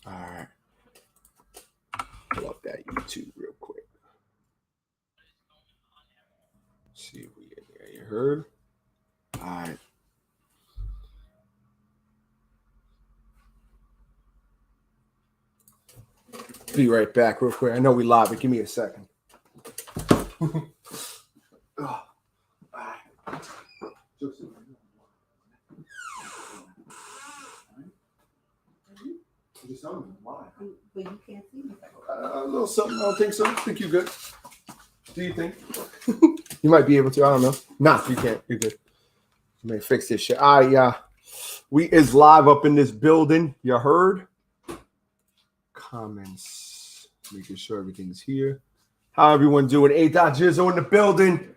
All right. Pull up that YouTube real quick. See if we get there. You heard? All right. Be right back real quick. I know we live, but give me a second. But you can't see me. A little something. I don't think so. I think you're good. Do you think? You might be able to. I don't know. Nah, you can't. You're good. You may fix this shit. All right, yeah. We is live up in this building. You heard? Comments. Making sure everything's here. How everyone doing? A.Jizzo in the building.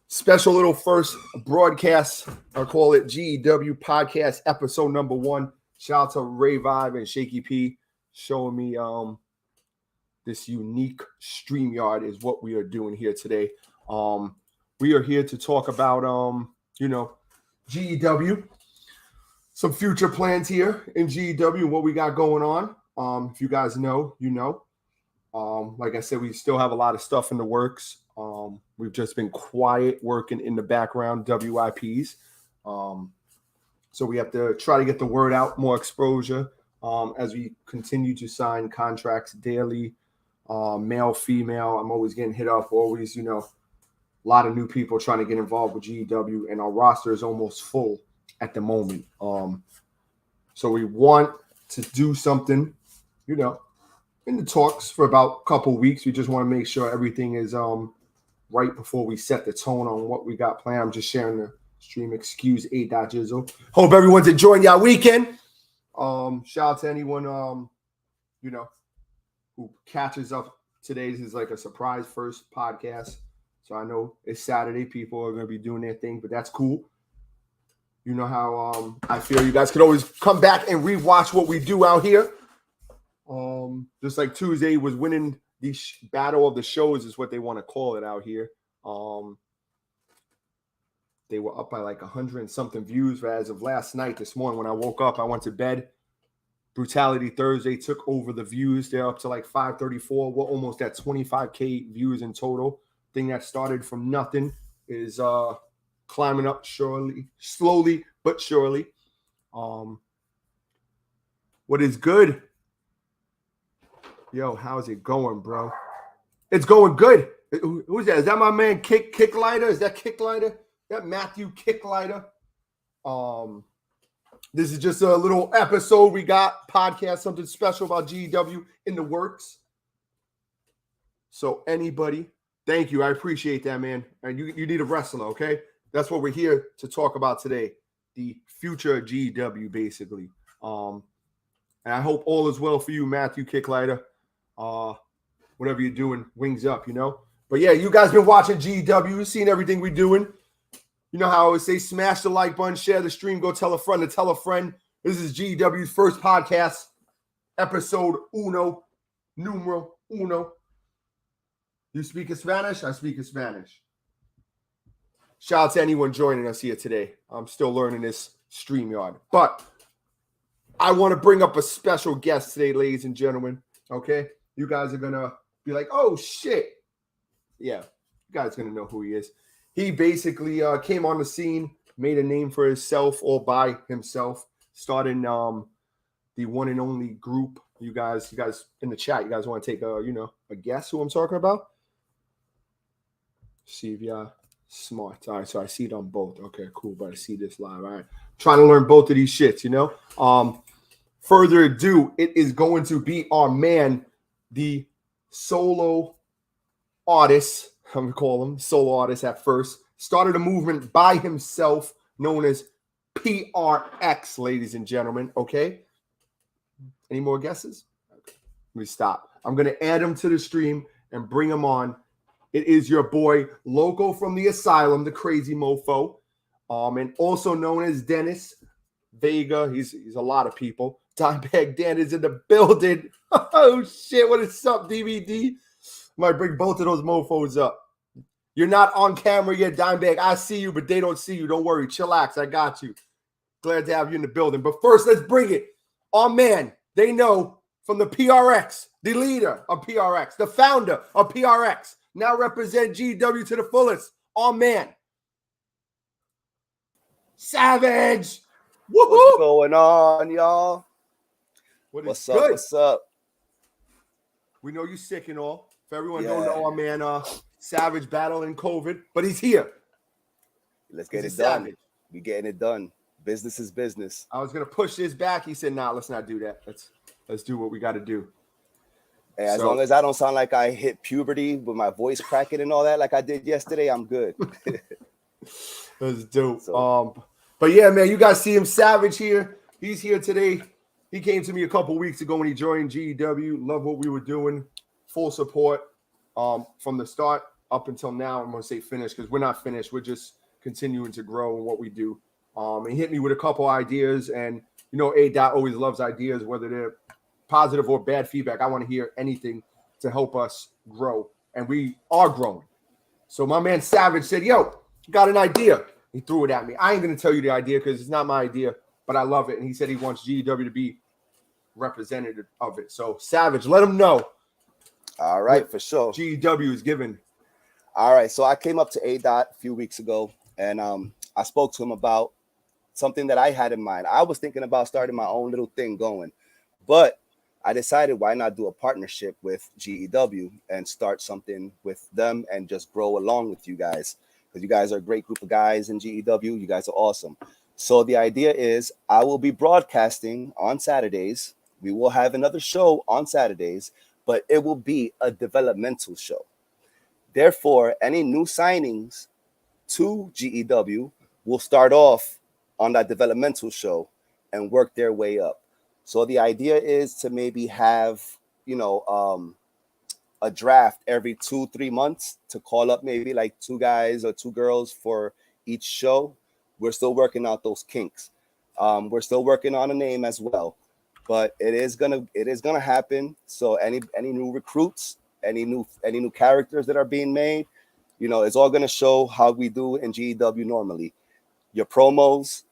Special little first broadcast. I call it G.E.W Podcast, episode number 1. Shout out to Ray Vibe and Shaky P showing me this unique StreamYard is what we are doing here today. We are here to talk about G.E.W. Some future plans here in G.E.W. and what we got going on. If you guys know, you know. Like I said, we still have a lot of stuff in the works. We've just been quiet working in the background, W.I.Ps. So we have to try to get the word out, more exposure as we continue to sign contracts daily, male, female. I'm always getting hit up, always, a lot of new people trying to get involved with G.E.W. and our roster is almost full at the moment. So we want to do something, in the talks for about a couple weeks. We just want to make sure everything is right before we set the tone on what we got planned. I'm just sharing the stream. Excuse A.Jizzo. Hope everyone's enjoying y'all weekend. Shout out to anyone who catches up. Today's is like a surprise first podcast. So I know it's Saturday. People are going to be doing their thing, but that's cool. You know how I feel. You guys can always come back and rewatch what we do out here. Just like Tuesday was winning the battle of the shows is what they want to call it out here. They were up by like 100 and something views as of last night. This morning when I woke up, I went to bed. Brutality Thursday took over the views. They're up to like 534. We're almost at 25K views in total. Thing that started from nothing is climbing up slowly but surely. What is good? Yo, how's it going, bro? It's going good. Who's that? Is that my man Kicklighter? Is that Kicklighter? That Matthew Kicklighter. This is just a little episode. We got podcast, something special about G.E.W. in the works. So anybody, thank you. I appreciate that, man. And you need a wrestler, okay? That's what we're here to talk about today. The future of G.E.W. basically. And I hope all is well for you, Matthew Kicklighter. Whatever you're doing, wings up, But yeah, you guys been watching G.E.W. You've seen everything we're doing. You know how I always say, smash the like button, share the stream, go tell a friend to tell a friend. This is G.E.W.'s first podcast, episode numero uno. You speak in Spanish? I speak in Spanish. Shout out to anyone joining us here today. I'm still learning this StreamYard. But I want to bring up a special guest today, ladies and gentlemen. Okay? You guys are going to be like, oh, shit. Yeah, you guys are going to know who he is. He basically came on the scene, made a name for himself all by himself, starting the one and only group. You guys in the chat, you guys want to take a guess who I'm talking about? See if y'all smart. All right, so I see it on both. Okay, cool, but I see this live. All right. Trying to learn both of these shits, Further ado, it is going to be our man, the solo artist. I'm going to call him solo artist at first. Started a movement by himself known as PRX, ladies and gentlemen. Okay? Any more guesses? Okay. Let me stop. I'm going to add him to the stream and bring him on. It is your boy, Loco from the Asylum, the crazy mofo, and also known as Dennis Vega. He's a lot of people. Dimebag Dan is in the building. Oh, shit. What is up, DVD? Might bring both of those mofos up. You're not on camera yet, Dimebag. I see you, but they don't see you. Don't worry. Chillax. I got you. Glad to have you in the building. But first, let's bring it. Our man, they know from the PRX, the leader of PRX, the founder of PRX, now represent G.E.W to the fullest. Our man, Savage. Woohoo! What's going on, y'all? What's up? Good? What's up? We know you sick and all. If everyone don't know, our man, Savage battling COVID, but he's here. Let's get it done. We getting it done. Business is business. I was gonna push this back. He said, "Nah, let's not do that. Let's do what we got to do." Hey, as long as I don't sound like I hit puberty with my voice cracking and all that, like I did yesterday, I'm good. That's dope. So, but yeah, man, you guys see him, Savage here. He's here today. He came to me a couple weeks ago when he joined G.E.W. Love what we were doing. Full support from the start up until now. I'm gonna say finished because we're not finished. We're just continuing to grow in what we do. He hit me with a couple ideas, and you know, A.Dot always loves ideas, whether they're positive or bad feedback. I want to hear anything to help us grow, and we are growing. So my man Savage said, "Yo, got an idea." He threw it at me. I ain't gonna tell you the idea because it's not my idea, but I love it. And he said he wants G.E.W to be representative of it. So Savage, let him know. all right, for sure. G.E.W is given. All right, so I came up to A.Dot a few weeks ago, and I spoke to him about something that I had in mind. I was thinking about starting my own little thing going, but I decided why not do a partnership with G.E.W and start something with them and just grow along with you guys, because you guys are a great group of guys in G.E.W. You guys are awesome. So the idea is I will be broadcasting on Saturdays. We will have another show on Saturdays, but it will be a developmental show. Therefore, any new signings to G.E.W will start off on that developmental show and work their way up. So the idea is to maybe have, a draft every 2-3 months to call up maybe like 2 guys or 2 girls for each show. We're still working out those kinks. We're still working on a name as well, but it is gonna happen. So any new recruits, any new characters that are being made, it's all gonna show how we do in G.E.W normally. Your promos,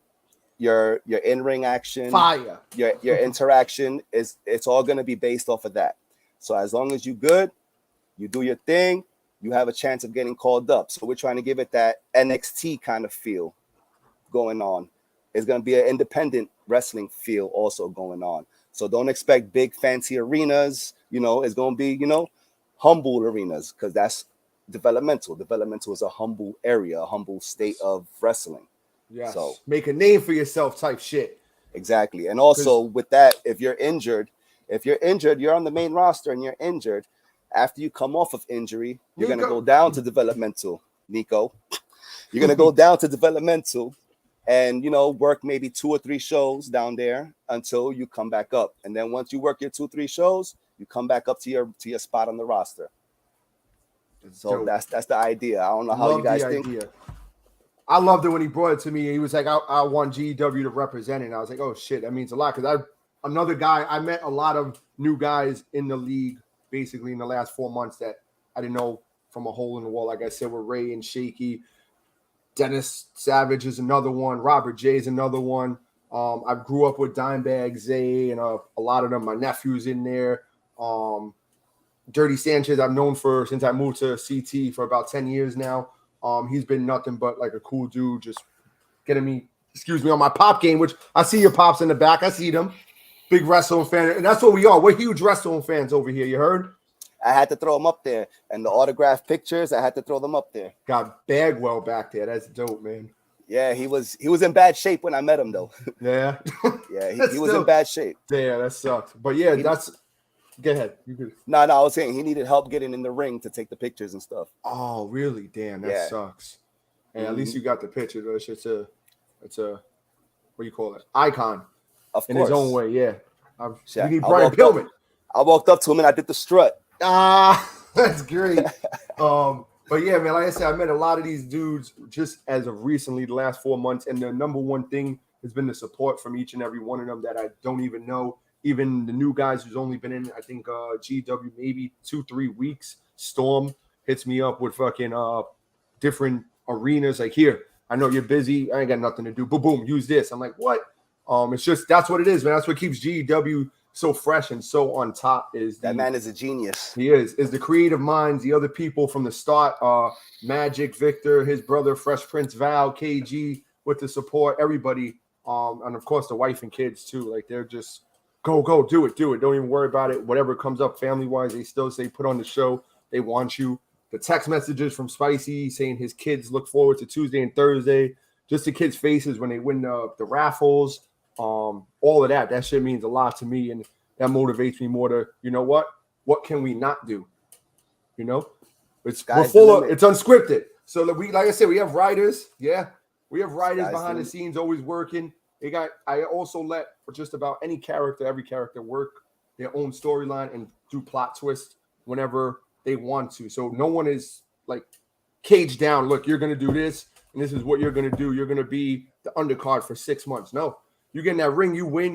your in-ring action, Fire. your interaction it's all gonna be based off of that. So as long as you good, you do your thing, you have a chance of getting called up. So we're trying to give it that NXT kind of feel going on. It's going to be an independent wrestling feel also going on. So don't expect big fancy arenas. It's going to be, humble arenas, because that's developmental. Developmental is a humble area, a humble state of wrestling. Yes. So make a name for yourself type shit. Exactly. And also with that, if you're injured, you're on the main roster and you're injured, after you come off of injury, you're going to go down to developmental, Nico. You're going to go down to developmental and, work maybe 2 or 3 shows down there until you come back up. And then once you work your 2-3 shows, you come back up to your spot on the roster. So that's the idea. I don't know how you guys think. I loved it when he brought it to me. He was like, I want G.E.W to represent it. And I was like, oh shit, that means a lot. Because another guy, I met a lot of new guys in the league basically in the last 4 months that I didn't know from a hole in the wall. Like I said, with Ray and Shaky. Dennis Savage is another one. Robert J is another one. I grew up with Dimebag Zay and a lot of them. My nephew's in there. Dirty Sanchez I've known since I moved to CT for about 10 years now. He's been nothing but like a cool dude, just getting me, on my pop game, which I see your pops in the back. I see them. Big wrestling fan. And that's what we are. We're huge wrestling fans over here. You heard? I had to throw them up there. And the autographed pictures, I had to throw them up there. Got Bagwell back there. That's dope, man. Yeah, he was in bad shape when I met him, though. Yeah. Yeah, he was in bad shape. Yeah, that sucks. But yeah, go ahead. You could. No, I was saying he needed help getting in the ring to take the pictures and stuff. Oh, really? Damn, that sucks. And at least you got the picture. Though. It's a what do you call it? Icon. Of course. In his own way, yeah. We need I Brian Pillman. I walked up to him and I did the strut. That's great. But yeah, man, like I said, I met a lot of these dudes just as of recently, the last 4 months. And the number one thing has been the support from each and every one of them that I don't even know. Even the new guys who's only been in, I think, G.W maybe 2-3 weeks. Storm hits me up with fucking different arenas. Like, here, I know you're busy. I ain't got nothing to do. Boom, boom, use this. I'm like, what? It's just, that's what it is, man. That's what keeps G.W so fresh and so on top is that man is a genius. He is the creative minds, the other people from the start, Magic, Victor, his brother, Fresh Prince, Val, KG, with the support, everybody, and of course the wife and kids too. Like they're just go, do it. Don't even worry about it. Whatever comes up family-wise, they still say put on the show. They want you. The text messages from Spicy saying his kids look forward to Tuesday and Thursday. Just the kids' faces when they win the raffles. All of that. That shit means a lot to me, and that motivates me more to, you know what? What can we not do? You know, it's unscripted. So like I said, we have writers. Yeah, we have writers behind the scenes always working. I also let just about every character work their own storyline and do plot twists whenever they want to. So no one is like caged down. Look, you're going to do this, and this is what you're going to do. You're going to be the undercard for 6 months. No, you get in that ring, you win.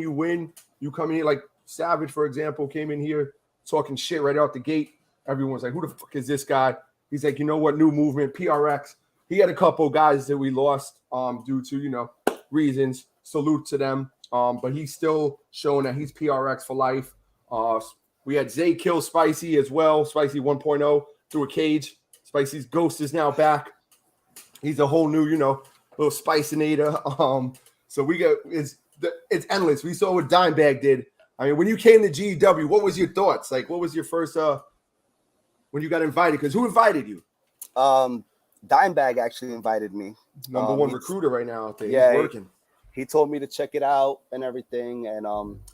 You come in here like Savage, for example, came in here talking shit right out the gate. Everyone's like, who the fuck is this guy? He's like, you know what, new movement, PRX. He had a couple guys that we lost due to, you know, reasons. Salute to them. But he's still showing that he's PRX for life. We had Zay kill Spicy as well. Spicy 1.0 through a cage. Spicy's ghost is now back. He's a whole new, you know, little Spicinator. So we got it's endless. We saw what Dimebag did. I mean, when you came to G.E.W, what was your thoughts? Like, what was your first when you got invited? Because who invited you? Dimebag actually invited me. Number one recruiter right now out there. Yeah, he's working. He told me to check it out and everything, and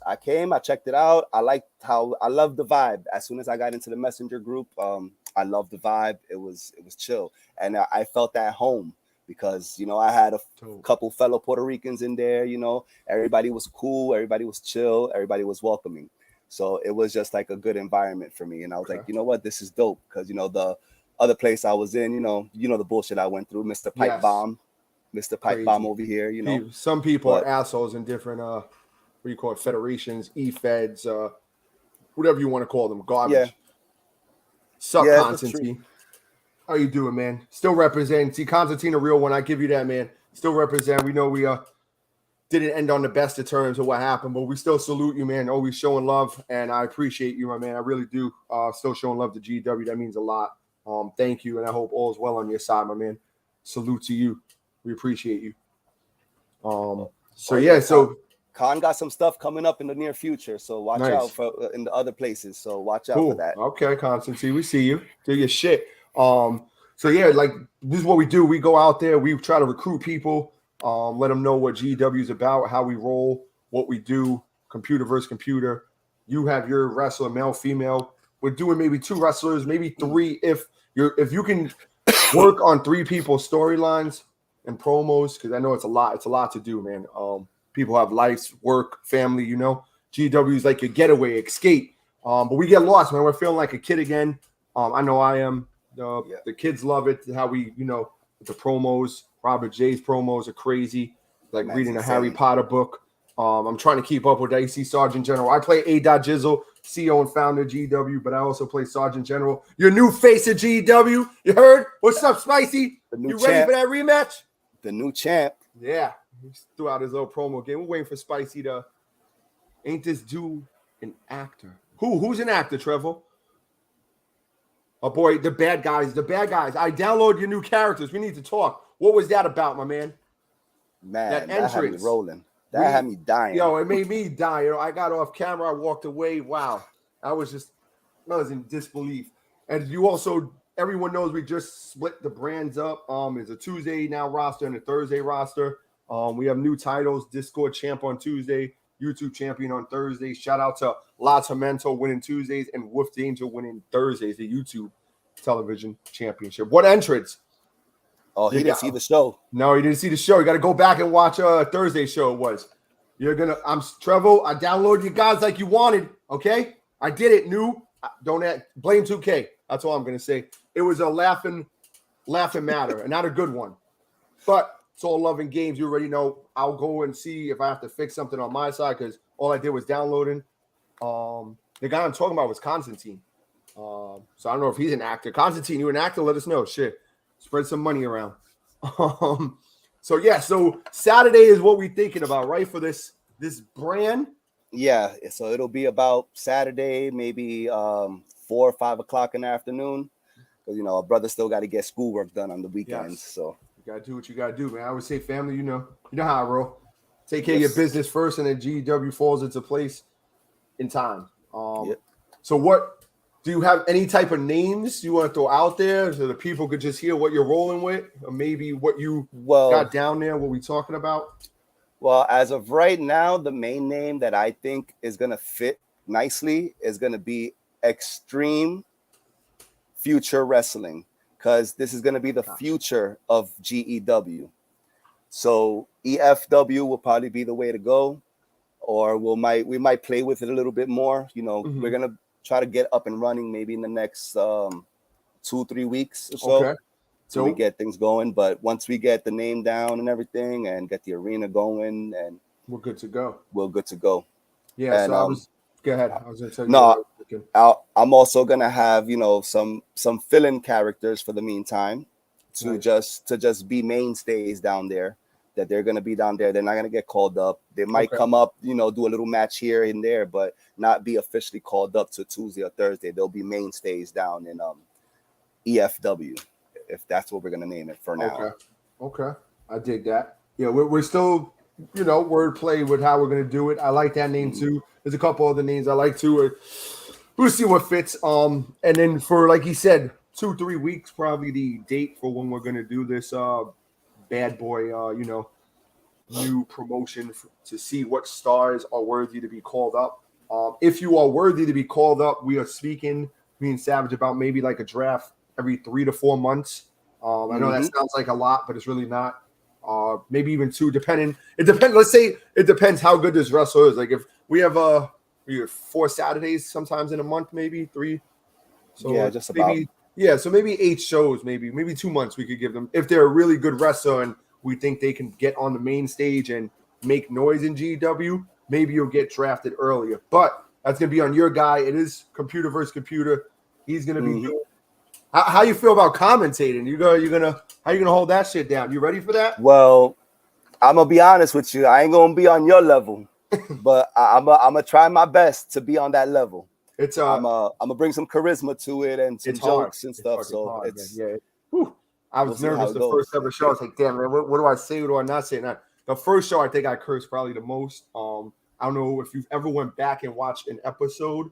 I came. I checked it out. I loved the vibe. As soon as I got into the messenger group, I loved the vibe. It was chill, and I felt at home because, you know, I had a couple fellow Puerto Ricans in there. You know, everybody was cool, everybody was chill, everybody was welcoming. So it was just like a good environment for me, and I was like, you know what, this is dope, because, you know, the other place I was in, you know the bullshit I went through, Mr. Pipe Bomb. Mr. Pipe Bomb over here, you know. Some people are assholes in different what do you call it, federations, e-feds, whatever you want to call them, garbage. Yeah. Suck, Constantine. How you doing, man? Still representing. See, Constantine, a real one. I give you that, man. Still represent. We know we didn't end on the best of terms of what happened, but we still salute you, man. Always showing love, and I appreciate you, my man. I really do. Still showing love to G.E.W. That means a lot. Thank you, and I hope all is well on your side, my man. Salute to you. We appreciate you. So Khan got some stuff coming up in the near future, so watch out for in the other places. So watch out for that. Okay, Constantine, we see you. Do your shit. So yeah, like this is what we do. We go out there, we try to recruit people, let them know what GW is about, how we roll, what we do, computer versus computer. You have your wrestler, male, female. We're doing maybe 2 wrestlers, maybe 3 if you can work on 3 people's storylines and promos, because I know it's a lot to do, man. People have lives, work, family, you know. GW is like a getaway, escape. But we get lost, man. We're feeling like a kid again. I know I am. The kids love it. How we, you know, the promos. Robert J's promos are crazy. Like reading a Harry Potter book. I'm trying to keep up with that. You see Sergeant General. I play A.Jizzle, CEO and founder of GW, but I also play Sergeant General. Your new face of GW. You heard? What's up, Spicy? You ready for that rematch? The new champ. Yeah. He threw out his little promo game. We're waiting for Spicy to. Ain't this dude an actor? Who's an actor, Trevor? Oh, boy, the bad guys. I download your new characters. We need to talk. What was that about, my man? Man, that entrance. That had me rolling. That had me dying. Yo, it made me die. You know, I got off camera. I walked away. Wow. I was in disbelief. And you also, everyone knows we just split the brands up. It's a Tuesday now roster and a Thursday roster. We have new titles. Discord champ on Tuesday. YouTube champion on Thursday. Shout out to La Tormento winning Tuesdays and Wolf Danger winning Thursdays, the YouTube television championship. What entrance? Oh, he didn't see the show. No, he didn't see the show. You got to go back and watch Thursday's show. It was. I'm Trevor. I downloaded you guys like you wanted. Okay, I did it. Don't blame 2K. That's all I'm gonna say. It was a laughing matter, and not a good one. But it's all love and games. You already know. I'll go and see if I have to fix something on my side, because all I did was downloading. The guy I'm talking about was Constantine. So I don't know if he's an actor. Constantine, you an actor? Let us know. Shit. Spread some money around. So Saturday is what we're thinking about, right? For this brand. Yeah, so it'll be about Saturday, maybe 4 or 5 o'clock in the afternoon. Because a brother still got to get schoolwork done on the weekends. Yes. So You gotta do what you gotta do, man. I would say family, you know how I roll. Take care of yes, your business first, and then GW falls into place in time. Yep. So what do you have any type of names you want to throw out there so the people could just hear what you're rolling with, or maybe what you got Well, down there, what we talking about? well, as of right now, the main name that I think is gonna fit nicely is gonna be Extreme Future Wrestling, because this is gonna be the Gotcha. future of GEW. So EFW will probably be the way to go, or we might play with it a little bit more. We're Mhm. gonna try to get up and running maybe in the next 2 3 weeks or so, Okay. till we So get things going. But once we get the name down and everything and get the arena going, and we're good to go. we're good to go. Yeah. So And I was. Go ahead. I was gonna tell you what I no, was thinking. I'm also gonna have some fill-in characters for the meantime to Nice. just be mainstays down there. That they're gonna be down there. They're not gonna get called up. They might Okay. come up, do a little match here and there, but not be officially called up to Tuesday or Thursday. They'll be mainstays down in EFW, if that's what we're gonna name it for now. Okay. Okay. I dig that. Yeah, we're still, wordplay with how we're gonna do it. I like that name too. There's a couple other names I like too. We'll see what fits. And then for like you said, 2-3 weeks, probably the date for when we're gonna do this bad boy new promotion to see what stars are worthy to be called up. If you are worthy to be called up, we are speaking, me and Savage, about maybe like a draft every 3 to 4 months. I know that Mm-hmm. sounds like a lot, but it's really not. Maybe even 2, depending. It depends. Let's say it depends how good this wrestler is. Like if we have 4 Saturdays sometimes in a month, maybe 3. Yeah, So just about. maybe so maybe 8 shows, maybe 2 months we could give them if they're a really good wrestler and we think they can get on the main stage and make noise in GW. Maybe you'll get drafted earlier, but that's gonna be on your guy. It is computer versus computer. He's gonna be Mm-hmm. doing. How you feel about commentating? How you gonna hold that shit down? You ready for that? Well, I'm gonna be honest with you. I ain't gonna be on your level, but I'm gonna try my best to be on that level. It's I'm gonna bring some charisma to it and some it's hard. jokes and It's stuff. fucking So hard, man. it's Yeah. Whew. I we'll was see how nervous it the goes. first ever show. I was like, damn, man, what do I say? What do I not say? Not the first show, I think I cursed probably the most. I don't know if you've ever went back and watched an episode.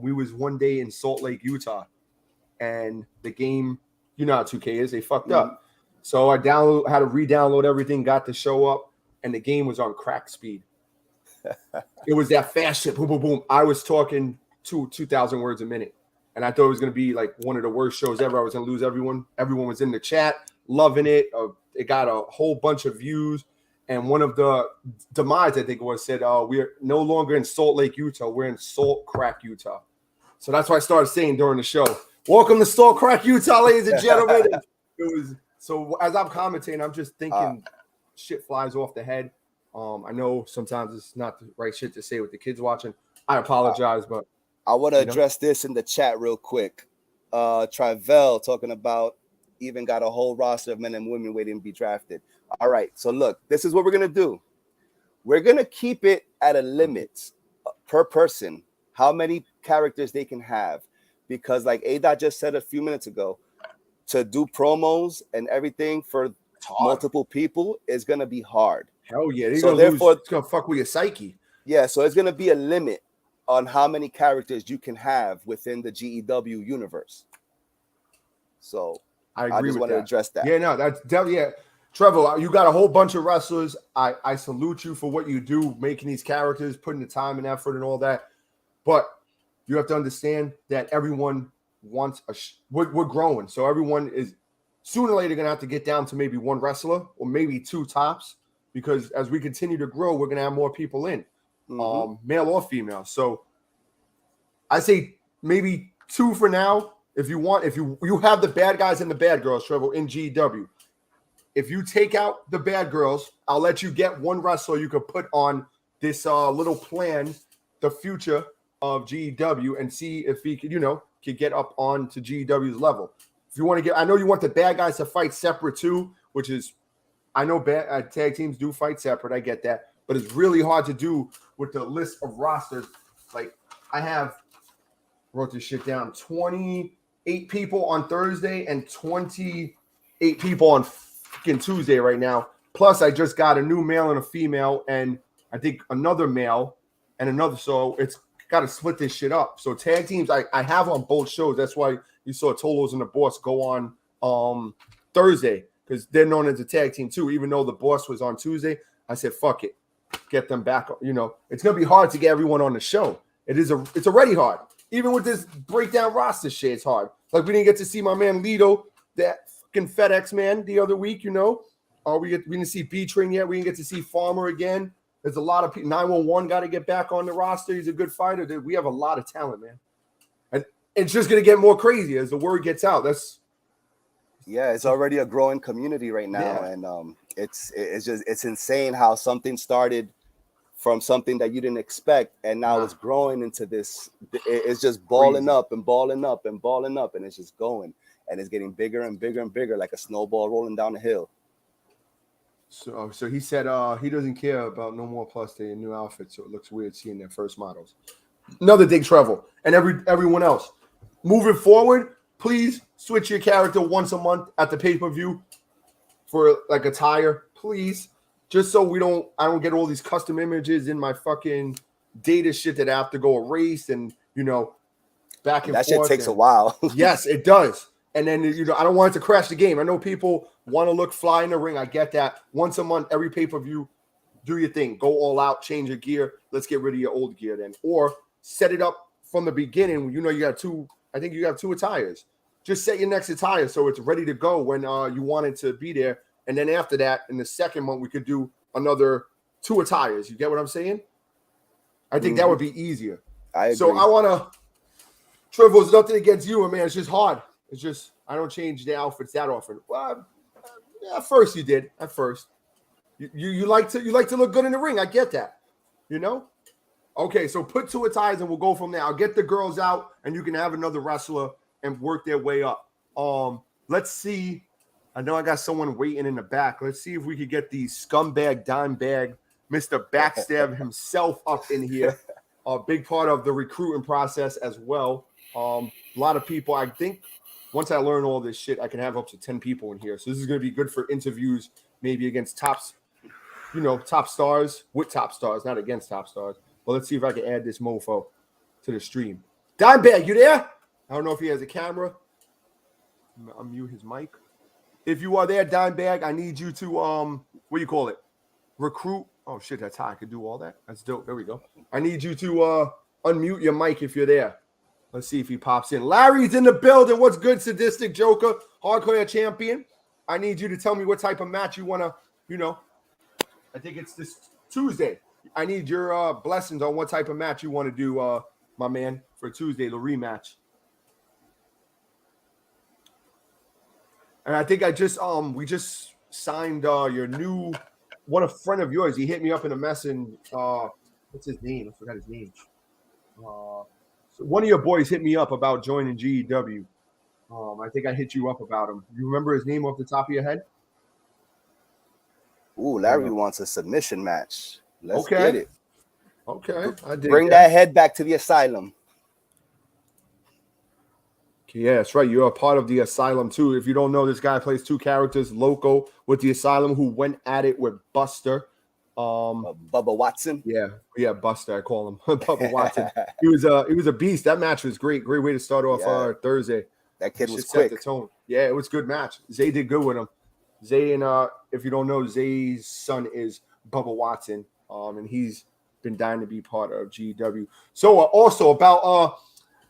We was one day in Salt Lake, Utah, and the game, you know how 2K is, they fucked Mhm. up. So I had to re-download everything, got the show up, and the game was on crack speed. It was that fast shit, boom, boom, boom. I was talking 2,000 words a minute. And I thought it was going to be like one of the worst shows ever. I was going to lose everyone. Everyone was in the chat, loving it. It got a whole bunch of views. And one of the demise, I think it was, said, we're no longer in Salt Lake, Utah. We're in Salt Crack, Utah. So that's what I started saying during the show. Welcome to Salt Crack, Utah, ladies and gentlemen. And it was so as I'm commentating, I'm just thinking shit flies off the head. I know sometimes it's not the right shit to say with the kids watching. I apologize, but I want to address this in the chat real quick. Trivel talking about even got a whole roster of men and women waiting to be drafted. All right, so look, this is what we're gonna do. We're gonna keep it at a limit per person, how many characters they can have, because like A-Dot just said a few minutes ago, to do promos and everything for multiple people is gonna be hard. Hell yeah, they're So gonna lose. therefore, It's gonna fuck with your psyche. yeah, so it's gonna be a limit on how many characters you can have within the GEW universe. So I I agree just with want to that. address that. Yeah, no, that's definitely yeah. Trevor, you got a whole bunch of wrestlers. I salute you for what you do, making these characters, putting the time and effort and all that. But you have to understand that everyone wants we're growing, so everyone is sooner or later gonna have to get down to maybe one wrestler or maybe 2 tops, because as we continue to grow, we're gonna have more people in, male or female. So I say maybe 2 for now. If you want, if you have the bad guys and the bad girls, Trevor, in GW. If you take out the bad girls, I'll let you get one wrestler you could put on this little plan, the future of GEW, and see if he could get up on to GEW's level. If you want to I know you want the bad guys to fight separate too, which is, I know bad tag teams do fight separate. I get that, but it's really hard to do with the list of rosters. Like wrote this shit down, 28 people on Thursday and 28 people on fucking Tuesday right now. Plus, I just got a new male and a female, and I think another male and another. So it's got to split this shit up. So tag teams, I have on both shows. That's why you saw Tolos and the Boss go on Thursday, because they're known as a tag team too. Even though the Boss was on Tuesday, I said, fuck it. Get them back. You know, it's going to be hard to get everyone on the show. It's already hard. Even with this breakdown roster shit, it's hard. Like, we didn't get to see my man Lito, that fucking FedEx man, the other week, you know. We didn't see B-Train yet. We didn't get to see Farmer again. There's a lot of people. 911 got to get back on the roster. He's a good fighter. We have a lot of talent, man. And it's just going to get more crazy as the word gets out. It's already a growing community right now. Yeah. And it's insane how something started from something that you didn't expect, and now it's growing into this. It's just balling up and balling up and balling up, and it's just going, and it's getting bigger and bigger and bigger, like a snowball rolling down the hill. So he said he doesn't care about No More Plus Day and new outfits, so it looks weird seeing their first models. Another dig Trevor and everyone else. Moving forward, please switch your character once a month at the pay-per-view for like attire, please. Just so I don't get all these custom images in my fucking data shit that I have to go erase and, you know, back and forth. That shit takes a while. Yes, it does. And then, you know, I don't want it to crash the game. I know people want to look fly in the ring. I get that. Once a month, every pay-per-view, do your thing. Go all out, change your gear. Let's get rid of your old gear then. Or set it up from the beginning. You know, you got two attires. Just set your next attire so it's ready to go when you want it to be there. And then after that, in the second month, we could do another 2 attires. You get what I'm saying? I think that would be easier. I agree. So I want to, Trevor, it's nothing against you, man. It's just hard. It's just, I don't change the outfits that often. Well, at first you did. At first. You like to look good in the ring. I get that. You know? Okay, so put 2 attires and we'll go from there. I'll get the girls out and you can have another wrestler and work their way up. Let's see. I know I got someone waiting in the back. Let's see if we could get the scumbag, dime bag, Mr. Backstab himself up in here. A big part of the recruiting process as well. A lot of people, I think, once I learn all this shit, I can have up to 10 people in here. So this is going to be good for interviews, maybe against top stars, with top stars, not against top stars. But let's see if I can add this mofo to the stream. Dime bag, you there? I don't know if he has a camera. Unmute his mic. If you are there, Dime Bag, I need you to what do you call it? Recruit. Oh shit, that's how I could do all that. That's dope. There we go. I need you to unmute your mic if you're there. Let's see if he pops in. Larry's in the building. What's good, Sadistic Joker, Hardcore Champion? I need you to tell me what type of match you want to, you know. I think it's this Tuesday. I need your blessings on what type of match you want to do, my man, for Tuesday, the rematch. And I think we just signed your new a friend of yours. He hit me up in a message. What's his name? I forgot his name. So one of your boys hit me up about joining G.E.W. I think I hit you up about him. You remember his name off the top of your head? Ooh, Larry wants a submission match. Let's get it. Okay. Bring that head back to the asylum. Yeah, that's right. You're a part of the Asylum, too. If you don't know, this guy plays 2 characters, Loco with the Asylum, who went at it with Buster. Bubba Watson. Yeah, Buster, I call him. Bubba Watson. He was a beast. That match was great. Great way to start off Thursday. That kid was quick. Set the tone. Yeah, it was a good match. Zay did good with him. Zay, and if you don't know, Zay's son is Bubba Watson, and he's been dying to be part of G.E.W. So also about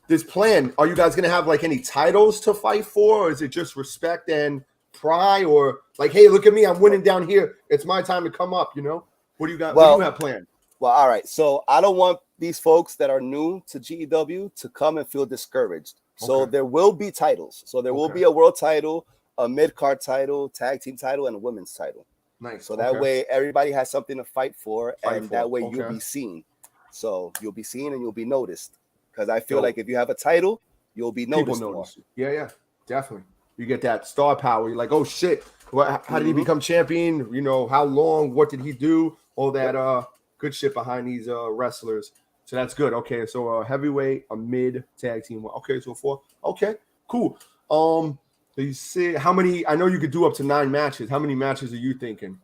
this plan, are you guys going to have like any titles to fight for, or is it just respect and pride, or like, hey, look at me, I'm winning down here, it's my time to come up, you know? What do you got? What do you have planned? Well, all right. So I don't want these folks that are new to G.E.W. to come and feel discouraged. So there will be titles. So there will be a world title, a mid-card title, tag team title, and a women's title. Nice. So that way everybody has something to fight for, that way you'll be seen. So you'll be seen and you'll be noticed. Because I feel like if you have a title, you'll be noticed more. Yeah, definitely. You get that star power. You're like, oh shit, how did he become champion? You know, how long? What did he do? all that good shit behind these wrestlers. So that's good. Okay, so a heavyweight, a mid tag team. Okay, so 4. Okay, cool. So you see how many? I know you could do up to 9 matches. How many matches are you thinking?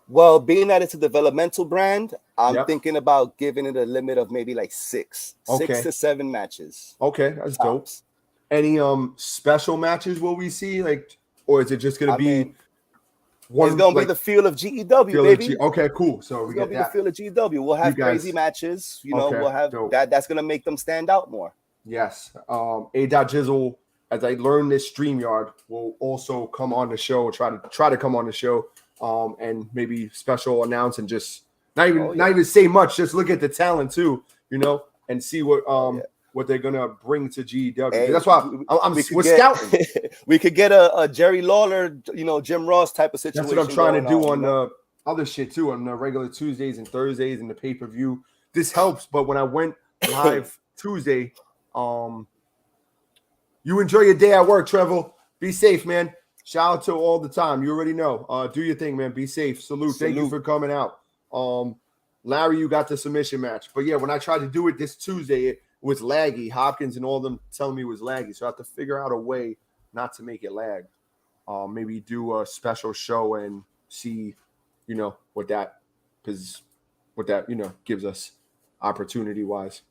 Well, being that it's a developmental brand, I'm Yep. thinking about giving it a limit of maybe like 6 to 7 matches. Okay, that's Tops. dope. Any special matches will we see? Like, or is it just gonna be one? It's gonna be the feel of G.E.W, baby. Okay, cool. So it's gonna be the feel of G.E.W. We'll have crazy matches. You know, we'll have that. That's gonna make them stand out more. Yes. A.Jizzle, as I learned this StreamYard, will also come on the show. Try to come on the show. And maybe special announce and just not even say much. Just look at the talent too, you know, and see what what they're gonna bring to G.E.W. Hey, that's why we're scouting. We could get a Jerry Lawler, you know, Jim Ross type of situation. That's what I'm trying to do on the other shit too, on the regular Tuesdays and Thursdays and the pay-per-view. This helps, but when I went live Tuesday, you enjoy your day at work, Trevor. Be safe, man. Shout out to all the time. You already know. Do your thing, man. Be safe. Salute. Thank you for coming out. Larry, you got the submission match. But yeah, when I tried to do it this Tuesday, it was laggy. Hopkins and all of them telling me it was laggy. So I have to figure out a way not to make it lag. Maybe do a special show and see, you know, what that gives us opportunity wise.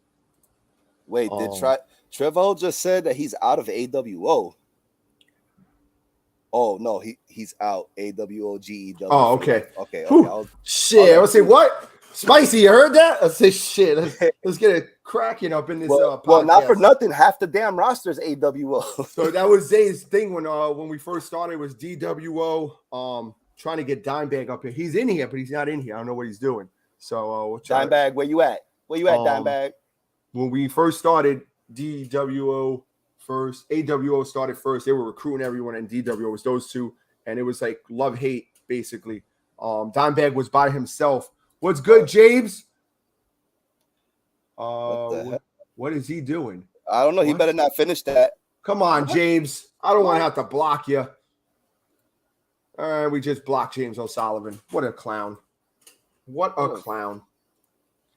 Wait, did Trevo just said that he's out of AWO? Oh no, he's out. AWO G.E.W. Oh, okay. Okay. Shit, I was say what? Spicy, you heard that? I say shit. Let's get it cracking up in this. Well, not for nothing. Half the damn roster is AWO. So that was Zay's thing when we first started. Was DWO trying to get Dimebag up here? He's in here, but he's not in here. I don't know what he's doing. So Dimebag, where you at? Where you at, Dimebag? When we first started, DWO first, AWO started first. They were recruiting everyone, and DWO was those two, and it was like love hate basically. Dimebag was by himself. What's good, James? What is he doing? I don't know. He better not finish that. Come on, James. I don't want to have to block you. All right, we just blocked James O'Sullivan. What a clown. What a clown.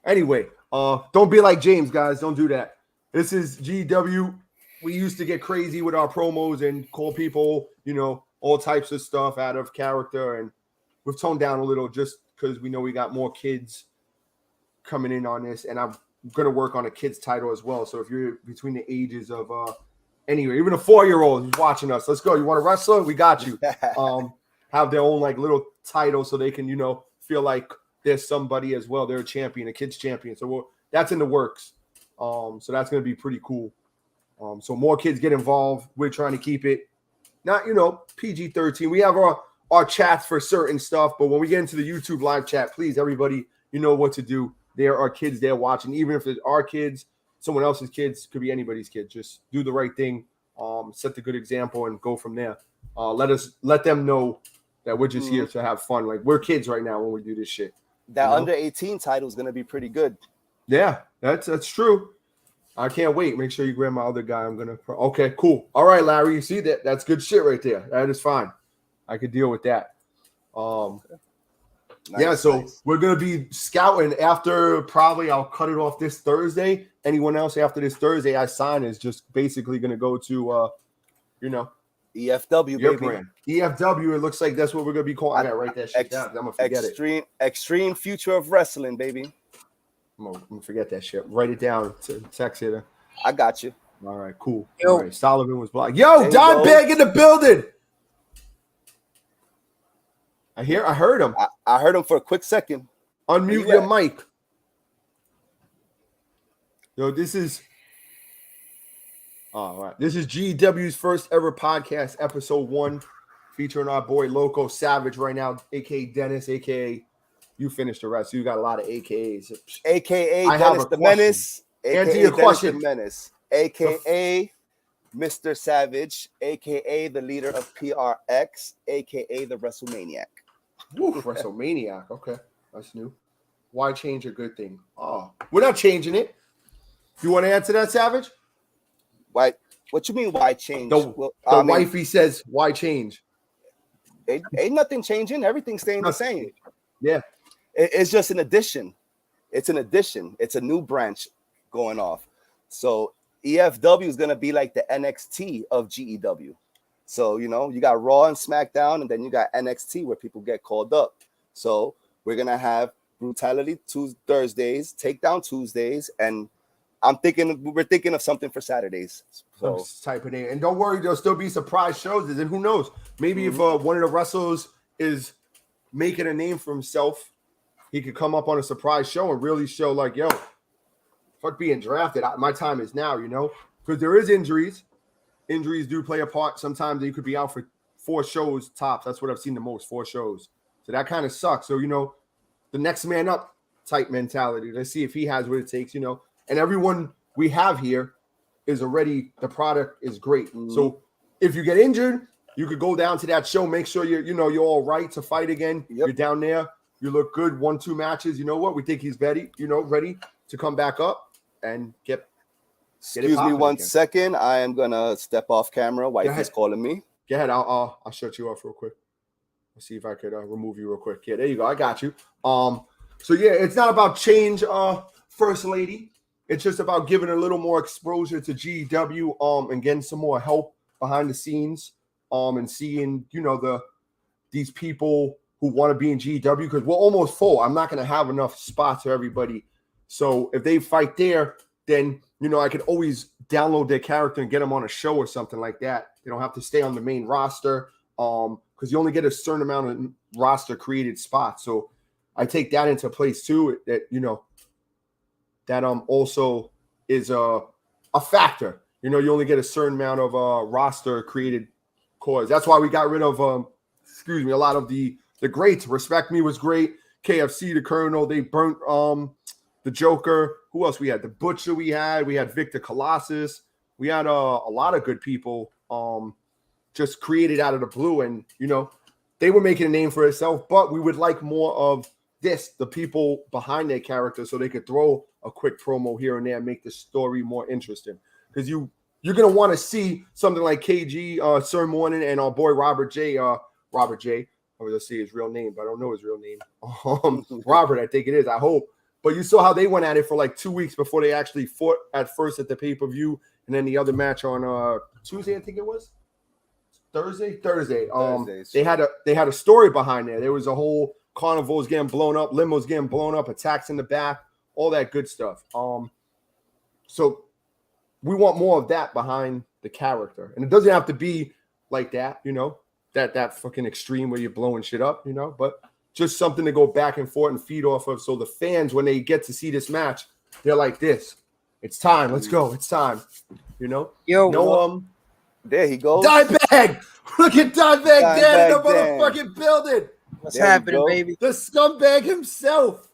Anyway, don't be like James, guys. Don't do that. This is G.W. We used to get crazy with our promos and call people, you know, all types of stuff out of character. And we've toned down a little just because we know we got more kids coming in on this. And I'm going to work on a kid's title as well. So if you're between the ages of, anyway, even a 4-year-old who's watching us, let's go. You want a wrestler? We got you. Have their own like little title so they can, you know, feel like there's somebody as well. They're a champion, a kid's champion. So that's in the works. So that's going to be pretty cool. So more kids get involved. We're trying to keep it not, you know, PG-13. We have our chats for certain stuff, but when we get into the YouTube live chat, please, everybody, you know what to do. There are kids there watching, even if it's our kids, someone else's kids, could be anybody's kid. Just do the right thing, set the good example, and go from there. Let them know that we're just here to have fun. Like, we're kids right now when we do this shit. That under 18 title is going to be pretty good. Yeah, that's true. I can't wait. Make sure you grab my other guy. Okay, cool. All right, Larry, you see that? That's good shit right there. That is fine. I could deal with that. Nice. We're going to be scouting after probably I'll cut it off this Thursday. Anyone else after this Thursday I sign is just basically going to go to, you know, EFW, your baby. brand. EFW, it looks like that's what we're going to be calling. I got to write that shit down. I'm going to forget it. Extreme future of wrestling, baby. I'm gonna forget that shit. Write it down. Text it. I got you. All right, cool. All right, Sullivan was blocked. Yo, Dimebag in the building. I heard him. I heard him for a quick second. Unmute your mic. Yo, this is all right. This is G.E.W's first ever podcast, episode 1, featuring our boy Loco Savage right now, aka Dennis, aka you finished the rest. So you got a lot of AKAs. AKA Dennis the Menace. Answer your question. The Menace. AKA Mr. Savage. AKA the leader of PRX. AKA the WrestleManiac. Woo, WrestleManiac. Okay, that's new. Why change a good thing? Oh, we're not changing it. You want to answer that, Savage? Why? What you mean? Why change? The wifey says, "Why change?" Ain't nothing changing. Everything's staying the same. Yeah. It's just an addition. It's an addition. It's a new branch going off. So EFW is gonna be like the NXT of GEW. So you got Raw and SmackDown, and then you got NXT where people get called up. So we're gonna have Brutality Thursdays, Takedown Tuesdays, and we're thinking of something for Saturdays. So type it in, and don't worry, there'll still be surprise shows. And who knows? Maybe if one of the wrestlers is making a name for himself, he could come up on a surprise show and really show like, yo, fuck being drafted. My time is now, because there is injuries. Injuries do play a part. Sometimes you could be out for 4 shows tops. That's what I've seen the most, 4 shows. So that kind of sucks. So, the next man up type mentality. Let's see if he has what it takes, And everyone we have here is already, the product is great. So if you get injured, you could go down to that show, make sure you're all right to fight again. Yep. You're down there. You look good. 1-2 matches. You know what? We think he's ready, ready to come back up and get Excuse me one second. I am going to step off camera. Wife is calling me. Go ahead. I'll shut you off real quick. Let's see if I could remove you real quick. Yeah, there you go. I got you. So yeah, it's not about change, First Lady. It's just about giving a little more exposure to G.E.W. And getting some more help behind the scenes. And seeing, these people who want to be in G.E.W. because we're almost full. I'm not going to have enough spots for everybody. So if they fight there, then I could always download their character and get them on a show or something like that. They don't have to stay on the main roster. Because you only get a certain amount of roster created spots. So I take that into place too. That that also is a factor. You only get a certain amount of roster created cores. That's why we got rid of a lot of the greats. Respect Me was great. KFC, the Colonel, they burnt the Joker. Who else we had? The Butcher we had Victor Colossus. We had a lot of good people just created out of the blue, and they were making a name for itself, but we would like more of the people behind their character, so they could throw a quick promo here and there and make the story more interesting. Because you're gonna want to see something like KG, Sir Morning, and our boy Robert J. I was gonna say his real name, but I don't know his real name. Robert, I think it is. I hope. But you saw how they went at it for like 2 weeks before they actually fought at first at the pay-per-view, and then the other match on Tuesday, I think it was. Thursday. They had a story behind there. There was a whole carnivals getting blown up, limos getting blown up, attacks in the back, all that good stuff. So we want more of that behind the character, and it doesn't have to be like that, that fucking extreme where you're blowing shit up, but just something to go back and forth and feed off of. So the fans, when they get to see this match, they're like, "This, it's time. Let's go. It's time." There he goes. Dimebag! Look at Dimebag Dan in the motherfucking building. What's happening, baby? The scumbag himself.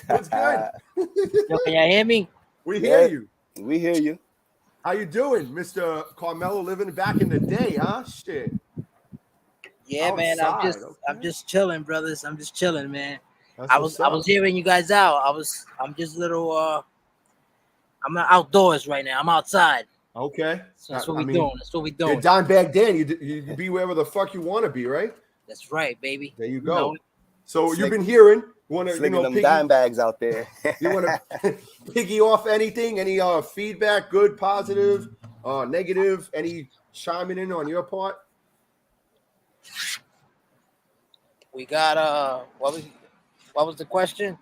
What's good? Yo, can y'all hear me? We hear you. We hear you. How you doing, Mr. Carmelo? Living back in the day, huh? Shit. Yeah, man. I'm just chilling, brothers. I'm just chilling, man. That's I was hearing you guys out. I'm just a little I'm not outdoors right now. I'm outside. Okay. So that's what we're doing. That's what we're doing. You're Dimebag Dan. You be wherever the fuck you want to be, right? That's right, baby. There you go. So you've been hearing. You want to them dime bags out there. You want to piggy off anything? Any feedback? Good, positive, negative? Any chiming in on your part? We got what was the question?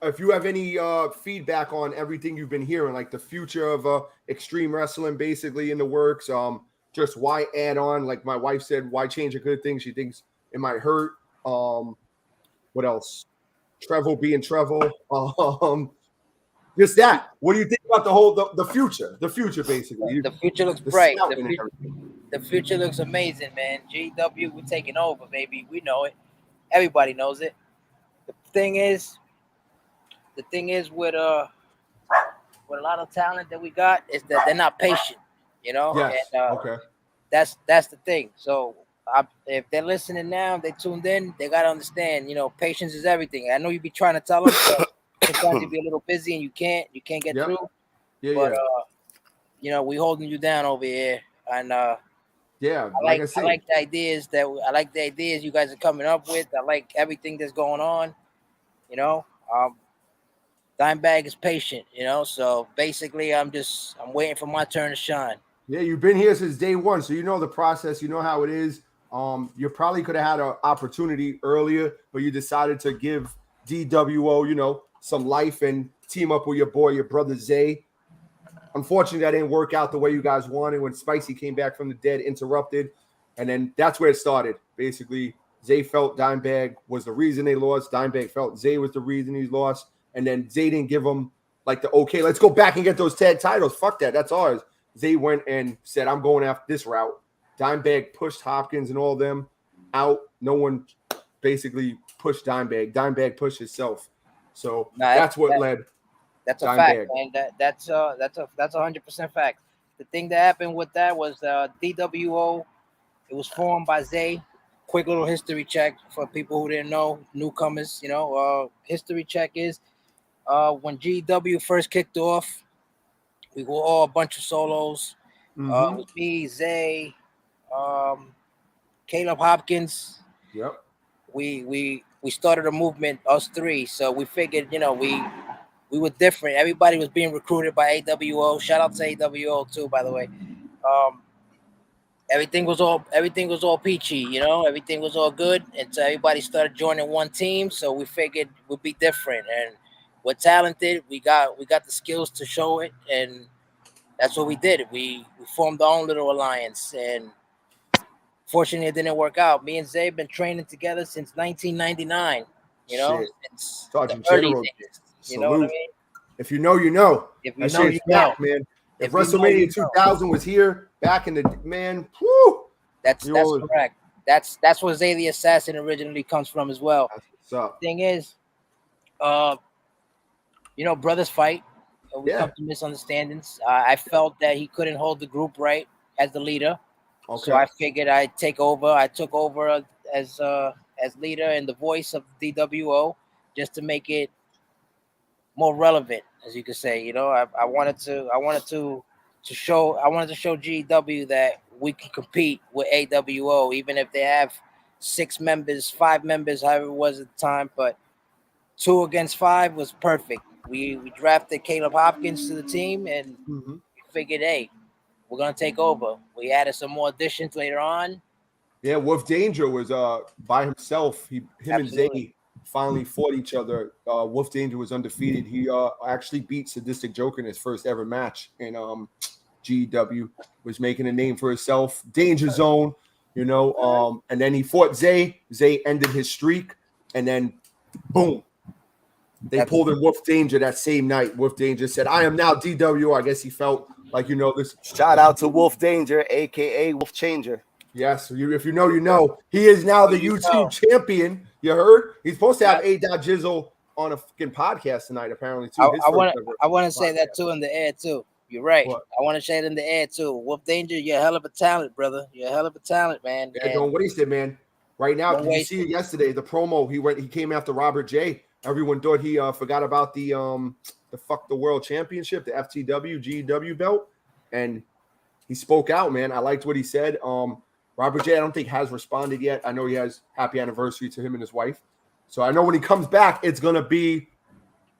If you have any feedback on everything you've been hearing, like the future of extreme wrestling, basically in the works. Just why add on? Like my wife said, why change a good thing? She thinks it might hurt. What else? Trevo being Trevo. Just that. What do you think about the future? The future, basically. The future looks bright. The future looks amazing, man. G.E.W, we're taking over, baby. We know it. Everybody knows it. The thing is with a lot of talent that we got is that they're not patient, Yes. And, okay. That's the thing. So if they're listening now, they tuned in, they gotta understand, patience is everything. I know you be trying to tell them, but sometimes you be a little busy and you can't get through. But we holding you down over here, and I like the ideas you guys are coming up with. I like everything that's going on. You know, Dimebag is patient. So basically, I'm waiting for my turn to shine. Yeah, you've been here since day one, so you know the process. You know how it is. You probably could have had an opportunity earlier, but you decided to give DWO, some life and team up with your brother Zay. Unfortunately, that didn't work out the way you guys wanted when Spicy came back from the dead, interrupted. And then that's where it started. Basically, Zay felt Dimebag was the reason they lost. Dimebag felt Zay was the reason he lost. And then Zay didn't give him like the okay, let's go back and get those tag titles. Fuck that. That's ours. Zay went and said, I'm going after this route. Dimebag pushed Hopkins and all of them out. No one basically pushed Dimebag. Dimebag pushed himself. So that's what led. That's a Dimebag. fact, man. That's a 100% fact. The thing that happened with that was DWO. It was formed by Zay. Quick little history check for people who didn't know, newcomers. History check is when G.E.W first kicked off, we were all a bunch of solos. It was me, Zay, Caleb Hopkins. Yep. We started a movement, us three. So we figured, we were different. Everybody was being recruited by AWO. Shout out to AWO too, by the way. Everything was all peachy, everything was all good. And so everybody started joining one team. So we figured we'd be different. And we're talented. We got the skills to show it. And that's what we did. We formed our own little alliance. And fortunately, it didn't work out. Me and Zay have been training together since 1999. Since Sergeant the early General, days. salute. You know what I mean? If you know, you know. If you know, you back, know. Man. If you know, WrestleMania you know. 2000 was here back in the man, whoo, that's correct. That's where Zay the Assassin originally comes from as well. That's what's up. Thing is, brothers fight. We come to misunderstandings. I felt that he couldn't hold the group right as the leader. Okay. So I figured I'd take over. I took over as leader and the voice of DWO just to make it more relevant, as you could say. I wanted to show G.E.W that we can compete with AWO, even if they have 6 members, 5 members, however it was at the time. But 2 against 5 was perfect. We drafted Caleb Hopkins to the team, and we figured, hey, we're gonna take over. We added some more additions later on. Yeah, Wolf Danger was by himself. Him Absolutely. and Zay finally fought each other. Wolf Danger was undefeated. He actually beat Sadistic Joker in his first ever match. And G.E.W was making a name for himself. Danger Zone, and then he fought Zay. Zay ended his streak, and then boom. They pulled in Wolf Danger that same night. Wolf Danger said, I am now DWO. I guess he felt like, this. Shout out to Wolf Danger, a.k.a. Wolf Changer. Yes, if you know, you know. He is now the YouTube champion. You heard? He's supposed to have A.Jizzle on a fucking podcast tonight, apparently, too. I want to say that, too, in the air, too. You're right. What? I want to say it in the air, too. Wolf Danger, you're a hell of a talent, brother. You're a hell of a talent, man. Yeah, don't waste it, man. Right now, did you see it yesterday? The promo, he came after Robert J. Everyone thought he forgot about the Fuck the World Championship, the FTW G.E.W belt, and he spoke out, man. I liked what he said. Robert J, I don't think has responded yet. I know he has happy anniversary to him and his wife. So I know when he comes back, it's gonna be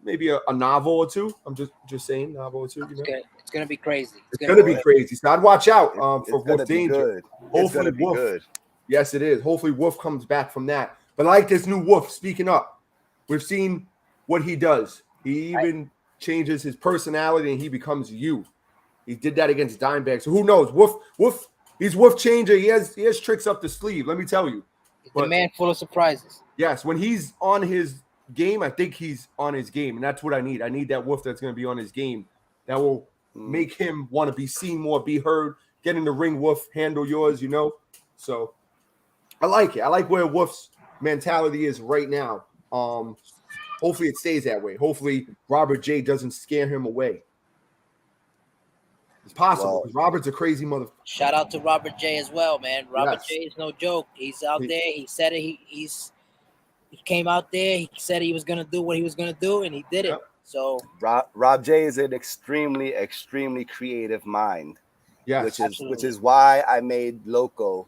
maybe a novel or two. I'm just saying, novel or two. It's gonna be crazy. It's gonna be crazy. So I'd watch out for Wolf Danger. Hopefully, Wolf. Good. Yes, it is. Hopefully, Wolf comes back from that. But I like this new Wolf. Speaking up, we've seen what he does. He even changes his personality and he becomes you. He did that against Dimebag. So who knows? Wolf. He's Wolf Changer. He has tricks up the sleeve. Let me tell you. The man full of surprises. Yes, when he's on his game, I think he's on his game, and that's what I need. I need that Wolf that's going to be on his game. That will make him want to be seen more, be heard. Get in the ring, Wolf. Handle yours, So I like it. I like where Wolf's mentality is right now. Hopefully it stays that way. Hopefully Robert J doesn't scare him away. It's possible because Robert's a crazy motherfucker. Shout out to Robert J as well, man. Robert J is no joke. He's out there. He said it. He came out there. He said he was gonna do what he was gonna do, and he did it. So Rob J is an extremely, extremely creative mind. Yes, which is why I made Loco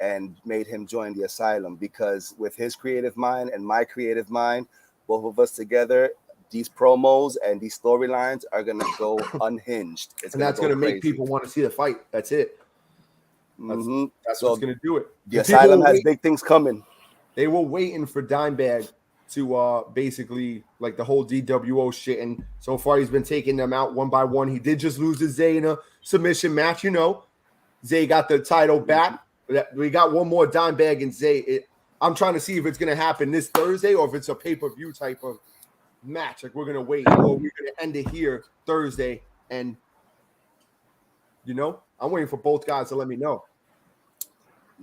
and made him join the Asylum, because with his creative mind and my creative mind, both of us together, these promos and these storylines are gonna go unhinged. And that's gonna make people want to see the fight. That's it. That's what's gonna do it. The Asylum has big things coming. They were waiting for Dimebag to basically like the whole DWO shit, and so far he's been taking them out one by one. He did just lose to Zay in a submission match, you know. Zay got the title back. We got one more Dimebag and Zay. I'm trying to see if it's gonna happen this Thursday or if it's a pay-per-view type of match. Like we're gonna wait, or we're gonna end it here Thursday, and you know, I'm waiting for both guys to let me know.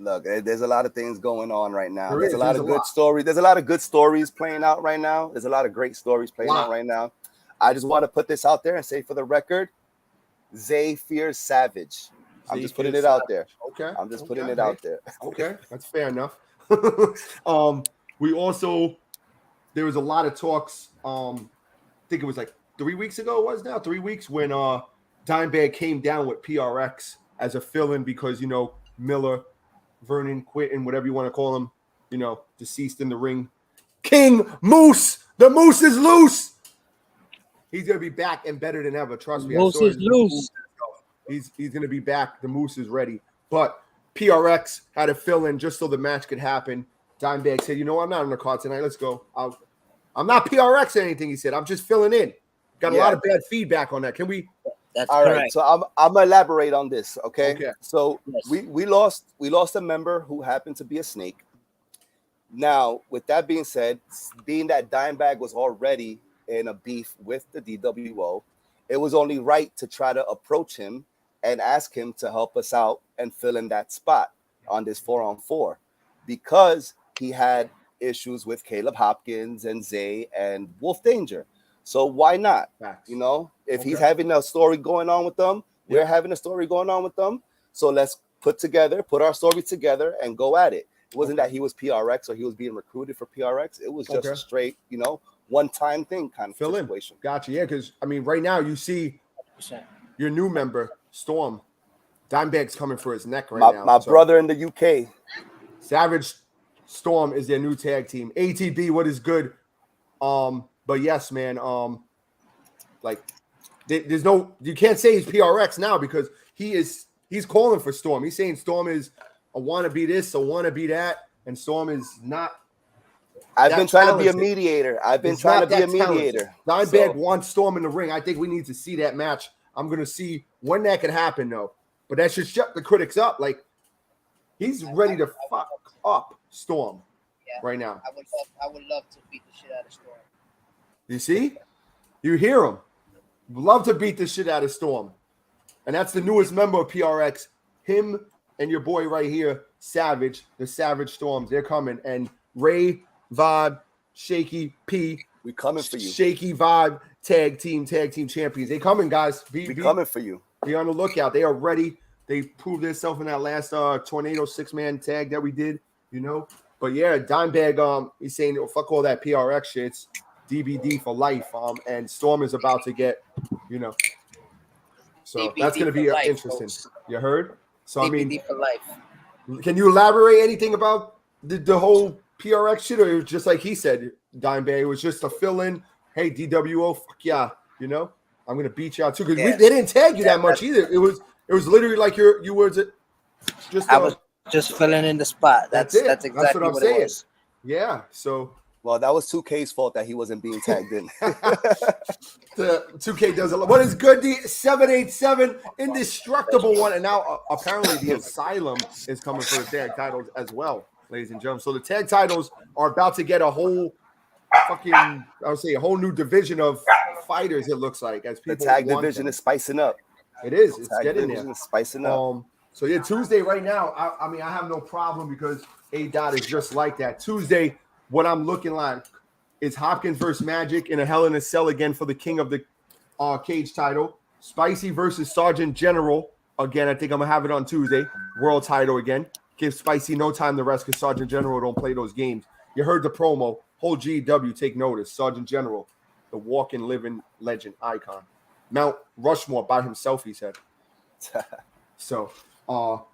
Look, there's a lot of things going on right now. There's a lot of good stories. There's a lot of good stories playing out right now. There's a lot of great stories playing out right now. I just want to put this out there and say for the record, Zay fears Savage. I'm just putting it out there. Okay. I'm just putting it out there. Okay, that's fair enough. We also, there was a lot of talks. I think it was like 3 weeks ago. It was now 3 weeks when Dimebag came down with PRX as a fill-in because, you know, Miller, Vernon, Quinton, whatever you want to call him, you know, deceased in the ring. King Moose, the Moose is loose. He's gonna be back and better than ever. Trust me. Moose is loose. He's gonna be back. The Moose is ready. But PRX had to fill in just so the match could happen. Dimebag said, "You know, I'm not on the card tonight. Let's go. I'm not PRX or anything." He said, "I'm just filling in." Got a lot of bad feedback on that. Can we? That's all correct. right. So I'm gonna elaborate on this. Okay. So Yes. we lost a member who happened to be a snake. Now, with that being said, being that Dimebag was already in a beef with the DWO, it was only right to try to approach him and ask him to help us out and fill in that spot on this 4-on-4 because he had issues with Caleb Hopkins and Zay and Wolf Danger. So why not? Facts. You know, if he's having a story going on with them, we're having a story going on with them. So let's put our story together and go at it. It wasn't that he was PRX or he was being recruited for PRX. It was just a straight, you know, one-time thing kind of situation. Gotcha. Yeah, because I mean, right now you see 100%. your new member, Storm. Dimebag's coming for his neck now. My brother in the UK. Savage Storm is their new tag team. ATB, what is good? But yes, man. Like there's no, you can't say he's PRX now because he's calling for Storm. He's saying Storm is a wannabe this, a wannabe that, and Storm is not. I've been trying to be a mediator. Dimebag wants Storm in the ring. I think we need to see that match. I'm gonna see when that can happen though. But that should shut the critics up. Like he's ready to fuck up Storm right now. I would love to beat the shit out of Storm. You see? You hear him. Love to beat the shit out of Storm. And that's the newest member of PRX. Him and your boy right here, Savage, the Savage Storms. They're coming. And Ray, Vibe, Shaky P. We coming for you. Shaky Vibe, tag team champions. They coming, guys. We coming for you. Be on the lookout. They are ready. They proved themselves in that last Tornado 6-man tag that we did, you know. But yeah, Dimebag, he's saying, fuck all that PRX shit. It's DVD for life. And Storm is about to get, you know. So DVD that's going to be life, interesting. folks. You heard? So DVD I mean, for life. Can you elaborate anything about the whole PRX shit, or just like he said, Dimebag, it was just a fill in? Hey, DWO, fuck yeah, you know, I'm gonna beat you out too because they didn't tag you that much either. It was literally like you were just. I was just filling in the spot. That's exactly what it was. Yeah. So. Well, that was 2K's fault that he wasn't being tagged in. The 2K does a lot. What is good? The 787 indestructible one, and now apparently the Asylum is coming for the tag titles as well, ladies and gentlemen. So the tag titles are about to get a whole a whole new division of fighters. It looks like as people. The tag division is spicing up. It is. It's tag getting there. Is spicing up. So yeah, Tuesday right now. I mean, I have no problem because A-Dot is just like that. Tuesday, what I'm looking like is Hopkins versus Magic in a Hell in a Cell again for the King of the Cage title. Spicy versus Sergeant General again. I think I'm gonna have it on Tuesday. World title again. Give Spicy no time to rest because Sergeant General don't play those games. You heard the promo. Whole G.E.W. take notice. Sergeant General, the walking, living legend icon. Mount Rushmore by himself, he said. So,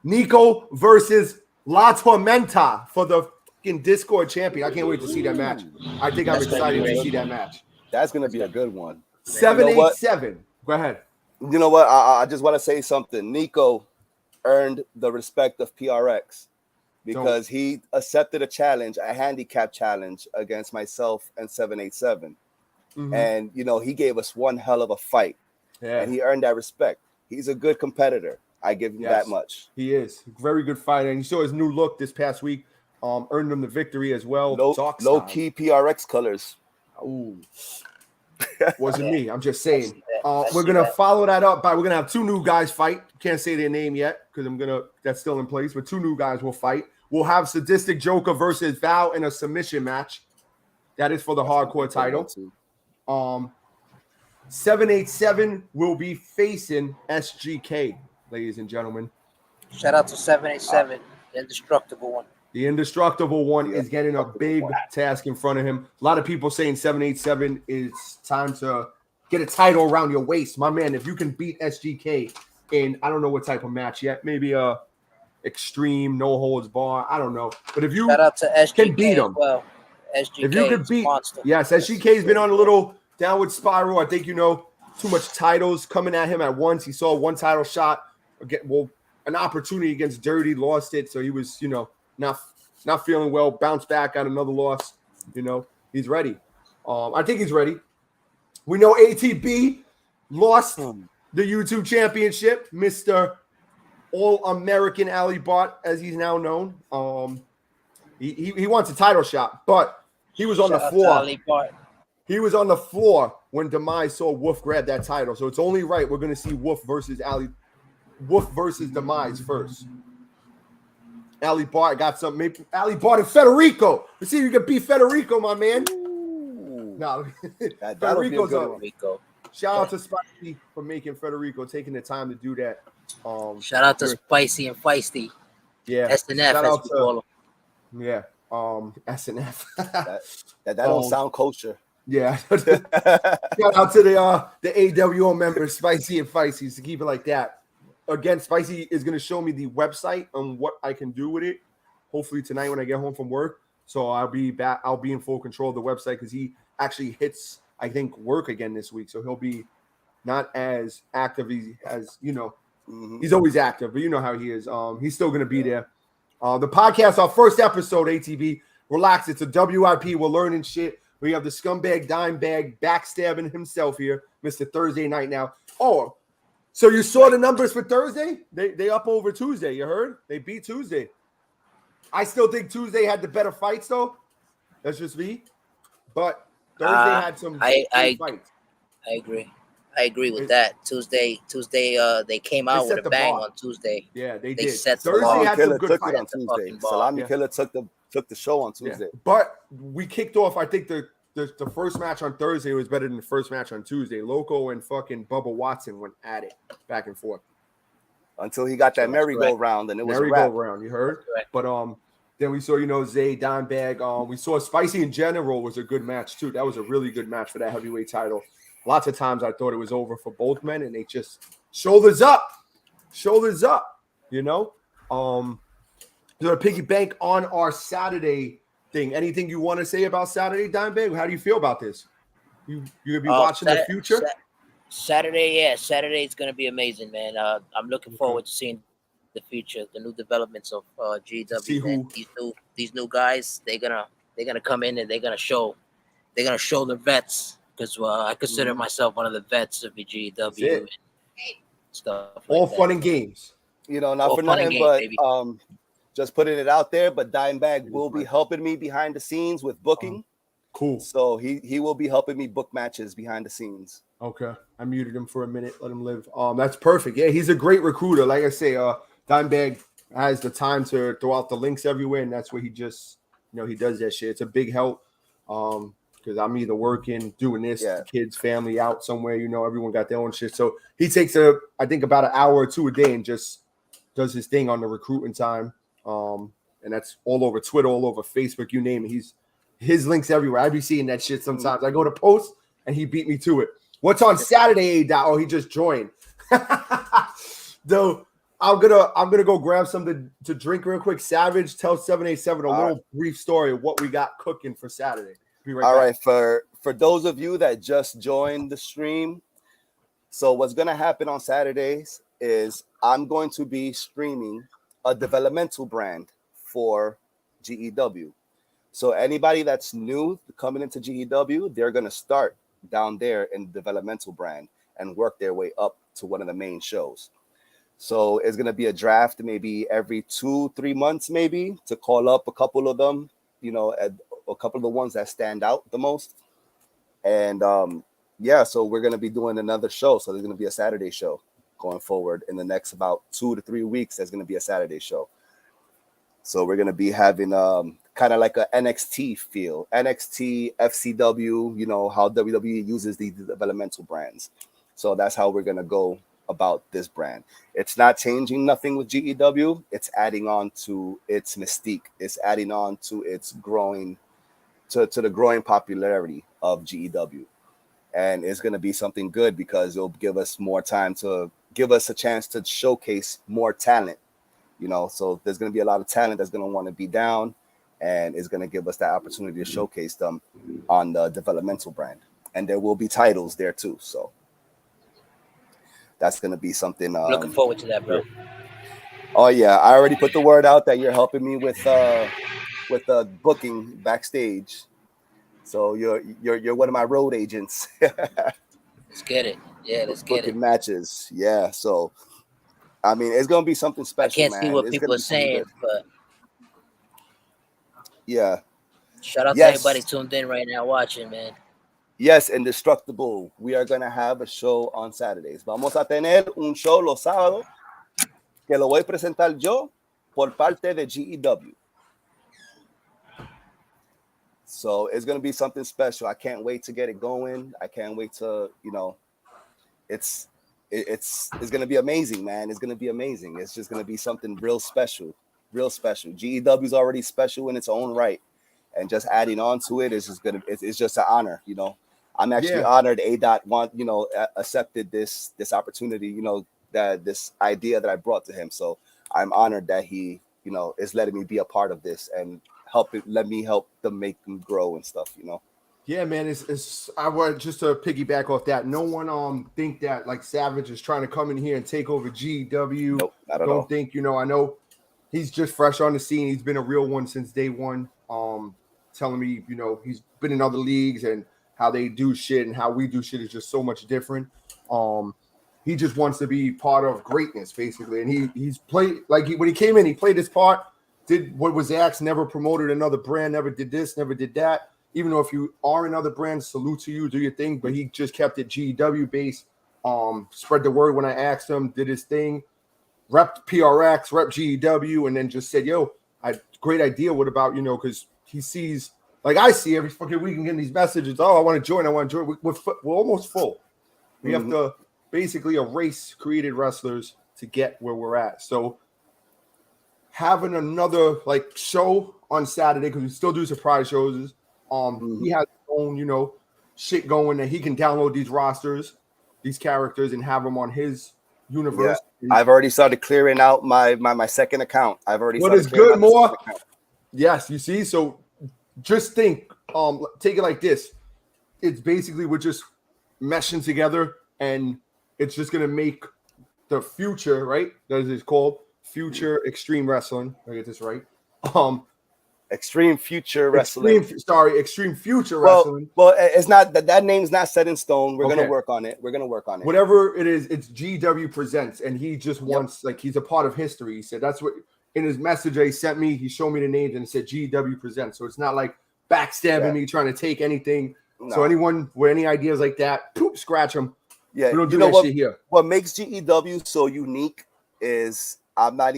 Nico versus La Tormenta for the fucking Discord champion. I can't wait to see that match. I think I'm excited to see that match. That's gonna be a good one. 787. Go ahead. You know what? I just want to say something. Nico earned the respect of PRX because he accepted a challenge, a handicap challenge against myself and 787. And he gave us one hell of a fight. Yeah. And he earned that respect. He's a good competitor. I give him that much. He is. Very good fighter. And you saw his new look this past week. Earned him the victory as well. Low key PRX colors. Ooh. Wasn't me. I'm just saying. We're gonna follow that up by we're gonna have two new guys fight. Can't say their name yet because that's still in place. But two new guys will fight. We'll have Sadistic Joker versus Val in a submission match. That is for the hardcore title. 787 will be facing SGK, ladies and gentlemen. Shout out to 787, the indestructible one. The indestructible one is getting a big task in front of him. A lot of people saying 787 is time to get a title around your waist. My man, if you can beat SGK in, I don't know what type of match yet, maybe a extreme, no holds bar, I don't know. But if you shout out to SGK can beat him, well, SGK if you could beat, yes, SGK's been on a little downward spiral. I think too much titles coming at him at once. He saw one title shot, an opportunity against Dirty, lost it, so he was not feeling well. Bounced back, got another loss. He's ready. I think he's ready. We know ATB lost the YouTube championship, Mr. All-American Ali Bart, as he's now known. He wants a title shot, but he was on the floor. He was on the floor when Demise saw Wolf grab that title. So it's only right we're going to see Wolf versus Demise first. Ali Bart got something. Maybe Ali Bart and Federico. Let's see if you can beat Federico, my man. No, Federico's up. Shout out to Spicy for making Federico, taking the time to do that. Shout out to Spicy and Feisty. Yeah. SNF, as we call them. Yeah. SNF. that don't sound kosher. Yeah. Shout out to the AWO members, Spicy and Feisty, to keep it like that. Again, Spicy is going to show me the website on what I can do with it. Hopefully tonight when I get home from work. So I'll be back. I'll be in full control of the website because he actually hits, I think, work again this week. So he'll be not as active as He's always active, but you know how he is. He's still going to be there. The podcast, our first episode, ATV. Relax. It's a W.I.P. We're learning shit. We have the scumbag, dime bag, backstabbing himself here, Mr. Thursday Night now. Oh, so you saw the numbers for Thursday? They up over Tuesday. You heard? They beat Tuesday. I still think Tuesday had the better fights, though. That's just me. But Thursday had some fights. I agree with that. Tuesday, they came out with a bang on Tuesday. Yeah, they did. Thursday had some good fights on Tuesday. Salami Killer took the show on Tuesday. Yeah. But we kicked off, I think the first match on Thursday was better than the first match on Tuesday. Loco and fucking Bubba Watson went at it back and forth. Until he got that merry-go-round, and it was merry-go-round, you heard? But then we saw, Zay, Dimebag. We saw Spicy in general was a good match, too. That was a really good match for that heavyweight title. Lots of times I thought it was over for both men, and they just shoulders up. So to piggyback on our Saturday thing, anything you want to say about Saturday, Dimebag? How do you feel about this? You gonna be watching the future? Saturday is gonna be amazing, man. I'm looking forward to seeing the future, the new developments of G.E.W. These new guys, they're gonna come in and they're gonna show the vets, because I consider myself one of the vets of the G.E.W. and stuff. All fun and games. Not for nothing, but just putting it out there. But Dimebag will be helping me behind the scenes with booking. Cool. So he will be helping me book matches behind the scenes. Okay. I muted him for a minute. Let him live. That's perfect. Yeah, he's a great recruiter. Like I say, Dimebag has the time to throw out the links everywhere, and that's where he just, he does that shit. It's a big help. Because I'm either working, doing this, the kids, family out somewhere, everyone got their own shit. So he takes I think about an hour or two a day and just does his thing on the recruiting time. And that's all over Twitter, all over Facebook, you name it. His links everywhere. I be seeing that shit sometimes. I go to post and he beat me to it. What's on Saturday? Oh, he just joined. Though I'm gonna go grab something to drink real quick. Savage, tell 787 a All little brief story of what we got cooking for Saturday. Be right All back. right, for those of you that just joined the stream, so what's gonna happen on Saturdays is I'm going to be streaming a developmental brand for GEW. So anybody that's new coming into GEW, they're gonna start down there in the developmental brand and work their way up to one of the main shows. So it's gonna be a draft maybe every 2-3 months, maybe, to call up a couple of them, a couple of the ones that stand out the most. And yeah, so we're gonna be doing another show. So there's gonna be a Saturday show going forward in the next about 2 to 3 weeks. There's gonna be a Saturday show. So we're gonna be having kind of like a NXT feel, NXT, FCW. You know how WWE uses these developmental brands. So that's how we're gonna go about this brand. It's not changing nothing with GEW. It's adding on to its mystique. It's adding on to its growing, to the growing popularity of GEW. And it's going to be something good because it'll give us more time to give us a chance to showcase more talent, so there's going to be a lot of talent that's going to want to be down, and it's going to give us that opportunity to showcase them on the developmental brand. And there will be titles there too. So that's going to be something. Looking forward to that, bro. Oh yeah, I already put the word out that you're helping me with the booking backstage. So you're one of my road agents. Let's get it. Yeah, let's get booking it. matches. Yeah, so I mean, it's gonna be something special. I can't see what It's people are saying, but yeah. Shout out to everybody tuned in right now watching, man. Yes, Indestructible. We are gonna have a show on Saturdays. Vamos a tener un show los sábados que lo voy a presentar yo por parte de GEW. So it's gonna be something special. I can't wait to get it going. I can't wait to, it's gonna be amazing, man. It's gonna be amazing. It's just gonna be something real special, real special. GEW is already special in its own right, and just adding on to it is just it's just an honor. I'm actually honored accepted this opportunity. That this idea that I brought to him. So I'm honored that he is letting me be a part of this and let me help them make them grow and stuff. Yeah, man. It's I want just to piggyback off that. No one think that like Savage is trying to come in here and take over GW. Nope, not at Don't all. think, I know he's just fresh on the scene. He's been a real one since day one. Telling me, he's been in other leagues and how they do shit and how we do shit is just so much different. He just wants to be part of greatness, basically. And he's played when he came in, he played his part, did what was asked, never promoted another brand, never did this, never did that. Even though if you are in other brands, salute to you, do your thing. But he just kept it GW based. Spread the word when I asked him, did his thing, rep PRX, rep GEW, and then just said, yo, great idea. What about, because he sees, like I see every fucking week and getting these messages. Oh, I want to join. We're almost full. We have to basically erase created wrestlers to get where we're at. So having another show on Saturday, because we still do surprise shows. He has his own, shit going that he can download these rosters, these characters, and have them on his universe. Yeah. I've already started clearing out my second account. I've already what started is good more? Account. Yes, you see. So just think, take it like this. It's basically we're just meshing together, and it's just gonna make the future, right? That is called Future Extreme Wrestling. I get this right. Extreme Future Wrestling. Extreme Future Wrestling. Well, it's not that name's not set in stone. We're gonna work on it. Whatever it is, it's GW Presents, and he just wants he's a part of history. He said that's what in his message that he sent me. He showed me the names and it said GW Presents. So it's not like backstabbing me, trying to take anything. No. So anyone with any ideas like that, scratch them. Yeah, we don't do that shit here. What makes GEW so unique is I'm not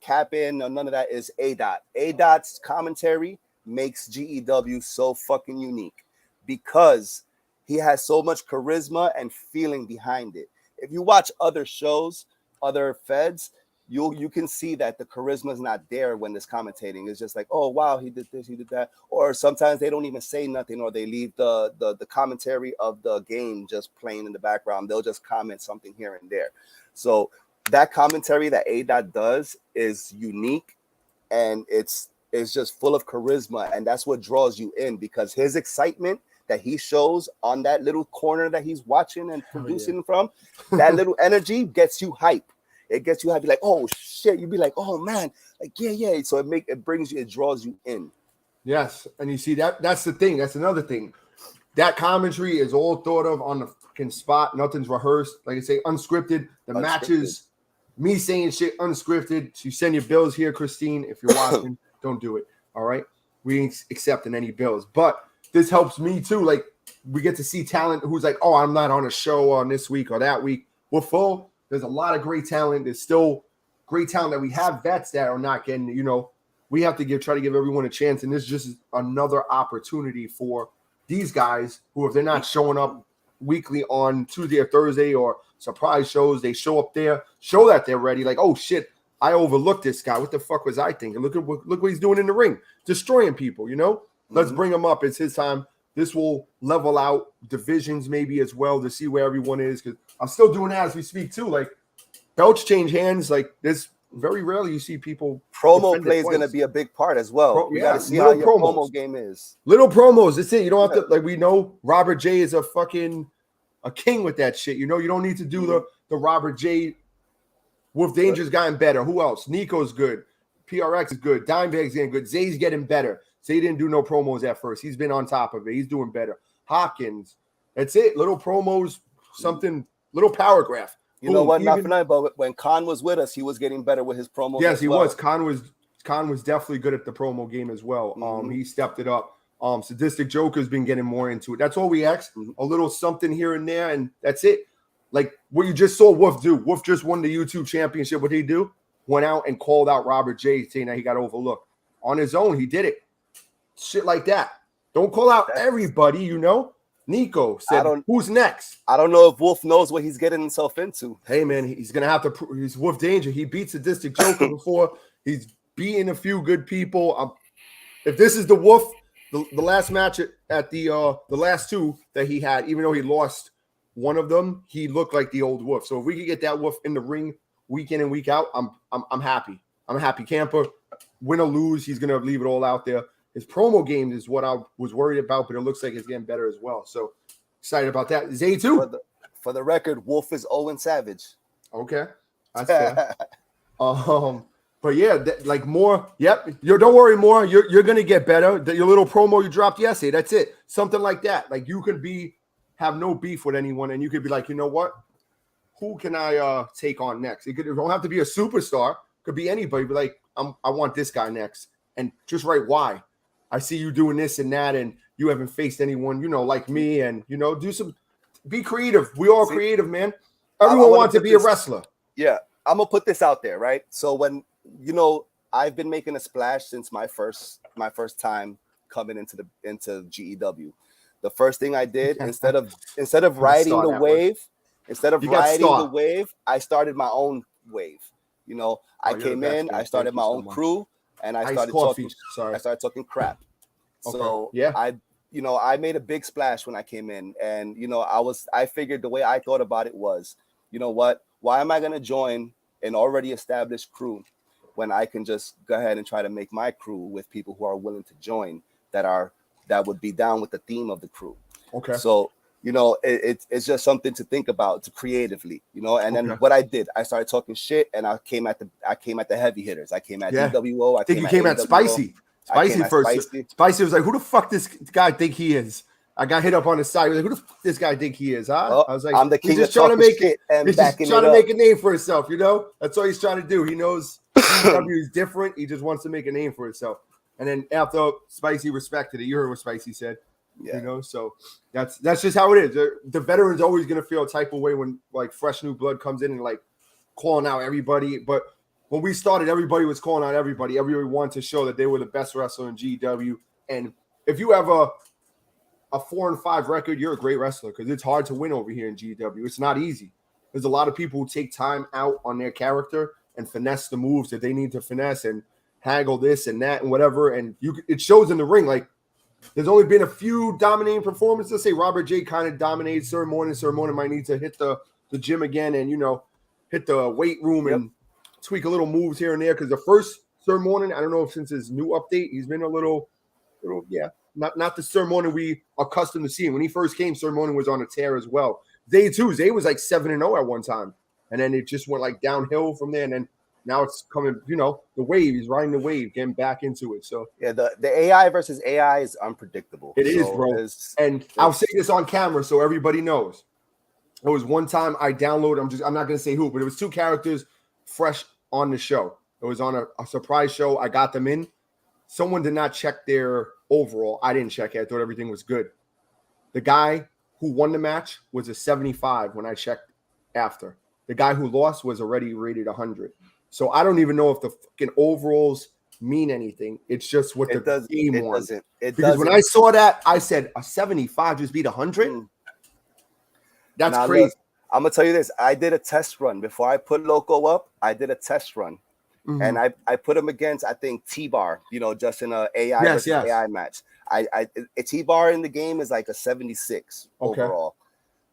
capping or none of that. Is A.Dot's commentary makes GEW so fucking unique because he has so much charisma and feeling behind it. If you watch other shows, other feds, you can see that the charisma is not there when this commentating. It's just like, oh wow, he did this, he did that. Or sometimes they don't even say nothing, or they leave the commentary of the game just playing in the background. They'll just comment something here and there. So that commentary that A-Dot does is unique, and it's just full of charisma, and that's what draws you in, because his excitement that he shows on that little corner that he's watching and producing from, that little energy gets you hype. It gets you hype. You're like, oh shit. You'd be like, oh man, like yeah. So it draws you in. Yes, and you see that's the thing. That's another thing. That commentary is all thought of on the fucking spot. Nothing's rehearsed. Like I say, unscripted. The matches, me saying shit unscripted. So you send your bills here, Christine. If you're watching, don't do it. All right, we ain't accepting any bills. But this helps me too. Like, we get to see talent who's like, oh, I'm not on a show on this week or that week. We're full. There's a lot of great talent. There's still great talent that we have vets that are not getting, we have to try to give everyone a chance. And this is just another opportunity for these guys who, if they're not showing up weekly on Tuesday or Thursday or surprise shows, they show up there, show that they're ready. Like, oh shit, I overlooked this guy. What the fuck was I thinking? Look what he's doing in the ring, destroying people, Let's bring him up. It's his time. This will level out divisions maybe as well to see where everyone is. Because I'm still doing that as we speak too. Like, belts change hands. Like, this very rarely you see people. Promo play is going to be a big part as well. You got to see how your promo game is. Little promos. That's it. You don't have to, like, we know Robert J is a king with that shit. You don't need to do the Robert J. Wolf Danger's gotten better. Who else? Nico's good. PRX is good. Dimebag's getting good. Zay's getting better. Zay didn't do no promos at first. He's been on top of it. He's doing better. Hopkins. That's it. Little promos, something, little paragraph. You know what? Not for nothing, but when Khan was with us, he was getting better with his promos. Yes, he was. Khan was definitely good at the promo game as well. He stepped it up. Sadistic Joker's been getting more into it. That's all we asked. A little something here and there, and that's it. Like what you just saw Wolf do. Wolf just won the YouTube championship. What did he do? Went out and called out Robert J, saying that he got overlooked. On his own, he did it. Shit like that. Don't call out everybody, Nico said, who's next? I don't know if Wolf knows what he's getting himself into. Hey, man, he's going to have to – he's Wolf Danger. He beat Sadistic Joker before. He's beaten a few good people. If this is the Wolf, the last match at the last two that he had, even though he lost one of them, he looked like the old Wolf. So if we could get that Wolf in the ring week in and week out, I'm happy. I'm a happy camper. Win or lose, he's going to leave it all out there. His promo game is what I was worried about, but it looks like it's getting better as well. So excited about that. Zay too. For the record, Wolf is Owen Savage. Okay, that's fair. But yeah, like more. Yep. Don't worry, more. You're gonna get better. Your little promo you dropped yesterday. That's it. Something like that. Like you could have no beef with anyone, and you could be like, you know what? Who can I take on next? It don't have to be a superstar. It could be anybody. Be like, I want this guy next, and just write why. I see you doing this and that, and you haven't faced anyone, like me, and be creative. We all creative, man. Everyone wants to be a wrestler. Yeah, I'm gonna put this out there, right? So when I've been making a splash since my first time coming into GEW. The first thing I did instead of riding the wave, I started my own wave. I came in, I started my own crew. And I started talking crap. Okay. So yeah, I made a big splash when I came in, and I figured the way I thought about it was, what? Why am I gonna join an already established crew when I can just go ahead and try to make my crew with people who are willing to join that would be down with the theme of the crew. Okay. So it's just something to think about creatively, and then what I did, I started talking shit, and I came at the heavy hitters. I came at DWO. I think you came at Spicy. Spicy first. Spicy was like, who the fuck this guy think he is? I got hit up on the side. He was like, who the fuck this guy think he is? Huh? I was like, I'm the king he's just of trying to make it. He's just trying to make a name for himself, That's all he's trying to do. He knows GW is different. He just wants to make a name for himself. And then after Spicy respected it, you heard what Spicy said. Yeah. So that's just how it is. The veteran's always gonna feel a type of way when like fresh new blood comes in and like calling out everybody. But when we started, everybody was calling out everybody. Everybody wanted to show that they were the best wrestler in GW. And if you have a 4-5 record, you're a great wrestler because it's hard to win over here in GW. It's not easy. There's a lot of people who take time out on their character and finesse the moves that they need to finesse and haggle this and that and whatever. And it shows in the ring. Like, there's only been a few dominating performances. Let's say Robert J kind of dominated certain morning might need to hit the gym again and, hit the weight room and tweak a little moves here and there. Because the first Sir Morning, I don't know if since his new update, he's been a little, not the Sir Morning we accustomed to seeing. When he first came, Sir Morning was on a tear as well. Day 2, Zay was like 7-0 at one time, and then it just went like downhill from there, and then now it's coming, the wave. He's riding the wave, getting back into it. So yeah, the AI versus AI is unpredictable. It is, bro. And I'll say this on camera so everybody knows. There was one time I downloaded, I'm not gonna say who, but it was 2 characters fresh on the show. It was on a surprise show. I got them in. Someone did not check their overall. I didn't check it. I thought everything was good. The guy who won the match was a 75 when I checked after. The guy who lost was already rated 100. So I don't even know if the fucking overalls mean anything. It's just what the game wants. Because when I saw that, I said a 75 just beat 100. That's crazy. Look, I'm gonna tell you this. I did a test run before I put Loco up. I did a test run, and I put him against, I think, T-Bar. Just in a AI versus AI match. A T-Bar in the game is like a 76 overall.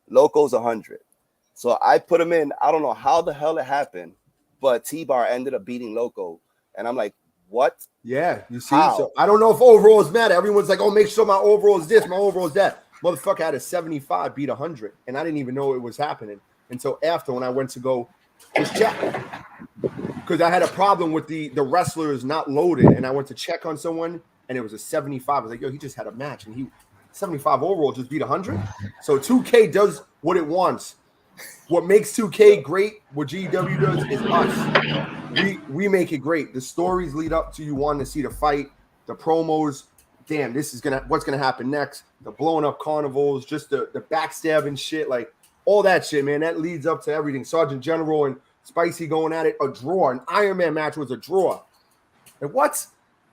Loco's 100. So I put him in. I don't know how the hell it happened, but T-Bar ended up beating Loco, and I'm like, what? Yeah, you see. How? So I don't know if overalls matter. Everyone's like, oh, make sure my overall is this, my overall is that. Motherfucker had a 75 beat 100, and I didn't even know it was happening until after when I went to go just check, because I had a problem with the wrestlers not loaded, and I went to check on someone, and it was a 75. I was like, yo, he just had a match, and he 75 overall just beat 100. So 2K does what it wants. What makes 2K great, what G.E.W does, is us. We make it great. The stories lead up to you wanting to see the fight, the promos. Damn, what's gonna happen next? The blowing up carnivals, just the backstabbing shit, like all that shit, man. That leads up to everything. Sergeant General and Spicy going at it, a draw. An Iron Man match was a draw. And what?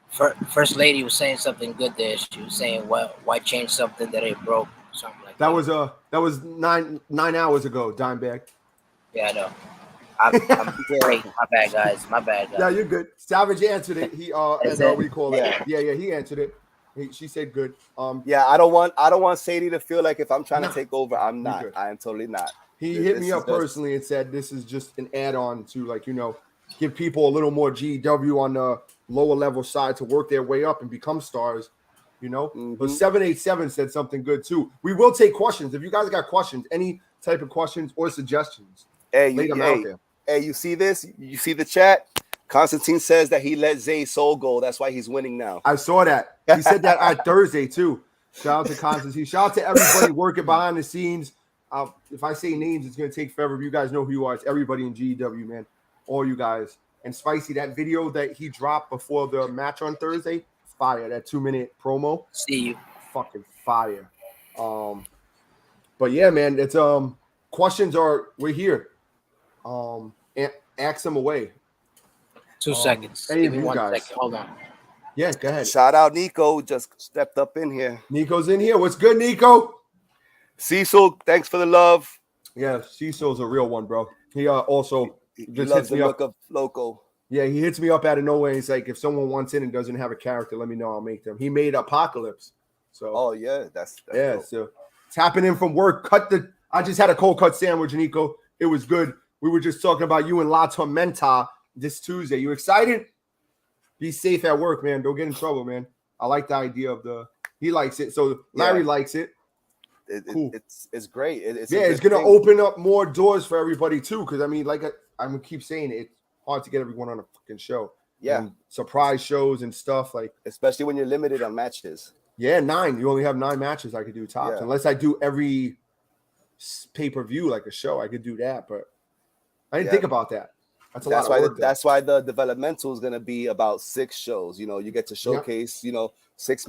First Lady was saying something good there. She was saying, "Well, why change something that ain't broke?" Something like that. That was 9 hours ago, Dimebag. Yeah, I know. I'm great. My bad, guys. Yeah, you're good. Savage answered it. He what do you call it? Yeah, he answered it. She said good. I don't want Sadie to feel like if I'm trying to take over, I'm not. I am totally not. He hit me up personally and said this is just an add-on to give people a little more G.E.W on the lower level side to work their way up and become stars. But 787 said something good too. We will take questions. If you guys got questions, any type of questions or suggestions, lay them out there. Hey, you see this? You see the chat? Constantine says that he let Zay soul go. That's why he's winning now. I saw that. He said that on Thursday too. Shout out to Constantine. Shout out to everybody working behind the scenes. If I say names, it's going to take forever. You guys know who you are. It's everybody in G.E.W, man. All you guys. And Spicy, that video that he dropped before the match on Thursday, fire. That 2-minute promo. See you. Fucking fire. But yeah, man, it's questions we're here. And ask them away. 2 seconds. Give me 1 second. Hold on. Yeah, go ahead. Shout out Nico, just stepped up in here. Nico's in here. What's good, Nico? Cecil, thanks for the love. Yeah, Cecil's a real one, bro. He also just hits me up. Of Loco. Yeah, he hits me up out of nowhere. He's like, if someone wants in and doesn't have a character, let me know. I'll make them. He made Apocalypse. So that's dope. So tapping in from work. I just had a cold cut sandwich, Nico. It was good. We were just talking about you and La Tormenta this Tuesday. You excited? Be safe at work, man. Don't get in trouble, man. I like the idea of he likes it. So Larry likes it. Cool. It's great. It's going to open up more doors for everybody too. Because I'm gonna keep saying it's hard to get everyone on a fucking show. Yeah, and surprise shows and stuff especially when you're limited on matches. Yeah, 9. You only have 9 matches I could do tops, unless I do every pay-per-view like a show. I could do that, but I didn't think about that. That's why the developmental is gonna be about 6 shows. You get to showcase, 6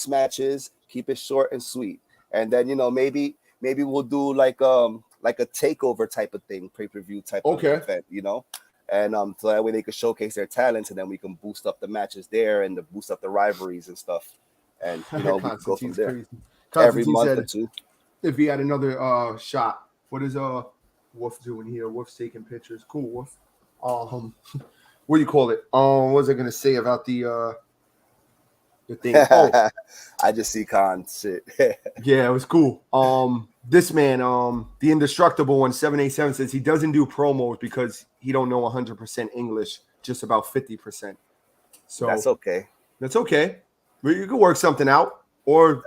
matches, keep it short and sweet. And then maybe we'll do like a takeover type of thing, pay-per-view type of event, and so that way they can showcase their talents, and then we can boost up the matches there and boost up the rivalries and stuff. And we go from there every month or 2. If he had another shot, what is Wolf doing here? Wolf's taking pictures. Cool, Wolf. What do you call it? What was I gonna say about the the thing. Oh, I just see Khan shit. yeah, it was cool. This man, the indestructible one, 787 says he doesn't do promos because he don't know 100% English, just about 50%. So That's okay. That's okay. Well, you can work something out, or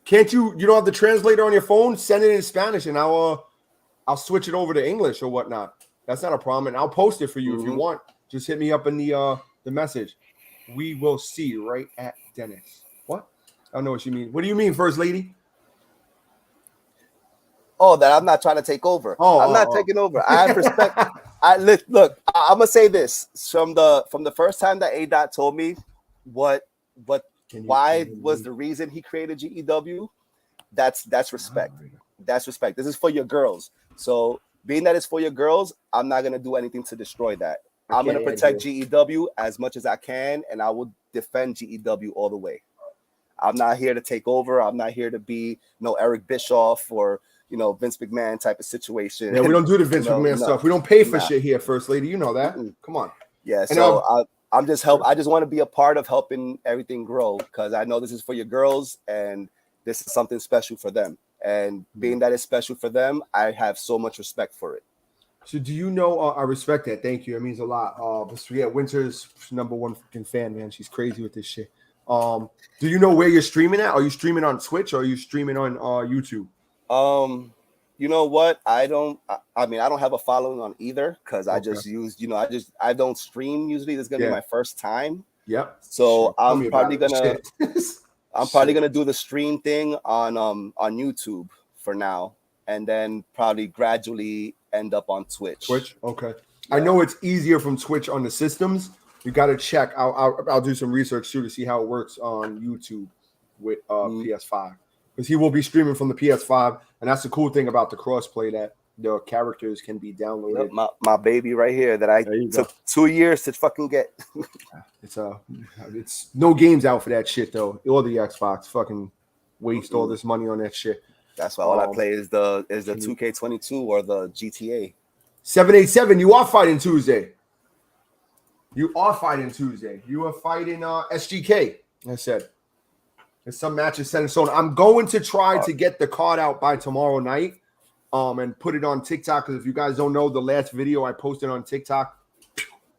can't you? You don't have the translator on your phone. Send it in Spanish, and I'll switch it over to English or whatnot. That's not a problem, and I'll post it for you if you want. Just hit me up in the message. We will see you right at Dennis. What? I don't know what you mean. What do you mean, First Lady? Oh, that I'm not trying to take over. I'm not taking over. I have respect. Look. I'm gonna say this from the first time that A. told me why was the reason he created GEW. That's respect. That's respect. This is for your girls. So being that it's for your girls, I'm not gonna do anything to destroy that. I'm gonna protect GEW as much as I can, and I will defend GEW all the way. I'm not here to take over. I'm not here to be no Eric Bischoff or Vince McMahon type of situation. Yeah, we don't do the Vince McMahon stuff. We don't pay for shit here, First Lady. You know that. Come on. Yeah, so I'm just I just want to be a part of helping everything grow because I know this is for your girls and this is something special for them. And being that it's special for them, I have so much respect for it. So do you know? I respect that. Thank you. It means a lot. But yeah, Winter's #1 fucking fan, man. She's crazy with this shit. Do you know where you're streaming at? Are you streaming on Twitch or are you streaming on YouTube? You know what? I don't have a following on either because I just use, I don't stream usually. This is gonna be my first time. Yep. So I'm probably gonna do the stream thing on YouTube for now, and then probably gradually end up on Twitch. Okay. Yeah. I know it's easier from Twitch on the systems. You got to check. I'll do some research too to see how it works on YouTube with PS5 because he will be streaming from the PS5, and that's the cool thing about the crossplay that the characters can be downloaded. Yep, my baby right here that I took 2 years to fucking get. It's no games out for that shit though. Or the Xbox fucking waste all this money on that shit. That's why all I play is the 2K22 or the GTA. 787. You are fighting Tuesday. You are fighting SGK. I said there's some matches set in stone. I'm going to try to get the card out by tomorrow night, and put it on TikTok. Because if you guys don't know, the last video I posted on TikTok,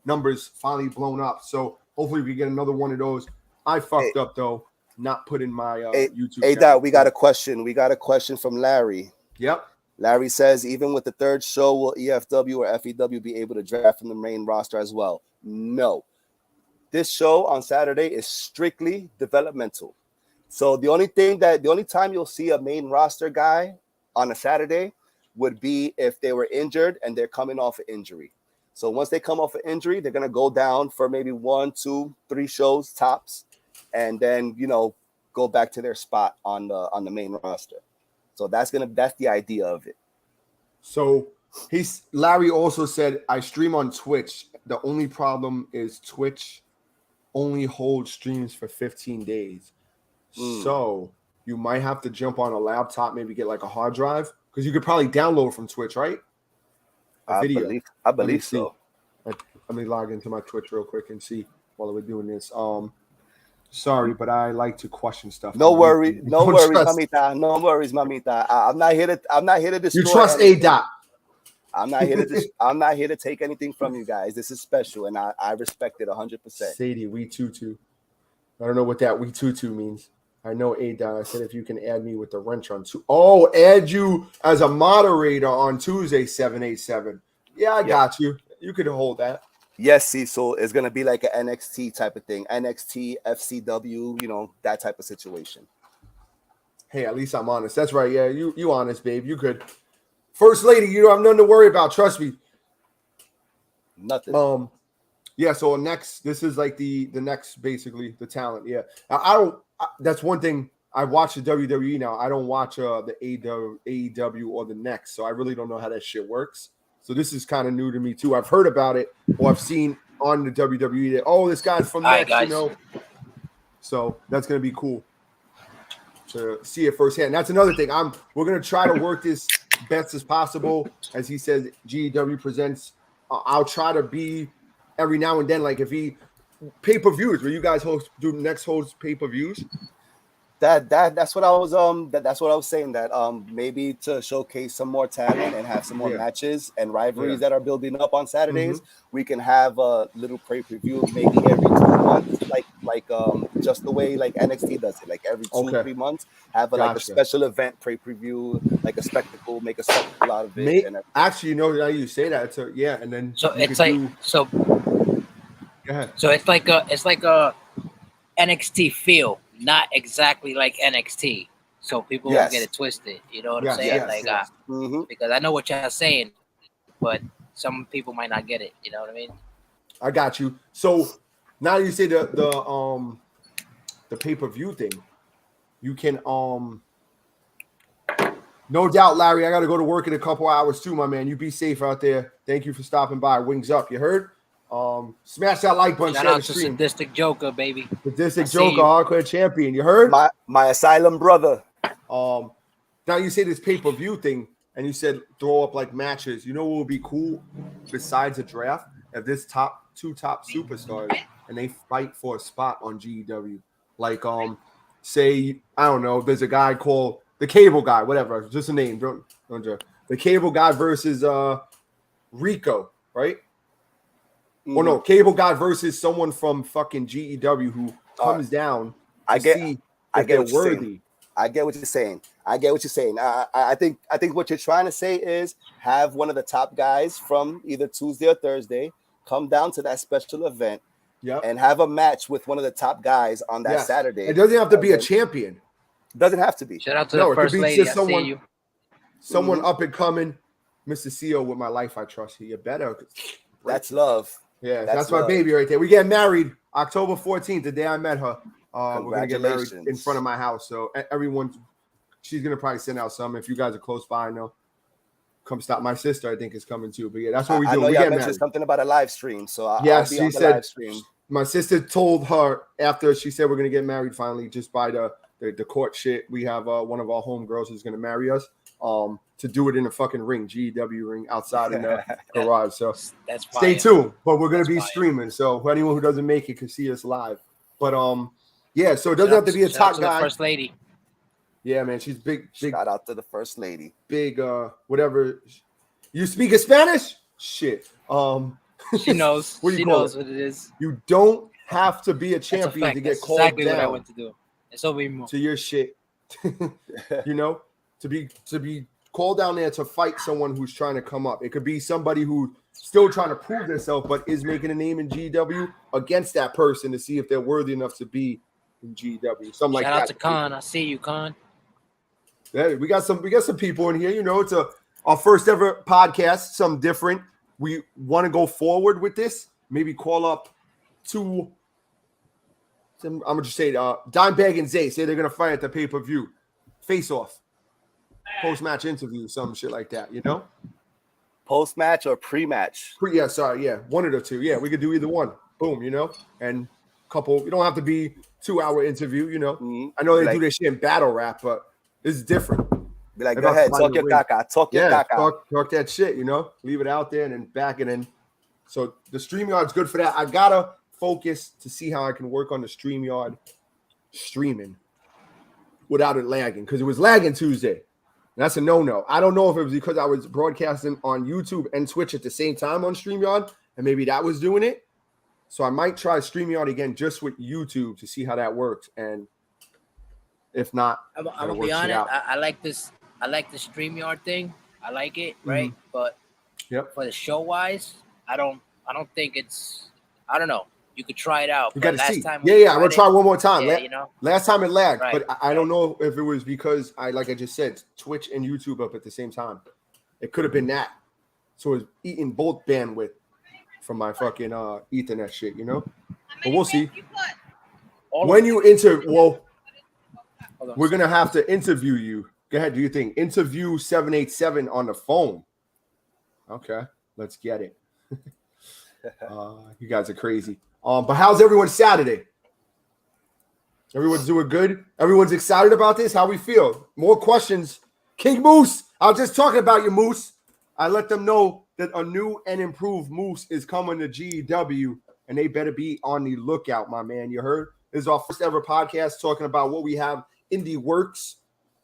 numbers finally blown up. So hopefully we get another one of those. I fucked up though, not putting my YouTube. Hey, Dad, we got a question. We got a question from Larry. Yep. Larry says, even with the third show, will EFW or FEW be able to draft from the main roster as well? No. This show on Saturday is strictly developmental. So the only time you'll see a main roster guy on a Saturday would be if they were injured and they're coming off an injury. So once they come off an injury, they're going to go down for maybe 1, 2, 3 shows tops, and then, go back to their spot on the main roster. So that's the idea of it. So Larry also said, I stream on Twitch. The only problem is Twitch only holds streams for 15 days. So you might have to jump on a laptop, maybe get like a hard drive, because you could probably download from Twitch, right? I believe so. Let me log into my Twitch real quick and see while we're doing this. Sorry, but I like to question stuff. No worries, mamita. No worries, mamita. I'm not here to destroy. You trust anything. I'm not here to take anything from you guys. This is special, and I respect it 100%. Sadie, we tutu. I don't know what that we tutu means. I know A-Dot. I said if you can add me with the wrench on Tuesday. Oh, add you as a moderator on Tuesday, 787. Yeah, I got you. You could hold that. Yes, Cecil. It's going to be like an NXT type of thing. NXT, FCW, that type of situation. Hey, at least I'm honest. That's right. Yeah, you honest, babe. You could. First Lady, you don't have nothing to worry about. Trust me. Nothing. Yeah, so this is like the next, basically, the talent. Yeah. That's one thing. I watch the WWE now. I don't watch the AEW or the next, so I really don't know how that shit works. So this is kind of new to me too. I've heard about it, or I've seen on the WWE that, this guy's from next, So that's gonna be cool to see it firsthand. That's another thing. We're gonna try to work this best as possible. As he says, G.E.W presents. I'll try to be every now and then, like if he pay-per-views. Where you guys do next host pay-per-views? That's what I was that's what I was saying, that maybe to showcase some more talent and have some more matches and rivalries that are building up on Saturdays, we can have a little pay-per-view maybe every 2 months, like just the way like NXT does it, like every 2-3 months, have like a special event pay-per-view, like a spectacle, make a spectacle out of it. Actually, you know, now you say that, so yeah, and then so it's like so. Go ahead. So it's like a NXT feel, not exactly like NXT. So people don't get it twisted. You know what I'm saying? Because I know what you're saying, but some people might not get it. You know what I mean? I got you. So now you say the pay-per-view thing, you can no doubt, Larry. I got to go to work in a couple hours too, my man. You be safe out there. Thank you for stopping by. Wings up. You heard? Smash that like button. Shout out to Sadistic Joker, baby. Sadistic Joker, hardcore champion. You heard? My asylum brother. Now you say this pay-per-view thing, and you said throw up like matches. You know what would be cool besides a draft? If this two top superstars and they fight for a spot on G.E.W. Like say, I don't know, there's a guy called the Cable Guy, whatever, just a name. Don't joke. The Cable Guy versus Rico, right? Oh no, Cable Guy versus someone from fucking G.E.W. who comes down. I get what you're saying. I get what you're saying. I think what you're trying to say is have one of the top guys from either Tuesday or Thursday come down to that special event, and have a match with one of the top guys on that Saturday. It doesn't have to be a champion. Doesn't have to be. Shout out to the first lady. I see you. Someone up and coming, Mr. CEO with my life. I trust you. You better. That's love. Yeah, that's my baby right there. We get married October 14th, the day I met her. We're gonna get married in front of my house. So everyone, she's gonna probably send out some. If you guys are close by, I know. Come stop. My sister, I think, is coming too. But yeah, that's what we do. I know we get mentioned something about a live stream. So I'll be she on the said. Live stream. My sister told her after she said we're gonna get married finally, just by the court shit. We have one of our homegirls who's gonna marry us. To do it in a fucking ring, G.E.W. ring outside in the garage. So that's stay tuned. But we're gonna be streaming. So for anyone who doesn't make it can see us live. But yeah, so it doesn't have to be a top guy. First lady. Yeah, man, she's big. Shout out to the first lady. Big whatever. You speak Spanish? Shit. She knows. She knows what it is. You don't have to be a champion to get called exactly down. What I went to do. It's over to your shit. You know, to be called down there to fight someone who's trying to come up. It could be somebody who's still trying to prove themselves, but is making a name in G.W. against that person to see if they're worthy enough to be in G.W. Something like that. Shout out to Khan. I see you, Khan. Yeah, we got some people in here. You know, it's our first ever podcast, something different. We want to go forward with this. Maybe call up I'm gonna just say Dimebag and Zay say they're gonna fight at the pay-per-view. Face off. Post-match interview, some shit like that, you know? Post-match or pre-match? One of the two. Yeah, we could do either one. Boom, you know? And couple, you don't have to be 2-hour interview, you know? I know they do this shit in battle rap, but it's different. Be like, go ahead, talk your caca. Talk your caca. Talk that shit, you know? Leave it out there and then back it in. So the StreamYard's good for that. I gotta focus to see how I can work on the StreamYard streaming without it lagging, because it was lagging Tuesday. That's a no-no. I don't know if it was because I was broadcasting on YouTube and Twitch at the same time on StreamYard, and maybe that was doing it. So I might try StreamYard again just with YouTube to see how that works. And if not, I'm gonna be honest. I like this. I like the StreamYard thing. I like it, right? But for the show-wise, I don't think it's. I don't know. You could try it out. You got to see. I'm gonna try one more time. Yeah, you know. Last time it lagged, but I don't know if it was because like I just said, Twitch and YouTube up at the same time. It could have been that. So it's eating both bandwidth from my fucking Ethernet shit, you know. But we'll see. When you we're gonna have to interview you. Go ahead. Do you think interview 787 on the phone? Okay, let's get it. You guys are crazy. But how's everyone Saturday? Everyone's doing good. Everyone's excited about this. How we feel? More questions. King Moose. I was just talking about you, Moose. I let them know that a new and improved Moose is coming to G.E.W. and they better be on the lookout, my man. You heard? This is our first ever podcast talking about what we have in the works.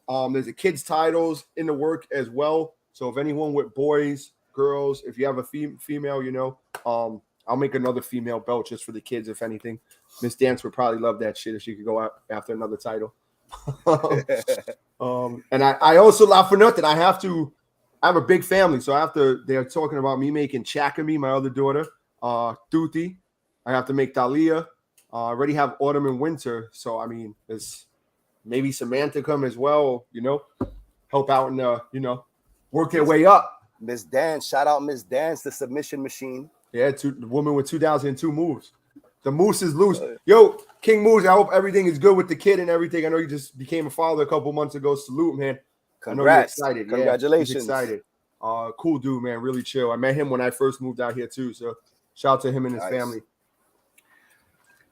There's a kids titles in the work as well. So if anyone with boys, girls, if you have a female, you know, I'll make another female belt just for the kids, if anything. Miss Dance would probably love that shit if she could go out after another title. And I also, not for nothing, I have a big family, so they're talking about me making Chakami, my other daughter, Tuti. I have to make Thalia. I already have Autumn and Winter, so I mean, there's maybe Samantha come as well, you know, help out and, you know, work their way up. Miss Dance, shout out Miss Dance, the submission machine. Yeah, the woman with 2002 moves. The moose is loose. Yo, King Moose, I hope everything is good with the kid and everything. I know you just became a father a couple months ago. Salute, man. Congrats. I know you're excited. Congratulations. Yeah, he's excited. Cool dude, man. Really chill. I met him when I first moved out here too. So shout out to him and his family.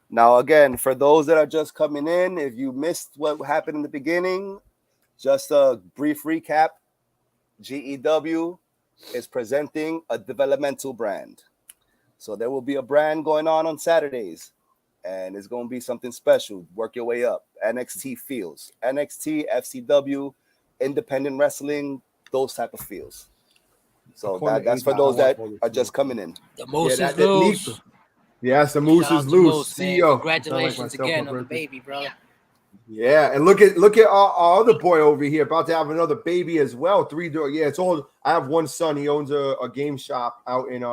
Now, again, for those that are just coming in, if you missed what happened in the beginning, just a brief recap. G.E.W is presenting a developmental brand. So there will be a brand going on Saturdays, and it's going to be something special. Work your way up. NXT feels. NXT, FCW, independent wrestling, those type of feels. So that's for those that are just coming in. The Moose is loose. Yes, the Moose is loose. CEO. Congratulations again on the baby, brother. Yeah, and look at our other boy over here, about to have another baby as well. 3 doors. Yeah, it's all. I have one son. He owns a game shop out in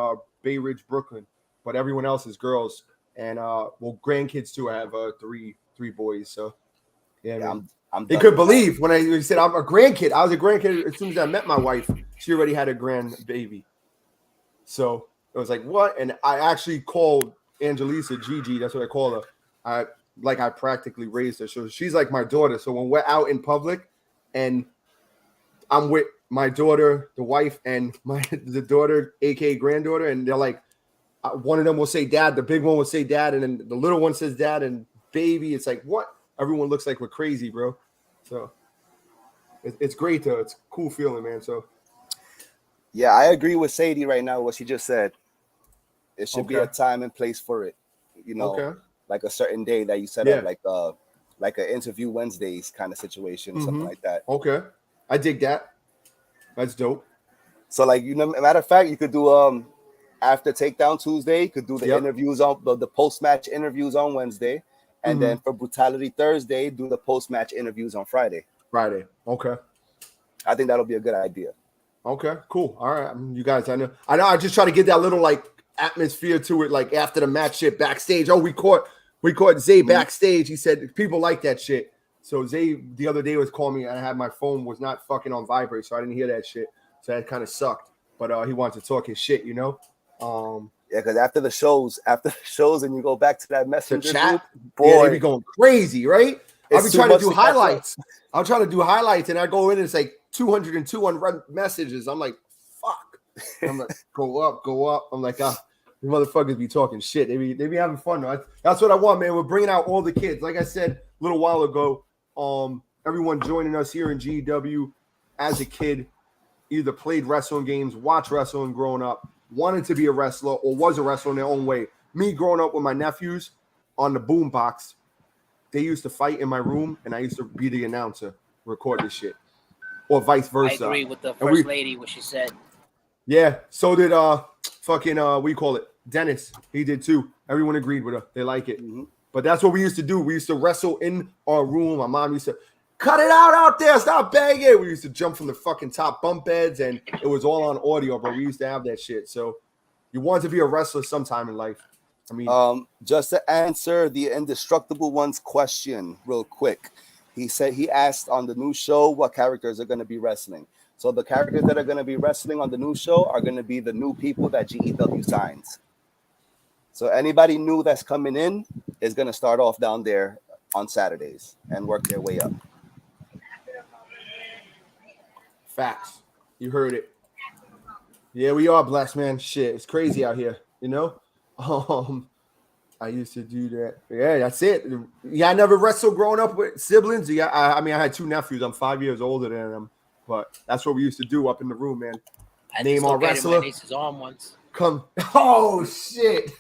Bay Ridge, Brooklyn, but everyone else is girls, and well, grandkids too. I have three boys. So yeah, he could believe when I said I'm a grandkid. I was a grandkid as soon as I met my wife. She already had a grandbaby. So it was like, what? And I actually called Angelisa Gigi. That's what I call her. I practically raised her. So she's like my daughter. So when we're out in public and I'm with my daughter, the wife, and the daughter, aka granddaughter, and they're like, one of them will say dad, the big one will say dad, and then the little one says dad and baby. It's like, what? Everyone looks like we're crazy, bro. So it's great though. It's a cool feeling, man. So yeah, I agree with Sadie right now, what she just said. It should be a time and place for it, you know, like a certain day that you set up, like an interview Wednesdays kind of situation, something like that. Okay, I dig that. That's dope. So, like, you know, matter of fact, you could do after Takedown Tuesday, you could do the interviews on the post-match interviews on Wednesday, and then for Brutality Thursday, do the post-match interviews on Friday. Okay. I think that'll be a good idea. Okay, cool. All right, you guys, I know. I just try to get that little like atmosphere to it, like after the match shit backstage. Oh, we caught Zay backstage. He said people like that shit. So Zay the other day was calling me, and I had my phone was not fucking on vibrate, so I didn't hear that shit. So that kind of sucked. But he wanted to talk his shit, you know. Yeah, because after the shows, and you go back to that messenger chat, group, boy, they be going crazy, right? I'll be trying to do highlights. I'm trying to do highlights, and I go in and it's like 202 unread messages. I'm like, fuck. I'm like, go up. I'm like, the motherfuckers be talking shit. They be having fun. Though. That's what I want, man. We're bringing out all the kids. Like I said a little while ago, everyone joining us here in G.E.W. as a kid, either played wrestling games, watched wrestling growing up, wanted to be a wrestler, or was a wrestler in their own way. Me growing up with my nephews on the boombox, they used to fight in my room, and I used to be the announcer, record this shit, or vice versa. I agree with the first lady, what she said. Yeah, so did we call it Dennis. He did too. Everyone agreed with her. They like it. But that's what we used to do. We used to wrestle in our room. My mom used to cut it out there. Stop banging. We used to jump from the fucking top bunk beds, and it was all on audio. But we used to have that shit. So you want to be a wrestler sometime in life. I mean, just to answer the Indestructible One's question real quick. He asked on the new show what characters are going to be wrestling. So the characters that are going to be wrestling on the new show are going to be the new people that G.E.W signs. So anybody new that's coming in is going to start off down there on Saturdays and work their way up. Facts. You heard it. Yeah, we are blessed, man. Shit, it's crazy out here, you know? I used to do that. Yeah, that's it. Yeah, I never wrestled growing up with siblings. Yeah, I mean, I had 2 nephews. I'm 5 years older than them. But that's what we used to do up in the room, man. I Name our wrestler. My niece's arm once. Come. Oh, shit.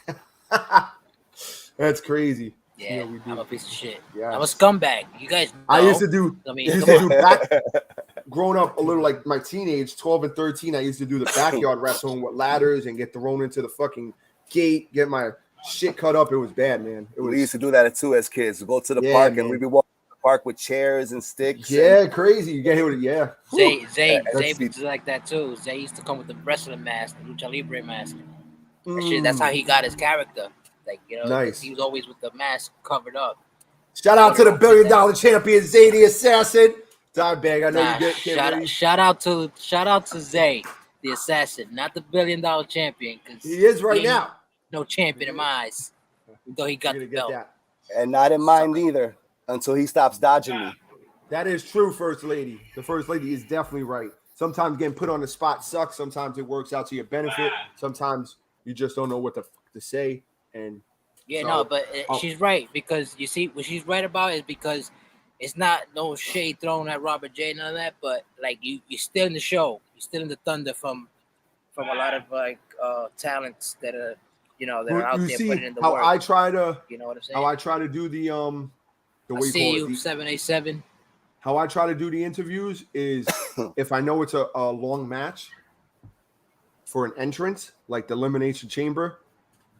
That's crazy. Yeah, You know, we do. I'm a piece of shit. Yeah. I'm a scumbag. You guys know. I used to do back growing up a little like my teenage, 12 and 13. I used to do the backyard wrestling with ladders and get thrown into the fucking gate, get my shit cut up. It was bad, man. We used to do that too as kids. Go to the park and we'd be walking the park with chairs and sticks. Yeah, crazy. You get hit with it. Yeah. Zay was like that too. Zay used to come with the wrestling mask, the lucha libre mask. That's how he got his character. Like, you know, nice. He was always with the mask covered up. Shout out to the $1 billion champion, Zay the Assassin. Dimebag, I know you get. Shout out to Zay the Assassin, not the $1 billion champion, because he is right now. No champion in my eyes, though he got the belt. And not in mine either until he stops dodging me. That is true, First Lady. The First Lady is definitely right. Sometimes getting put on the spot sucks. Sometimes it works out to your benefit. Sometimes you just don't know what to say. And but she's right, because you see what she's right about is because it's not no shade thrown at Robert J, none of that, but like you're still in the show, you're still in the thunder from a lot of like talents that are that are out there putting in the work. I try to, you know what I'm saying? How I try to do the way see you 787. How I try to do the interviews is if I know it's a long match for an entrance, like the Elimination Chamber.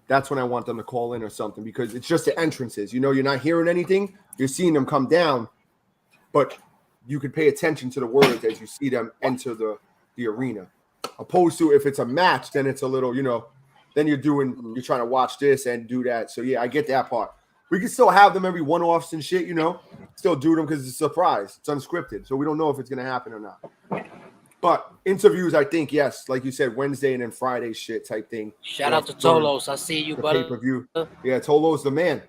That's when I want them to call in or something, because it's just the entrances. You know, you're not hearing anything. You're seeing them come down, but you can pay attention to the words as you see them enter the arena. Opposed to if it's a match, then it's a little, then you're trying to watch this and do that. So, yeah, I get that part. We can still have them every one-offs and shit, still do them because it's a surprise. It's unscripted. So we don't know if it's going to happen or not. But interviews, I think, yes, like you said, Wednesday and then Friday shit type thing. Shout out to Tolos. I see you, buddy. Pay-per-view. Yeah, Tolos the man.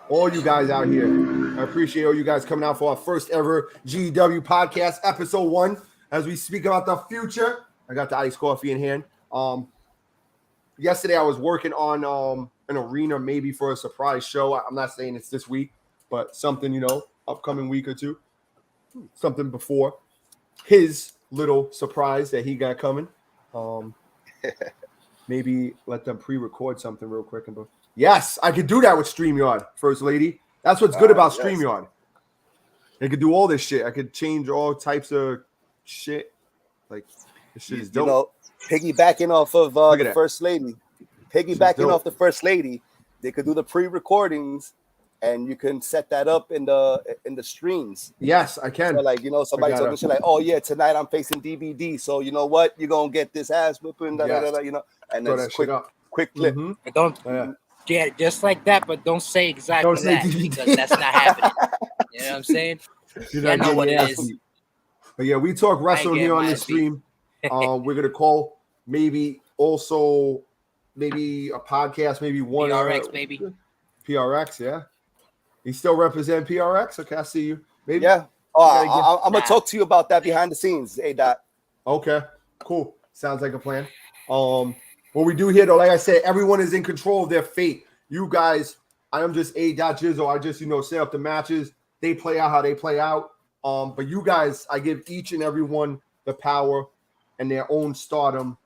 All you guys out here. I appreciate all you guys coming out for our first ever G.E.W Podcast, episode 1. As we speak about the future, I got the iced coffee in hand. Yesterday I was working on an arena maybe for a surprise show. I'm not saying it's this week, but something, upcoming week or two. Something before his little surprise that he got coming. Maybe let them pre-record something real quick. Yes, I could do that with StreamYard, First Lady. That's what's good about StreamYard. They could do all this shit. I could change all types of shit. Like, this shit is dope. Piggybacking off of the First Lady. Piggybacking off the First Lady, they could do the pre-recordings, and you can set that up in the streams. Yes, I can. So like, somebody talking shit like, oh yeah, tonight I'm facing DVD. So you know what? You're gonna get this ass whipping, and then it's quick clip. Mm-hmm. Don't just like that, but don't say exactly that because that's not happening. You know what I'm saying? I know what it is. But yeah, we talk wrestling here on the stream. We're gonna call maybe a podcast, maybe one PRX, baby. PRX, yeah. You still represent PRX? Okay, I see you. Maybe. Yeah. Oh, I'm gonna talk to you about that behind the scenes. A-Dot. Okay, cool. Sounds like a plan. What we do here, though, like I said, everyone is in control of their fate. You guys, I am just A.Jizzle. I just, set up the matches. They play out how they play out. But you guys, I give each and every one the power and their own stardom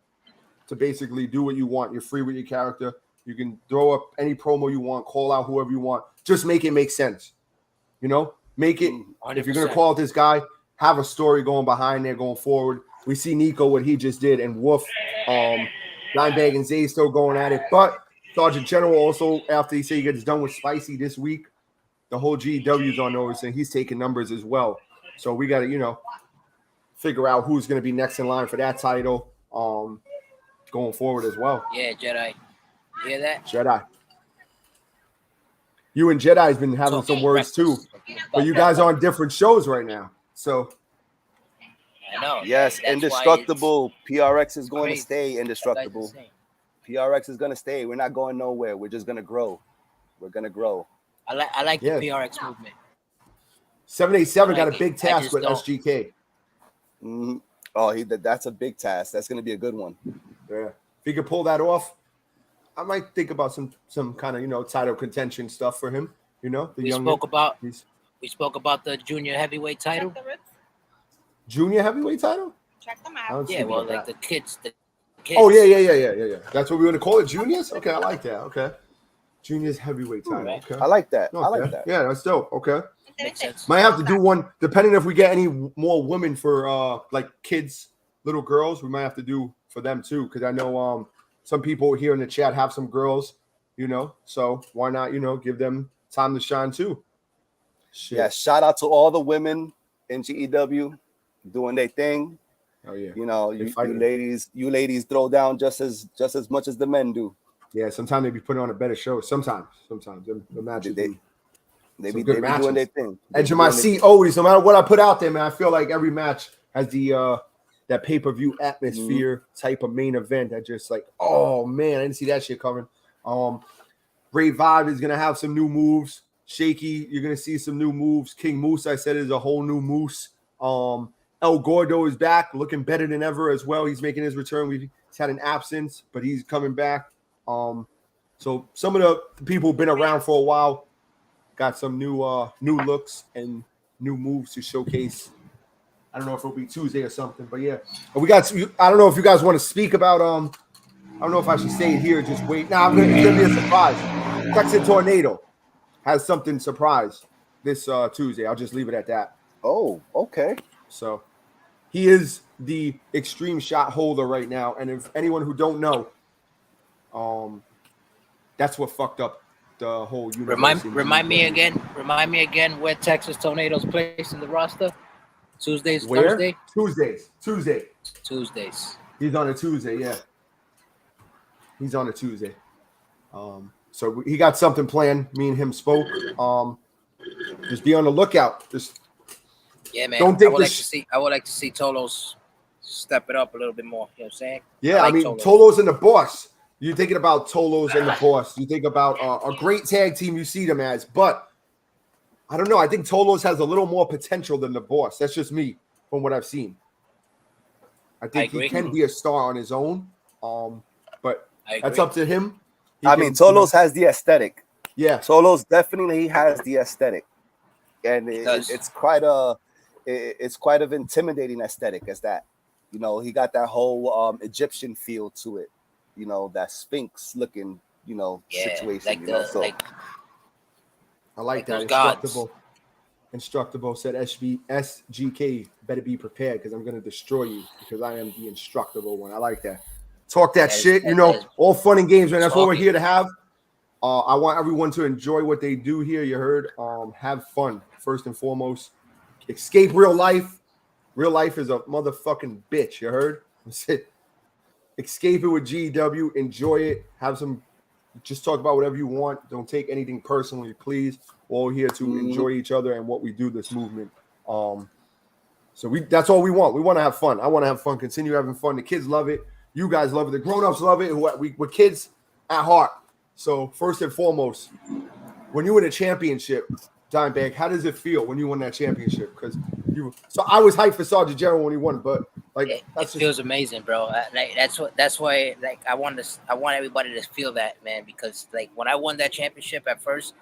to basically do what you want. You're free with your character. You can throw up any promo you want, call out whoever you want. Just make it make sense. Make it. 100%. If you're going to call out this guy, have a story going behind there going forward. We see Nico, what he just did, and Wolf, Dimebag and Zay still going at it. But Sergeant General also, after he said he gets done with Spicy this week, the whole G.E.W's on notice, and he's taking numbers as well. So we got to, figure out who's going to be next in line for that title going forward as well. Yeah, Jedi. You hear that? Jedi. You and Jedi's been having some words too, but you guys are on different shows right now. So I know. Yes, Indestructible. PRX is going to stay indestructible. PRX is going to stay. We're not going nowhere. We're just going to grow. We're going to grow. I like the PRX movement. 787 got a big task with SGK. Mm-hmm. Oh, that's a big task. That's going to be a good one. Yeah. If he could pull that off, I might think about some kind of, title contention stuff for him. We spoke about the junior heavyweight title. Junior heavyweight title? Check them out. Yeah, well, like the kids kids. Oh yeah. That's what we're gonna call it, juniors. Okay, I like that. Okay, juniors heavyweight title. Right. Okay, I like that. okay. I like that. Yeah, that's dope. Okay, Makes sense. might have to do one depending if we get any more women for like kids, little girls. We might have to do for them too, because I know some people here in the chat have some girls, so why not give them time to shine too. Shit. Yeah, shout out to all the women in G.E.W. doing their thing. Oh yeah. You ladies throw down just as much as the men do. Yeah, sometimes they be putting on a better show. Sometimes the matches They some be good matches. doing their thing. And to my COs, no matter what I put out there, man, I feel like every match has the that pay-per-view atmosphere type of main event that just like, oh man, I didn't see that shit coming. Brave Vibe is gonna have some new moves. Shaky, you're gonna see some new moves. King Moose, I said, is a whole new Moose. El Gordo is back, looking better than ever as well. He's making his return. He's had an absence, but he's coming back. So some of the people who've been around for a while got some new looks and new moves to showcase. I don't know if it'll be Tuesday or something, but yeah. I don't know if you guys want to speak about I don't know if I should say it here. Just wait. Nah, it's gonna be a surprise. Texas Tornado has something surprise this Tuesday. I'll just leave it at that. Oh, okay. So he is the extreme shot holder right now, and if anyone who don't know, that's what fucked up the whole universe. Remind me again where Texas Tornadoes placed in the roster. Tuesdays, where? Thursday? Tuesdays. He's on a Tuesday, yeah. He's on a Tuesday. So he got something planned. Me and him spoke. Just be on the lookout. Yeah, man. I would like to see Tolos step it up a little bit more. You know what I'm saying? Yeah, I mean, Tolos and the Boss. You're thinking about Tolos and the Boss. You think about a great tag team you see them as. But I don't know. I think Tolos has a little more potential than the Boss. That's just me from what I've seen. I think he can be a star on his own. But that's up to him. Tolos has the aesthetic. Yeah. Tolos definitely has the aesthetic. And it's quite of intimidating aesthetic as that. He got that whole Egyptian feel to it. That Sphinx looking, situation. I like that. Instructable said SGK better be prepared because I'm going to destroy you because I am the instructable one. I like that. Talk that shit. All fun and games, man. That's what we're here to have. I want everyone to enjoy what they do here. You heard. Have fun first and foremost. Escape real life. Real life is a motherfucking bitch. You heard? Escape it with G.E.W. Enjoy it. Have some. Just talk about whatever you want. Don't take anything personally, please. We're all here to enjoy each other and what we do. This movement. That's all we want. We want to have fun. I want to have fun. Continue having fun. The kids love it. You guys love it. The grown-ups love it. We're kids at heart. So first and foremost, when you win a championship, Dimebag, how does it feel when you won that championship? Because so I was hyped for Sergeant General when he won, but it feels amazing, bro. That's why I want everybody to feel that, man, because when I won that championship at first,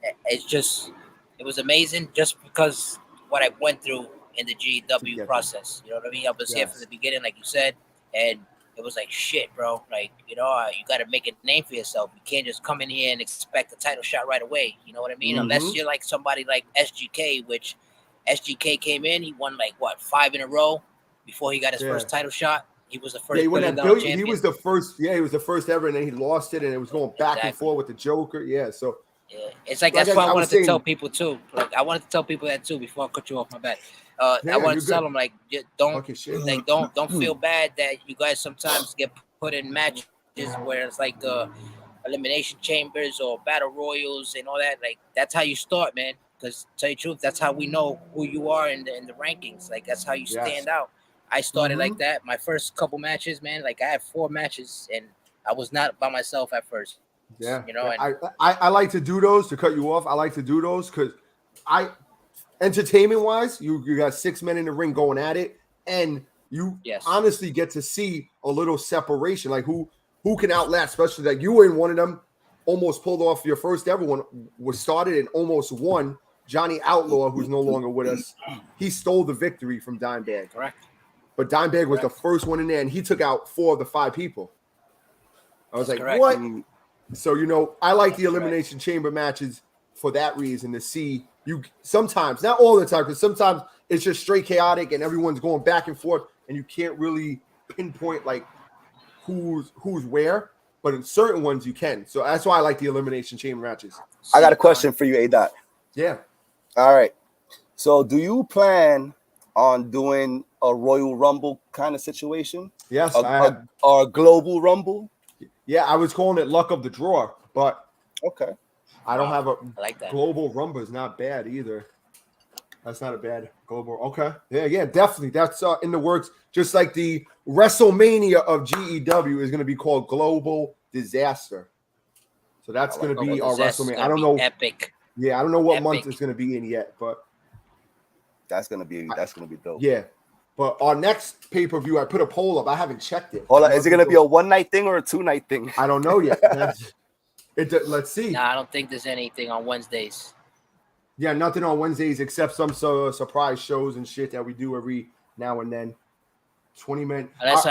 it was amazing just because what I went through in the G.E.W process. You know what I mean? I was here from the beginning, like you said, and it was like shit, bro. You got to make a name for yourself. You can't just come in here and expect a title shot right away. You know what I mean? Unless you're like somebody like SGK, which SGK came in, he won 5 in a row before he got his first title shot. He was the first. Yeah, he won that champion. He was the first. Yeah, he was the first ever, and then he lost it, and it was going back and forth with the Joker. Yeah, so. Yeah, it's that's why I wanted to tell people too. I wanted to tell people that too before I cut you off. My bad. I wanted to tell them don't feel bad that you guys sometimes get put in matches where it's elimination chambers or battle royals and all that. That's how you start, man. Because to tell you the truth, that's how we know who you are in the rankings. That's how you stand out. I started like that. My first couple matches, man. I had 4 matches, and I was not by myself at first. Yeah, I like to do those. To cut you off, I like to do those because entertainment wise, you got 6 men in the ring going at it, and you honestly get to see a little separation, who can outlast. Especially you were in one of them, almost pulled off your first ever one, was started and almost won. Johnny Outlaw, who's no longer with us, he stole the victory from Dimebag. Correct. but Dimebag was the first one in there, and he took out 4 of the 5 people. I was like, what? So, you know, I like the Elimination Chamber matches for that reason, to see you sometimes, not all the time, because sometimes it's just straight chaotic and everyone's going back and forth and you can't really pinpoint like who's where, but in certain ones you can. So that's why I like the Elimination Chamber matches. I got a question for you, A. Yeah. All right. So do you plan on doing a Royal Rumble kind of situation? Yes. Or a Global Rumble? Yeah, I was calling it luck of the draw, but okay. I don't have a like that. Global Rumble is not bad either. That's not a bad global. Okay. Yeah, definitely. That's in the works. Just like the WrestleMania of G.E.W is going to be called Global Disaster. So that's going to be our WrestleMania. I don't know. Epic. Yeah, I don't know what month it's going to be in yet, but that's going to be dope. Yeah. But our next pay-per-view, I put a poll up. I haven't checked it. Hold on. Is it going to be a one-night thing or a two-night thing? I don't know yet. Let's see. Nah, I don't think there's anything on Wednesdays. Yeah, nothing on Wednesdays except some surprise shows and shit that we do every now and then. 20 men. Unless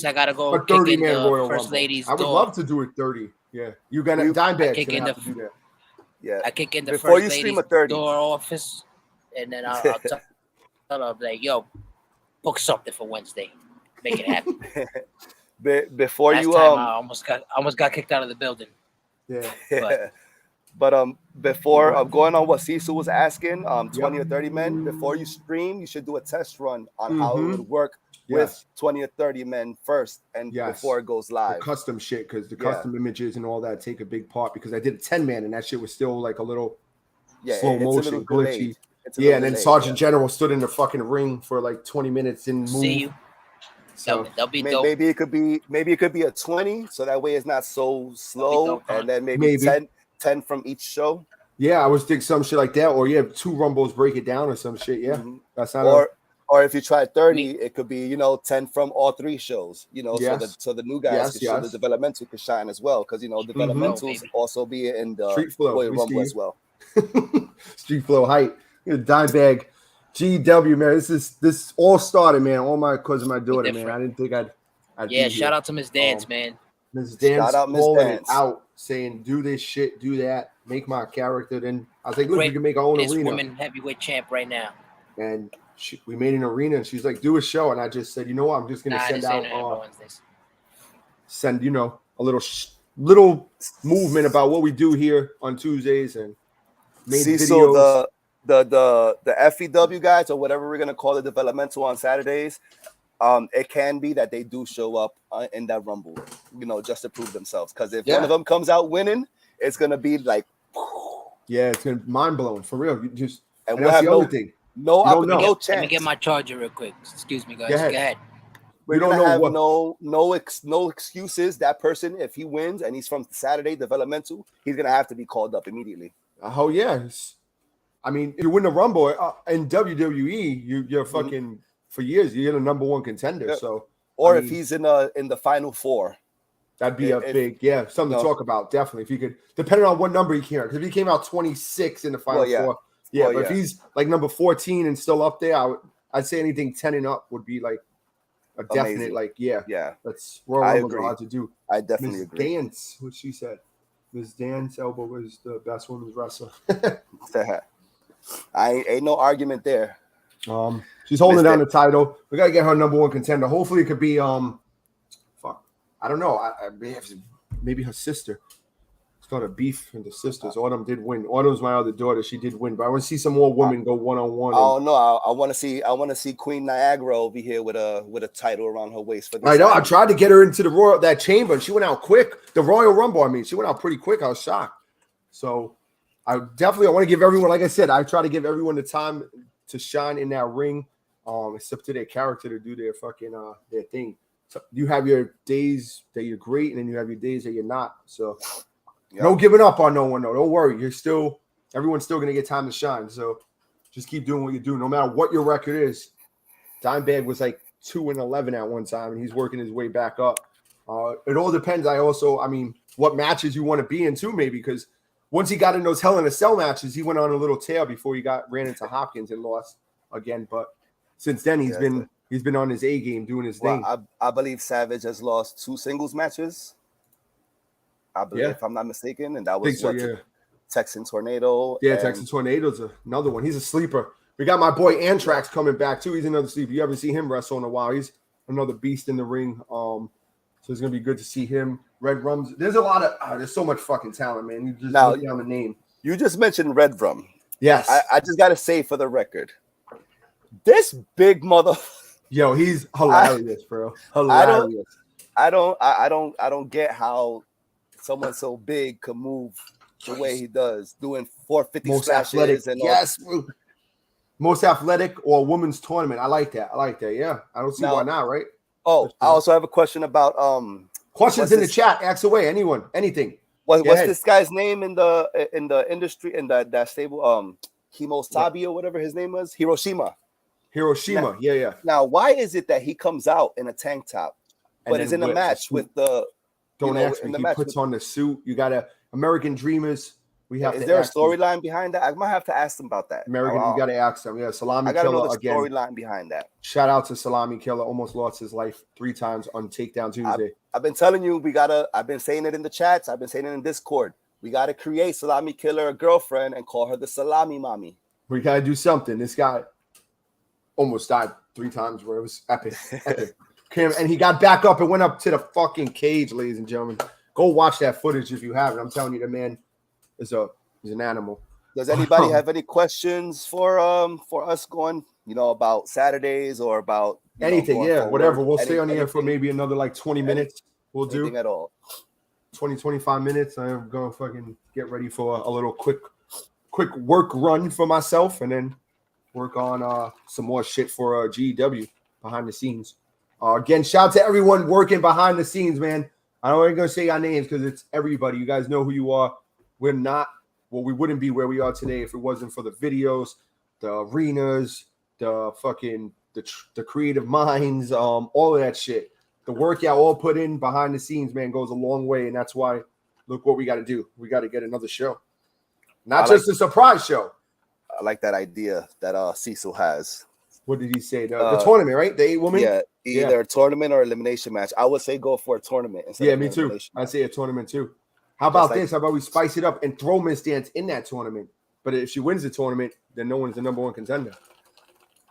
I gotta go a 30-man Royal First Rumble. Lady's I would door. love to do it 30. Yeah, you got a Dimebag. do that. Yeah, I kick in the before First you Lady's door office, and then I'll tell her like, "Yo, book something for Wednesday, make it happen." Before Last you time I almost got kicked out of the building. Yeah. But before going on what Cecil was asking, 20 or 30 men, before you stream, you should do a test run on how it would work with 20 or 30 men first, and before it goes live. The custom shit, because the custom images and all that take a big part, because I did a 10-man and that shit was still like a little slow motion, glitchy. And then Sergeant General stood in the fucking ring for like 20 minutes and moved. See you. So that'll be dope. Maybe it could be a 20, so that way it's not so slow, and then maybe 10 from each show. Yeah, I was thinking some shit like that, or 2 rumbles break it down or some shit. Yeah, that's not. Or if you try 30, it could be 10 from all 3 shows. So the new guys, the developmental could shine as well, because developmentals also be in the Street Flow Royal Rumble as well. Street Flow height, Dimebag, G.W, man. This all started, man. All my cousin, my daughter, man. I didn't think I'd yeah, shout out to Miss Dance, man. Miss Dance calling it out, saying do this shit, do that, make my character. Then I was like, look, we can make our own arena. Women heavyweight champ right now. And we made an arena, and she's like, do a show. And I just said, you know what, I'm just gonna send out a little movement about what we do here on Tuesdays, and made videos. So the FEW guys, or whatever we're gonna call the developmental on Saturdays, it can be that they do show up in that rumble, just to prove themselves. Because if one of them comes out winning, it's gonna be like, it's gonna be mind blowing for real. You just and we'll have no chance. Let me get my charger real quick. Excuse me, guys. Go ahead. We don't have no excuses. That person, if he wins and he's from Saturday developmental, he's gonna have to be called up immediately. Oh yes. I mean, if you win the Rumble in WWE, you're fucking for years. You're the number 1 contender. Yeah. So, if he's in the final 4, that'd be big, something to talk about. Definitely, if he could, depending on what number he came out. Because if he came out 26 in the final 4, but if he's like number 14 and still up there, I'd say anything 10 and up would be like a definite, that's Royal Rumble hard to do. I definitely agree. Dance, what she said. Ms. Dance Elbow was the best women's wrestler. Ain't no argument there. She's holding down the title. We gotta get her number 1 contender. Hopefully, it could be I don't know. Maybe her sister. It's called a beef and the sisters. Autumn did win. Autumn's my other daughter. She did win, but I want to see some more women go one-on-one. Oh no, I want to see Queen Niagara over here with a title around her waist for this. I know. I tried to get her into that chamber, and she went out quick. The Royal Rumble. I mean, she went out pretty quick. I was shocked. So I want to give everyone, like I said, I try to give everyone the time to shine in that ring. It's up to their character to do their fucking their thing. So you have your days that you're great, and then you have your days that you're not. So no giving up on no one, though. Don't worry. Everyone's still gonna get time to shine. So just keep doing what you do, no matter what your record is. Dimebag was like 2-11 at one time, and he's working his way back up. It all depends. What matches you want to be in too, maybe, because once he got in those Hell in a Cell matches, he went on a little tear before he ran into Hopkins and lost again. But since then, he's been He's been on his A game doing his thing. Well, I believe Savage has lost 2 singles matches. I believe, if I'm not mistaken, and that was Texan Tornado. Yeah, Texan Tornado's another one. He's a sleeper. We got my boy Anthrax coming back too. He's another sleeper. You haven't seen him wrestle in a while. He's another beast in the ring. So it's gonna be good to see him. Red Rum's. There's a lot of. There's so much fucking talent, man. You just look down the name. You just mentioned Red Rum. Yes. I just gotta say for the record, this big mother. Yo, he's hilarious, bro. Hilarious. I don't get how someone so big can move the way he does, doing 450 most splashes athletic. and yes, most athletic or women's tournament. I like that. Yeah, I don't see why not. Right. Oh, I also have a question about questions in the chat. Ask away. Anyone, anything. What's this guy's name in the industry in that stable? Himosabi or whatever his name was. Hiroshima. Now, yeah. Now, why is it that he comes out in a tank top, but is in a match with the? Don't ask me. He puts on the suit. You got American Dreamers. We have. Is there a storyline behind that? I might have to ask them about that. You got to ask them. Yeah, Salami Killer. I got to know the again. storyline behind that. Shout out to Salami Killer. Almost lost his life 3 times on Takedown Tuesday. I've been telling you, I've been saying it in the chats. I've been saying it in Discord. We got to create Salami Killer a girlfriend and call her the Salami Mommy. We got to do something. This guy almost died 3 times, bro. It was epic. And he got back up and went up to the fucking cage, ladies and gentlemen. Go watch that footage if you haven't. I'm telling you, the man is an animal. Does anybody have any questions for us going, about Saturdays or about anything? Yeah, whatever. We'll stay on the air for maybe another like 20 minutes. We'll do anything at all. 20-25 minutes. I'm gonna fucking get ready for a little quick work run for myself, and then work on some more shit for G.E.W behind the scenes. Again, shout out to everyone working behind the scenes, man. I don't ain't gonna say our names because it's everybody. You guys know who you are. We wouldn't be where we are today if it wasn't for the videos, the arenas, the fucking the creative minds, all of that shit. The work y'all all put in behind the scenes, man, goes a long way, and that's why. Look what we got to do. We got to get another show, not just a surprise show. I like that idea that Cecil has. What did he say? The tournament, right? The 8 women? Yeah, either a tournament or elimination match. I would say go for a tournament. Yeah, me too. I'd say a tournament too. How about this? How about we spice it up and throw Miss Dance in that tournament? But if she wins the tournament, then no one's the number 1 contender.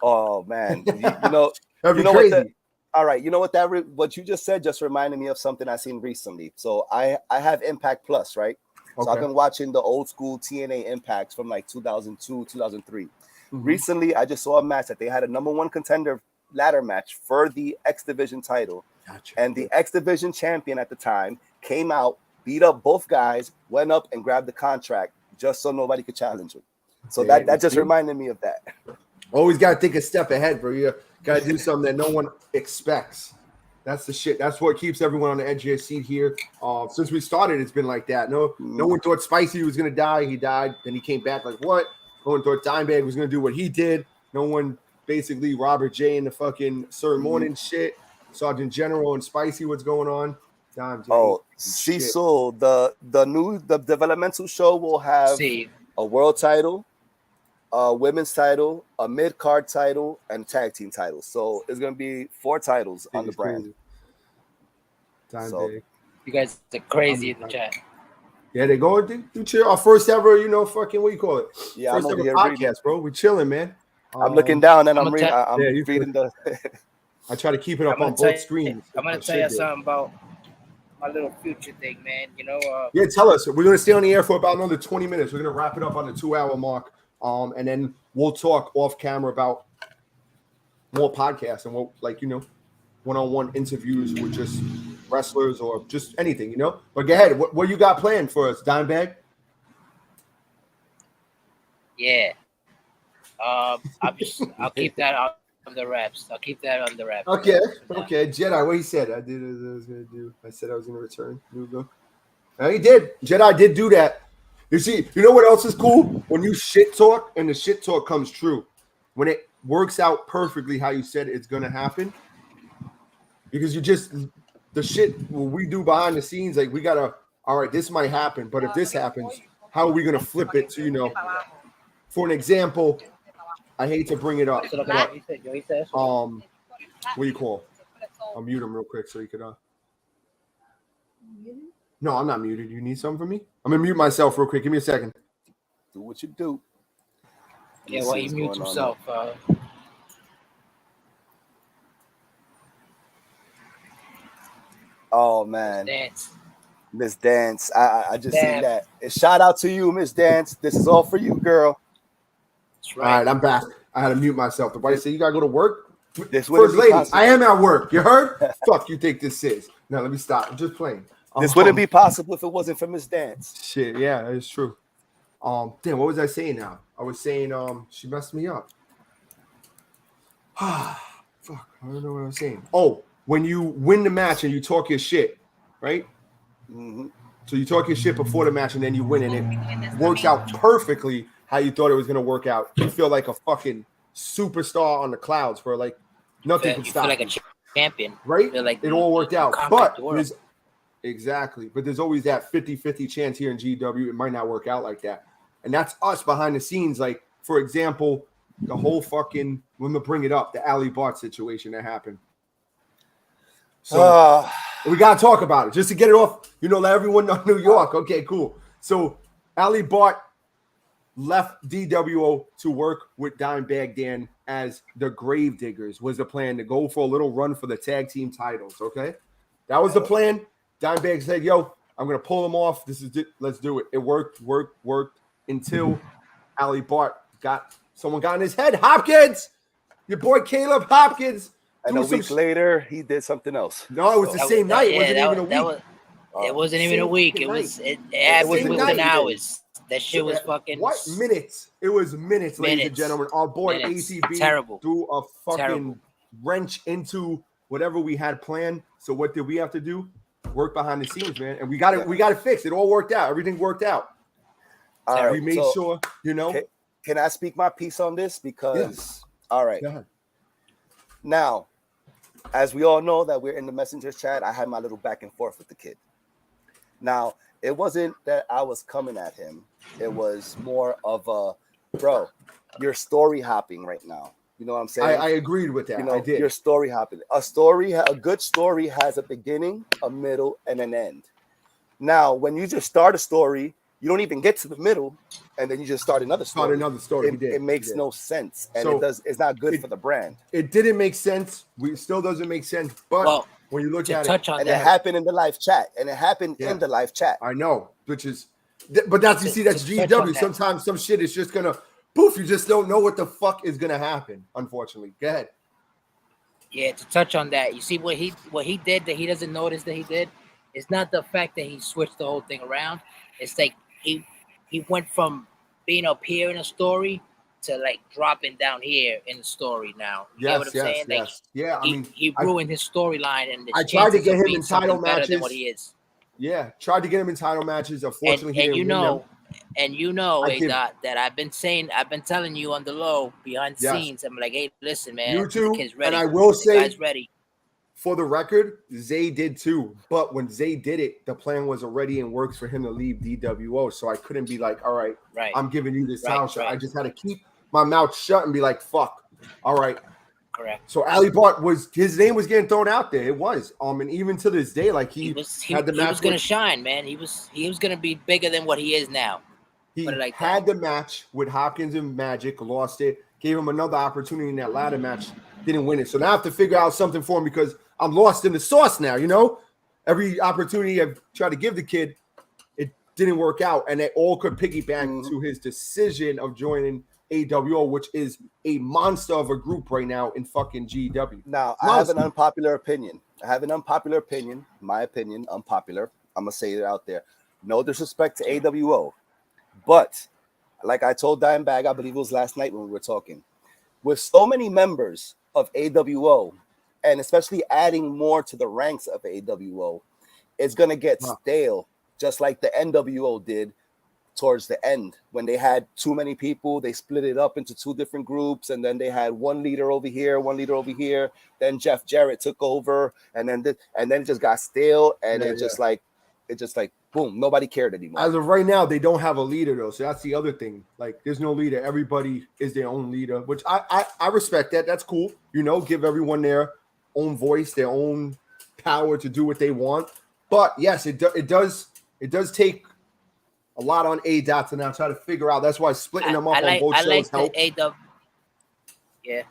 Oh, man. That'd be crazy. All right. You know what you just said just reminded me of something I seen recently. So I have Impact Plus, right? Okay. So I've been watching the old school TNA Impacts from like 2002, 2003. Mm-hmm. Recently, I just saw a match that they had a number 1 contender ladder match for the X Division title. Gotcha. And the X Division champion at the time came out, beat up both guys, went up and grabbed the contract just so nobody could challenge him. So that just reminded me of that. Always got to think a step ahead, bro. You got to do something that no one expects. That's the shit. That's what keeps everyone on the edge of their seat here. Since we started, it's been like that. No one thought Spicy was going to die. He died. Then he came back like, what? No one thought Dimebag was going to do what he did. No one, basically, Robert J. and the fucking Sir Morning shit. Sergeant General and Spicy, what's going on? Cecil, the developmental show will have a world title, a women's title, a mid-card title, and tag team titles. So it's going to be 4 titles on the brand. You guys are crazy in the chat. Yeah, they go do chill. Our first ever, fucking, what do you call it? Yeah, first ever podcast, bro. We chilling, man. I'm looking down and I'm reading the. I try to keep it up on both screens. I'm gonna tell you something about my little future thing, man. Yeah, tell us. We're gonna stay on the air for about another 20 minutes. We're gonna wrap it up on the 2-hour mark. And then we'll talk off camera about more podcasts and one-on-one interviews with just wrestlers or just anything, But go ahead. What you got planned for us, Dimebag? Yeah. I'll keep that on the wraps. Okay. Jedi, what he said. I did as I was gonna do. I said I was gonna return. Here we go. And he did. Jedi did do that. You see, you know what else is cool? When you shit talk and the shit talk comes true. When it works out perfectly how you said it's gonna happen. Because the shit we do behind the scenes, like we gotta, all right, this might happen, but if this happens, how are we gonna flip it to, for an example, I hate to bring it up, but, What do you call? I'll mute him real quick so you could. No, I'm not muted. You need something from me? I'm gonna mute myself real quick. Give me a second. Do what you do. Yeah, well, he mutes himself. Oh man, Dance. Miss Dance. I just seen that. And shout out to you, Miss Dance. This is all for you, girl. That's All right. right, I'm back. I had to mute myself. The wife said you gotta go to work. This First lady, possible. I am at work. You heard? Fuck you think this is? No, let me stop. I'm just playing. This wouldn't be possible if it wasn't for Miss Dance. Shit, yeah, that is true. Damn, what was I saying now? I was saying she messed me up. Fuck, I don't know what I was saying. Oh, when you win the match and you talk your shit, right? Mm-hmm. So you talk your shit before the match and then you win and it works out perfectly how you thought it was gonna work out. You feel like a fucking superstar on the clouds for like nothing can stop you. Feel like you. a champion, right? Like it all worked out, but there's always that 50-50 chance here in G.E.W. It might not work out like that, and that's us behind the scenes. Like for example, the whole fucking when we bring it up, the Ali Bart situation that happened. So we gotta talk about it just to get it off. Let everyone know New York. Okay, cool. So Ali Bart left DWO to work with Dimebag Dan as the Gravediggers. Was the plan to go for a little run for the tag team titles? Okay, that was the plan. Dimebag said, "Yo, I'm gonna pull them off. This is it. Let's do it." It worked until Ali Bart someone got in his head. Hopkins, your boy Caleb Hopkins. And a week later, he did something else. No, it was the same night. It wasn't even a week. It wasn't even a week. It happened within hours. That shit was fucking. What minutes? It was minutes, ladies and gentlemen. Our boy ATB threw a fucking wrench into whatever we had planned. So what did we have to do? Work behind the scenes, man. And we got it. We got it fixed. It all worked out. Everything worked out. All right, we made sure. Can I speak my piece on this? Because all right. Now, as we all know that we're in the messenger chat, I had my little back and forth with the kid. Now, it wasn't that I was coming at him. It was more of a, bro, you're story hopping right now. You know what I'm saying? I agreed with that. I did. You're story hopping. A good story has a beginning, a middle, and an end. Now, when you just start a story, you don't even get to the middle, and then you just start another story. It makes no sense, and it's not good for the brand. It didn't make sense. It still doesn't make sense. But when you look at it, it happened in the live chat, in the live chat. I know, that's that's G.E.W. Sometimes some shit is just gonna poof. You just don't know what the fuck is gonna happen. Unfortunately, go ahead. Yeah, to touch on that, you see what he did that he doesn't notice that he did. It's not the fact that he switched the whole thing around. It's like he went from being up here in a story to like dropping down here in the story now. You get what I'm saying? Like, yeah, he ruined his storyline, and I tried to get him in title matches than what he is. Yeah, tried to get him in title matches. Unfortunately, and you know, that I've been telling you on the low behind the scenes. I'm like, hey, listen, man, you too. Kid's ready. And I will say, guy's ready. For the record, Zay did too. But when Zay did it, the plan was already in works for him to leave DWO. So I couldn't be like, all right, I'm giving you this title shot. I just had to keep my mouth shut and be like, fuck. All right. Correct. So Ali Bart his name was getting thrown out there. It was. And even to this day, like he was gonna shine, man. He was gonna be bigger than what he is now. He had the match with Hopkins and Magic, lost it, gave him another opportunity in that ladder match, didn't win it. So now I have to figure out something for him because I'm lost in the sauce now, Every opportunity I've tried to give the kid, it didn't work out. And they all could piggyback to his decision of joining AWO, which is a monster of a group right now in fucking G.E.W. Now, I have an unpopular opinion. My opinion, unpopular. I'm going to say it out there. No disrespect to AWO. But like I told Dimebag, I believe it was last night when we were talking, with so many members of AWO, and especially adding more to the ranks of AWO, it's going to get stale, just like the NWO did towards the end. When they had too many people, they split it up into two different groups, and then they had one leader over here, then Jeff Jarrett took over, and then it just got stale, and it just like boom, nobody cared anymore. As of right now, they don't have a leader though, so that's the other thing. Like, there's no leader. Everybody is their own leader, which I respect that. That's cool. Give everyone their own voice, their own power to do what they want. But yes, it does take a lot on A-Dot to now try to figure out. That's why splitting them up on both shows help. Yeah,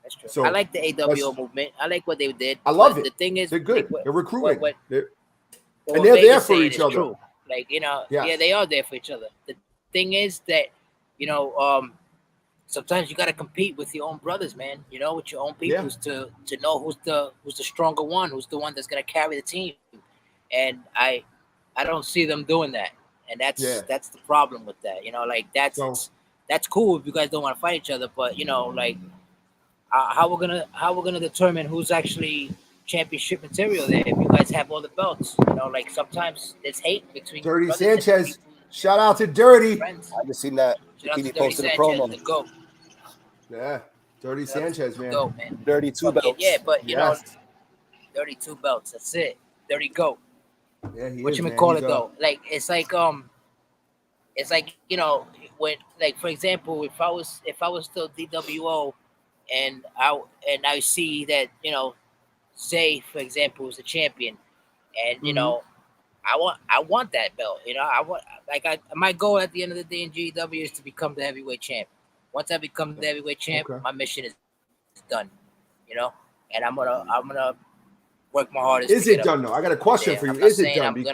that's true. So I like the AWO movement. I like what they did. I love it. The thing is, they're good. Like, they're recruiting. And they're there for each other. True. Like, you know, yes. Yeah, they are there for each other. The thing is that, you know, sometimes you got to compete with your own brothers, man. You know, with your own people to know who's the stronger one, who's the one that's gonna carry the team. And I don't see them doing that, and that's the problem with that. You know, like that's cool if you guys don't want to fight each other, but you know, like how we're gonna determine who's actually championship material there if you guys have all the belts. You know, like sometimes there's hate between Dirty Sanchez. Shout out to Dirty. Friends. I just seen that. He posted a promo. Yeah, Dirty Sanchez, man. Go, man. Dirty 2 belts. Yeah, but you know, Dirty 2 belts. That's it. Dirty Goat. Yeah, he what is, you man. call it though? Like it's like you know, when, like, for example, if I was still DWO and I see that, you know, Zay, for example, is a champion, and you know, I want that belt. You know, my goal at the end of the day in G.E.W is to become the heavyweight champ. Once I become the heavyweight champ, my mission is done. You know, and I'm gonna work my hardest. Is it done though? I got a question for you. Is it done?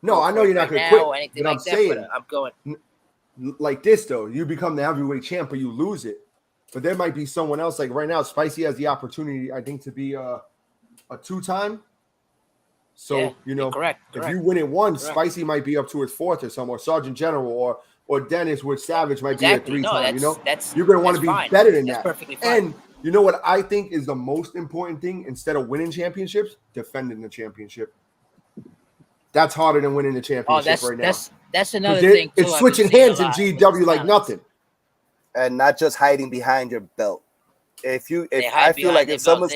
No, I know you're not gonna quit. But I'm saying, I'm going like this though. You become the heavyweight champ, but you lose it. But there might be someone else. Like right now, Spicy has the opportunity, I think, to be a 2-time. So you know, correct. If you win it once, Spicy might be up to his 4th or something, or Sergeant General, or Dennis with Savage might be a 3-time. You know, you're gonna want to be better than that. Perfectly fine. And you know what I think is the most important thing instead of winning championships? Defending the championship. That's harder than winning the championship right now. That's another thing. It's switching hands in G.W like nothing. And not just hiding behind your belt. If I feel like if someone's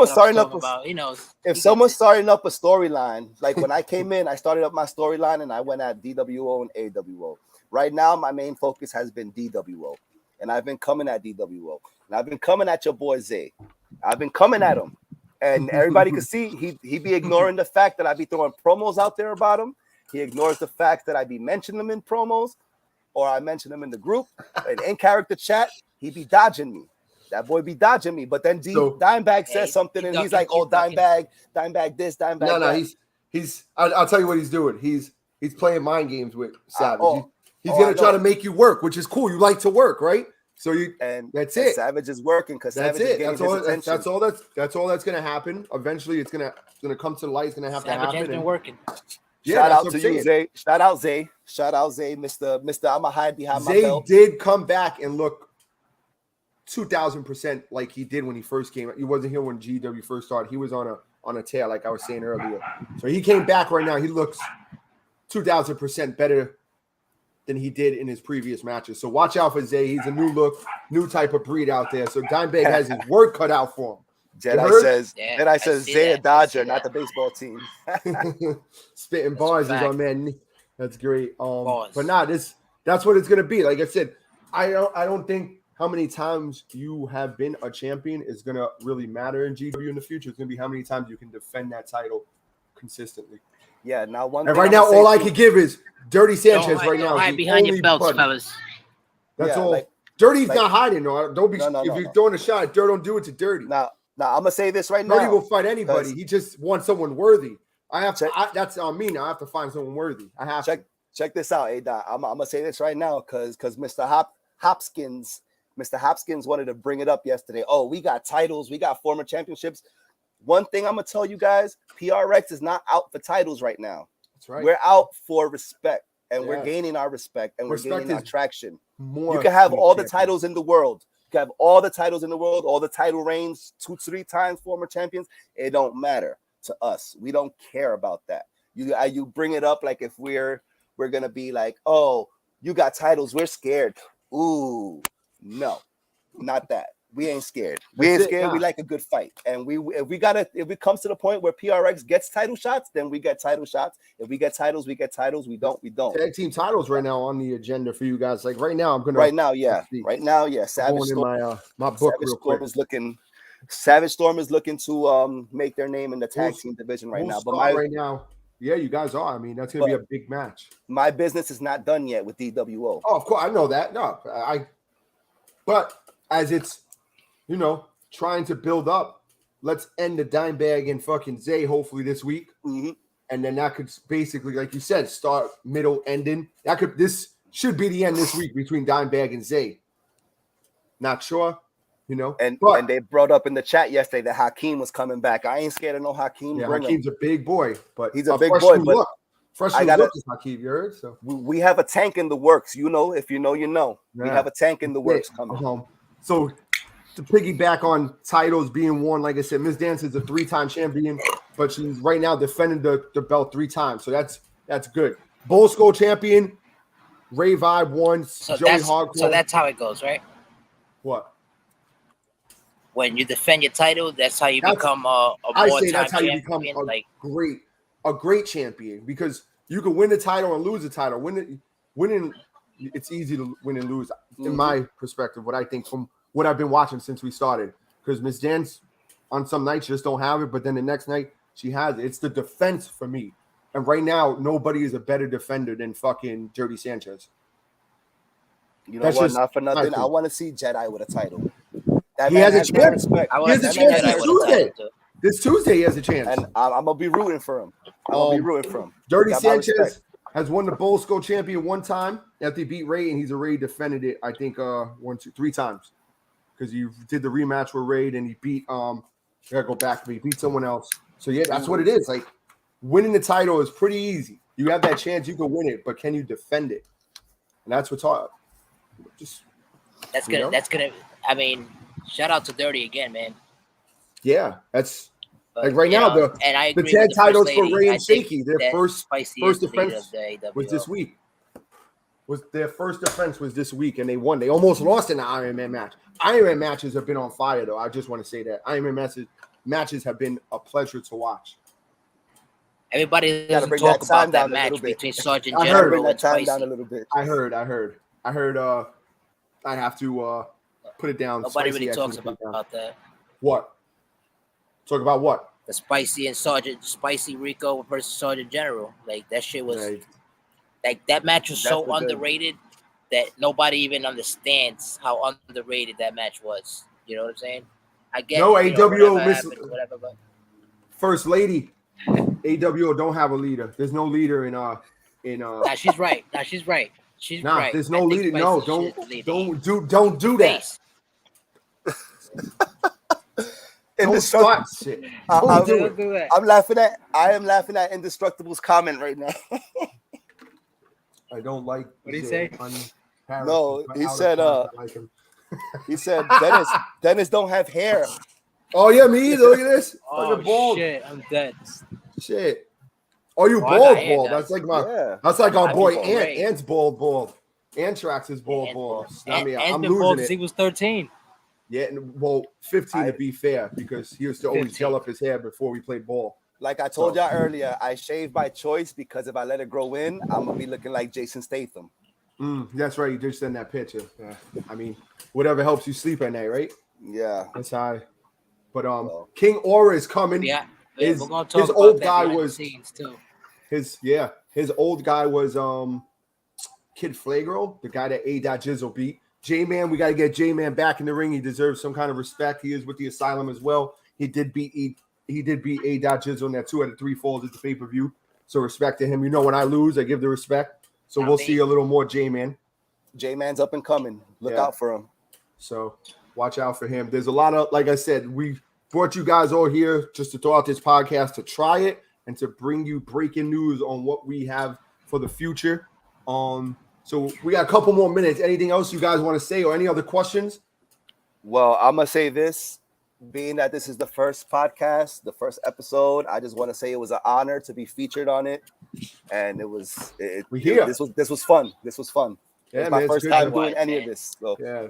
starting up a storyline, like when I came in, I started up my storyline and I went at DWO and AWO. Right now, my main focus has been DWO, and I've been coming at DWO, and I've been coming at your boy Zay. I've been coming at him, and everybody can see he be ignoring the fact that I be throwing promos out there about him. He ignores the fact that I be mentioning them in promos, or I mention them in the group, and in character chat, he be dodging me. That boy be dodging me, but then Dimebag says something, and he's like, "Oh, Dimebag this, Dimebag." No, he's. I'll tell you what he's doing. He's playing mind games with Savage. He's gonna try to make you work, which is cool. You like to work, right? So that's it. Savage is working because Savage is getting his attention. That's all that's gonna happen. Eventually, it's gonna come to light. It's gonna have to happen. Savage has been working. Shout out to you, Zay. Shout out Zay, Mr. I'ma hide behind my belt. Zay did come back and look 2,000% like he did when he first came. He wasn't here when G.W first started. He was on a tear, like I was saying earlier. So he came back right now. He looks 2,000% better than he did in his previous matches. So watch out for Zay. He's a new look, new type of breed out there. So Dimebag has his work cut out for him. Jedi says Zay a Dodger, not the baseball team. Spitting bars is on man. That's great. But that's what it's gonna be. Like I said, I don't think how many times you have been a champion is going to really matter in GW in the future. It's going to be how many times you can defend that title consistently. Yeah, now right now, all I could give is Dirty Sanchez right now. Hide behind your belts, fellas. That's all. Like, Dirty's not hiding. No, don't be. If you're throwing a shot, Dirt don't do it to Dirty. Now I'm gonna say this right now. Dirty will fight anybody. He just wants someone worthy. That's on me now. I have to find someone worthy. I have to. Check this out, A-Dot. I'm gonna say this right now because Mr. Hopkins wanted to bring it up yesterday. Oh, we got titles. We got former championships. One thing I'm going to tell you guys, PRX is not out for titles right now. That's right. We're out for respect, and we're gaining our respect, and we're gaining our traction. You can have all the titles in the world. You can have all the titles in the world, all the title reigns, 2-3 times former champions. It don't matter to us. We don't care about that. You bring it up like if we're going to be like, oh, you got titles. We're scared. Ooh. No, not that. We ain't scared. We ain't scared. We like a good fight. And if it comes to the point where PRX gets title shots, then we get title shots. If we get titles, we get titles. We don't. Tag team titles right now on the agenda for you guys. Like right now, I'm gonna. Right now, yeah. Savage in my book Savage real quick. Storm is looking Savage Storm is looking to make their name in the tag team division right now. But right now, yeah, you guys are. I mean, that's gonna be a big match. My business is not done yet with DWO. Oh, of course, I know that. No, but as it's, trying to build up, let's end the Dimebag and fucking Zay hopefully this week. Mm-hmm. And then that could basically, like you said, start middle ending. This should be the end this week between Dimebag and Zay. Not sure, And they brought up in the chat yesterday that Hakeem was coming back. I ain't scared of no Hakeem. Yeah, Hakeem's a big boy, but he's a big boy. But freshly look is Hakeem, you heard? So we have a tank in the works. If you know, you know. Yeah. We have a tank in the works coming. So to piggyback on titles being won, like I said, Miss Dance is a 3-time champion, but she's right now defending the belt 3 times. So that's good. Bull Skull champion, Ray Vibe won. So Joey Hardcore. So that's how it goes, right? What? When you defend your title, that's how you become a more-time champion. A great champion, because you can win the title and lose the title. Winning, it's easy to win and lose, in my perspective. What I think from what I've been watching since we started, because Miss Dance on some nights just don't have it, but then the next night she has it. It's the defense for me, and right now nobody is a better defender than fucking Dirty Sanchez. You know what? Not for nothing. I want to see Jedi with a title. He has a chance. He has a chance this Tuesday. This Tuesday, he has a chance. And I'm going to be rooting for him. Dirty Sanchez has won the Bull Skull champion 1 time after he beat Ray, and he's already defended it, I think, 1, 2, 3 times. Because he did the rematch with Ray, and he beat, I got to go back, but he beat someone else. So, yeah, that's what it is. Like, winning the title is pretty easy. You have that chance, you can win it, but can you defend it? And that's what's hard. That's gonna. I mean, shout out to Dirty again, man. Yeah, that's like right now the tag titles for Ray and Shaky. Their first defense was this week. Their first defense was this week, and they won. They almost lost in the Iron Man match. Iron Man matches have been on fire, though. I just want to say that Iron Man matches have been a pleasure to watch. Everybody doesn't talk about that match between Sergeant General and Spicy. Down a little bit. I heard. I have to put it down. Nobody really talks about that. What? Talk about what? The Spicy Rico versus Sergeant General. Like that shit was like that match was so underrated that nobody even understands how underrated that match was. You know what I'm saying? I get whatever, but First Lady. AWO don't have a leader. There's no leader in Nah, she's right. She's right. There's no leader. No, don't do that. Don't start shit. I'm laughing at. I am laughing at Indestructible's comment right now. I don't like. What did he say? No, he said. He said Dennis don't have hair. Oh yeah, me either. Look at this. Oh shit, I'm dead. Shit. Oh, you bald. That's like That's like our boy Ant. Ant's bald. Antrax is bald. I mean, I'm losing bald it. He was 13. Yeah, well, 15 to be fair, because he used to always gel up his hair before we played ball. Like I told y'all earlier, I shave by choice because if I let it grow in, I'm gonna be looking like Jason Statham. That's right. You just send that picture. I mean, whatever helps you sleep at night, right? Yeah, that's high. But King Aura is coming. Yeah, his old guy was his old guy was Kid Flagro, the guy that A.Jizzle beat. J-Man, we got to get J-Man back in the ring. He deserves some kind of respect. He is with the Asylum as well. He did beat A.Jizzle in that 2 out of 3 falls at the pay-per-view. So respect to him. You know, when I lose, I give the respect. So we'll see a little more J-Man. J-Man's up and coming. Look out for him. So watch out for him. There's a lot of, like I said, we brought you guys all here just to throw out this podcast to try it and to bring you breaking news on what we have for the future. So we got a couple more minutes. Anything else you guys want to say or any other questions? Well, I'm going to say this. Being that this is the first podcast, the first episode, I just want to say it was an honor to be featured on it. And it was this was fun. This was fun. Yeah, it's my first time doing any of this. So. Yeah.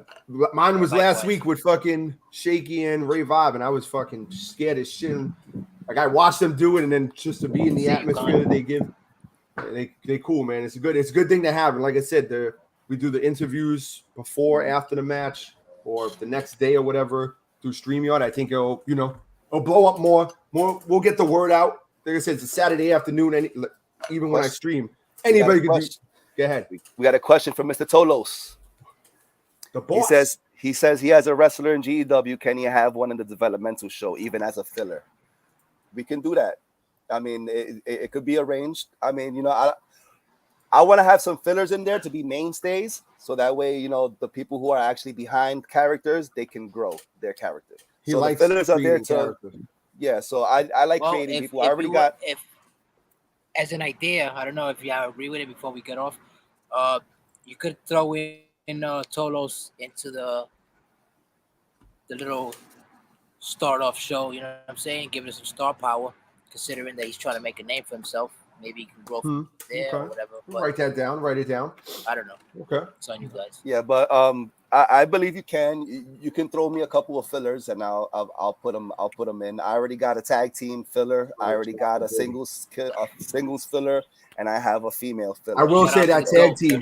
Mine was last week with fucking Shaky and Ray Vibe, and I was fucking scared as shit. Like I watched them do it, and then just to be in the atmosphere that they give. They cool, man. It's a good thing to have. And like I said, we do the interviews before, after the match, or the next day or whatever through StreamYard. I think it'll blow up more. We'll get the word out. Like I said, it's a Saturday afternoon, even when I stream, anybody can do. Go ahead. We got a question from Mr. Tolos. The boss. He says he has a wrestler in G.E.W. Can he have one in the developmental show, even as a filler? We can do that. I mean, it could be arranged. I mean, I want to have some fillers in there to be mainstays, so that way, the people who are actually behind characters, they can grow their character. So the fillers are there to, yeah. So I like creating people. I already got. If as an idea, I don't know if y'all agree with it. Before we get off, you could throw in Tolos into the little start-off show. You know what I'm saying? Give it some star power, considering that he's trying to make a name for himself. Maybe he can grow from there or whatever. But write that down. Write it down. I don't know. Okay. It's on you guys. Yeah, but I believe you can. You can throw me a couple of fillers, and I'll put them in. I already got a tag team filler. I already got a singles filler, and I have a female filler. I will say that tag team.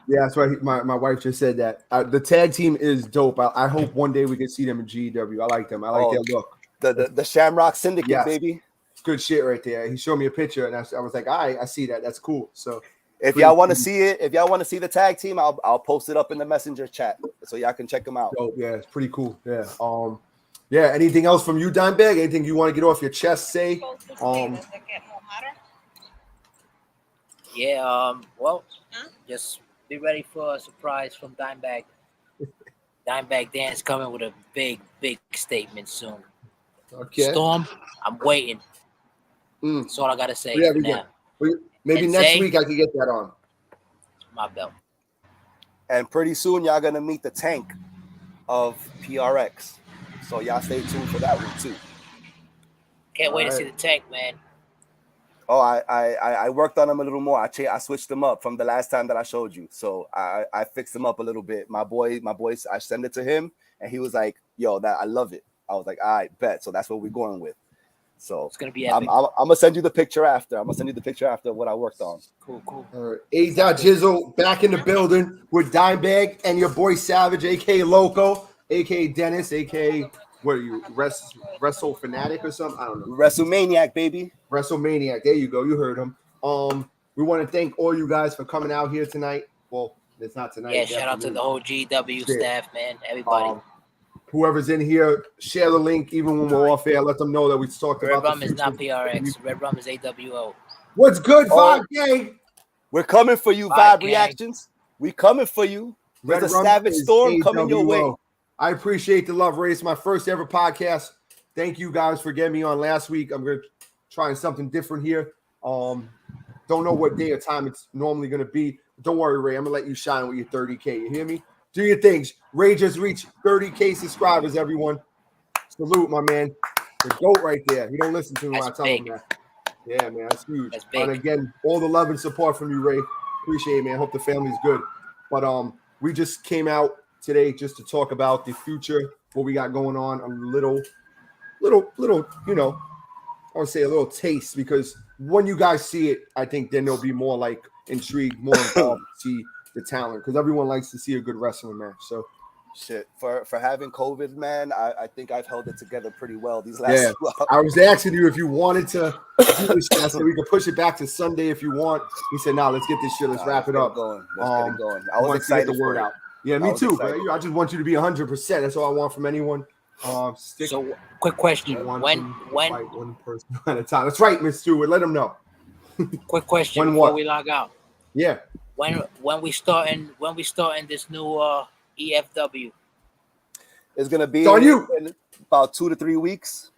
Yeah, that's right. My wife just said that. The tag team is dope. I hope one day we can see them in G.E.W. I like them. I like their look. The Shamrock Syndicate, baby. Good shit right there. He showed me a picture, and I was like, I see that. That's cool. So if y'all want to see it, if y'all want to see the tag team, I'll post it up in the messenger chat so y'all can check them out. Oh yeah, it's pretty cool. Yeah. Yeah. Anything else from you, Dimebag? Anything you want to get off your chest? Say. Yeah. Well, just be ready for a surprise from Dimebag. Dimebag Dan's coming with a big statement soon. Okay. Storm, I'm waiting. That's all I gotta say. Yeah, now. Maybe And next Zay, week I can get that on. My belt. And pretty soon y'all gonna meet the tank of PRX. So y'all stay tuned for that one too. Can't wait to see the tank, man. Oh, I worked on them a little more. I switched them up from the last time that I showed you. So I fixed them up a little bit. My boy, I sent it to him, and he was like, "Yo, I love it." I was like, "All right, bet." So that's what we're going with. So it's gonna be epic. I'm gonna send you the picture after. I'm gonna send you the picture after what I worked on. Cool. All right. A.Jizzle back in the building with Dimebag and your boy Savage, aka Loco, aka Dennis, aka what are you, Wrestle Fanatic or something? I don't know. WrestleManiac, baby. WrestleManiac. There you go. You heard him. We want to thank all you guys for coming out here tonight. Well, it's not tonight. Yeah, shout out to the whole G.E.W staff, man. Everybody. Whoever's in here, share the link even when we're off air. Let them know that we talked about. Red Rum is not PRX. Red Rum is AWO. What's good, Vibe Gang? We're coming for you, Vibe Reactions. We coming for you. There's a savage storm coming your way. I appreciate the love, Ray. It's my first ever podcast. Thank you guys for getting me on last week. I'm going to try something different here. Don't know what day or time it's normally going to be. Don't worry, Ray. I'm going to let you shine with your 30K. You hear me? Do your things. Ray just reached 30K subscribers, everyone. Salute, my man. The GOAT right there. You don't listen to me when I tell him that. Yeah, man. That's huge. That's big. And again, all the love and support from you, Ray. Appreciate it, man. Hope the family's good. But we just came out today just to talk about the future, what we got going on. A little, I would say a little taste, because when you guys see it, I think then they'll be more like intrigued, more involved to see the talent, because everyone likes to see a good wrestling match. So shit, for having COVID, man, I think I've held it together pretty well these last. Yeah, I was asking you if you wanted to do this. I said we could push it back to Sunday if you want. He said, "No, let's get this shit. Let's wrap it up." Let's get it going. I was excited to get the word out. Yeah, me too. But I just want you to be 100%. That's all I want from anyone. So, quick question: when one person at a time? That's right, Miss Stewart. Let them know. Quick question before we log out. Yeah. When we starting this new EFW? It's gonna be in about 2 to 3 weeks.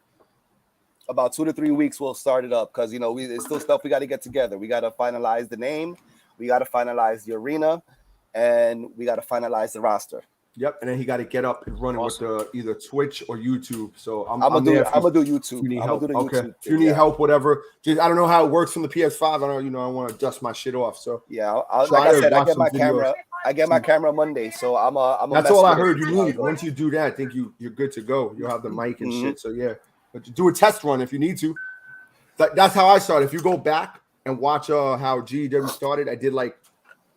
About 2 to 3 weeks, we'll start it up, because it's still stuff we got to get together. We got to finalize the name, we got to finalize the arena, and we got to finalize the roster. Yep, and then he got to get up and running with either Twitch or YouTube. So I'm gonna do YouTube. You need help. Okay. If you need help, whatever. Just, I don't know how it works from the PS5. I don't. I want to dust my shit off. So yeah, like I said, I get my camera. I get my camera Monday. So I'm a. That's all I heard you need. Once you do that, I think you're good to go. You'll have the mic and shit. So yeah, but do a test run if you need to. That's how I started. If you go back and watch how G.E.W started, I did like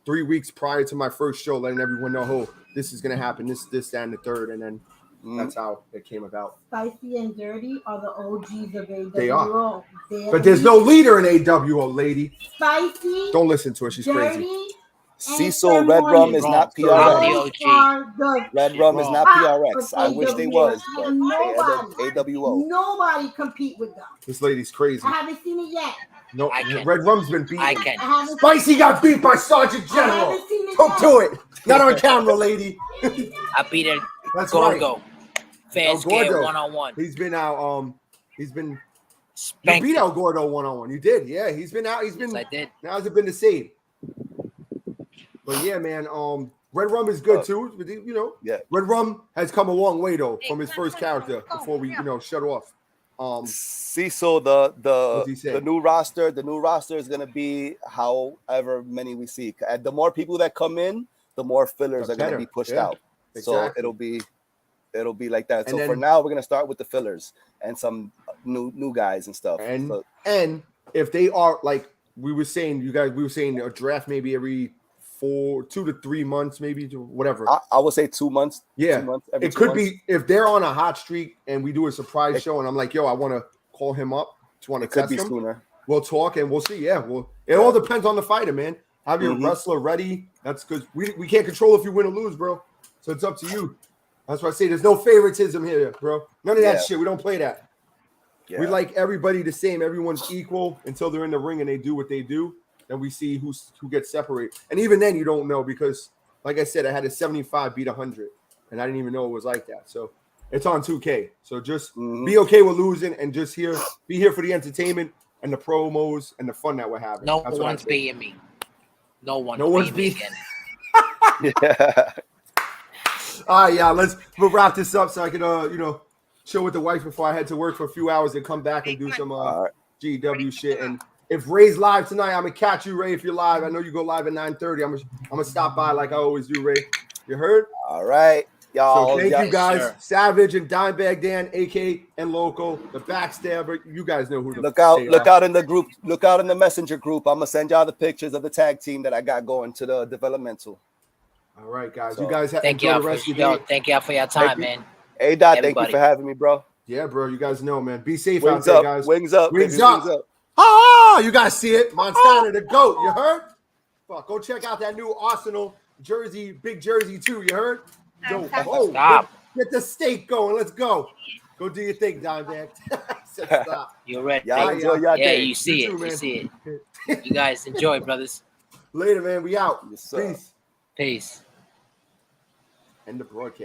3 weeks prior to my first show, letting everyone know, this is gonna happen, this, that, and the third, and then That's how it came about. Spicy and Dirty are the OGs of AWO. They are. But there's no leader in AWO, lady. Spicy. Don't listen to her. She's Dirty. crazy. Cecil, Red Rum is not I'm PRX. the OG. Red Rum is not PRX. I wish they was, but Nobody. AWO. Nobody compete with them. This lady's crazy. I haven't seen it yet. No, I can. Red Rum's been beaten. I can. I haven't Spicy got beat by Sergeant I General. haven't seen it Don't yet. do it. Not on camera, lady. I beat it. That's right. Gorgo. Fans get Gordo. 1-on-1. He's been out. He's been. You Spanked beat it. El Gordo 1-on-1. You did. Yeah, he's been out. He's been. Yes, I did. Now has it been the same? But yeah, man. Red Rum is good too. You know. Yeah. Red Rum has come a long way though from his first character before we shut off. Cecil, What's he say? the new roster is gonna be however many we see. And the more people that come in, the more fillers The are gonna better. be pushed Yeah. out. So Exactly. it'll be like that. And So then- for now, we're gonna start with the fillers and some new guys and stuff. And So, and if they are like we were saying, we were saying a draft maybe every 2 to 3 months, maybe whatever. I would say 2 months. Yeah. 2 months, every It 2 could months. be if they're on a hot streak and we do a surprise show, and I'm like, yo, I want to call him up, want to It could test be him. sooner. We'll talk and we'll see. Yeah, well, it all depends on the fighter, man. Have your Mhm. wrestler ready. That's because we can't control if you win or lose, bro. So it's up to you. That's why I say there's no favoritism here, bro. None of that Yeah. shit. We don't play that. Yeah. We like everybody the same. Everyone's equal until they're in the ring and they do what they do. Then we see who gets separated. And even then, you don't know because, like I said, I had a 75 beat 100, and I didn't even know it was like that. So it's on 2K. So just be okay with losing and just be here for the entertainment and the promos and the fun that we're having. No That's what I one's think. beating me. No one's beating me beating. again. Yeah. All right, yeah, we'll wrap this up so I can, chill with the wife before I head to work for a few hours and come back and do some All right. G.E.W shit. And if Ray's live tonight, I'm gonna catch you, Ray. If you're live, I know you go live at 9:30. I'm gonna stop by like I always do, Ray. You heard? All right, y'all. So thank y'all- you guys, sir. Savage and Dimebag Dan, AK and Local, the Backstabber. You guys know who. Look they out are. in the group. Look out in the messenger group. I'm gonna send y'all the pictures of the tag team that I got going to the developmental. All right, guys. So, You guys Thank enjoy y'all the rest of for your day. thank y'all for your time, Thank you. man. Hey, Dot, thank you Everybody. for having me, bro. Yeah, bro. You guys know, man. Be safe Wings out there, up, guys. wings up, Wings baby, up. wings up. Ah, you guys see it. Montana, the GOAT. You heard? Fuck, go check out that new Arsenal jersey, big jersey too. You heard? Dope. Oh, Stop. Get the steak going. Let's go. Go do your thing, Dimebag. Said stop. You're ready. Y'all Yeah, enjoy y'all Yeah, day. you see You it. too, You man. see it. You guys enjoy, brothers. Later, man. We out. Yes, sir. Peace. Peace. End the broadcast.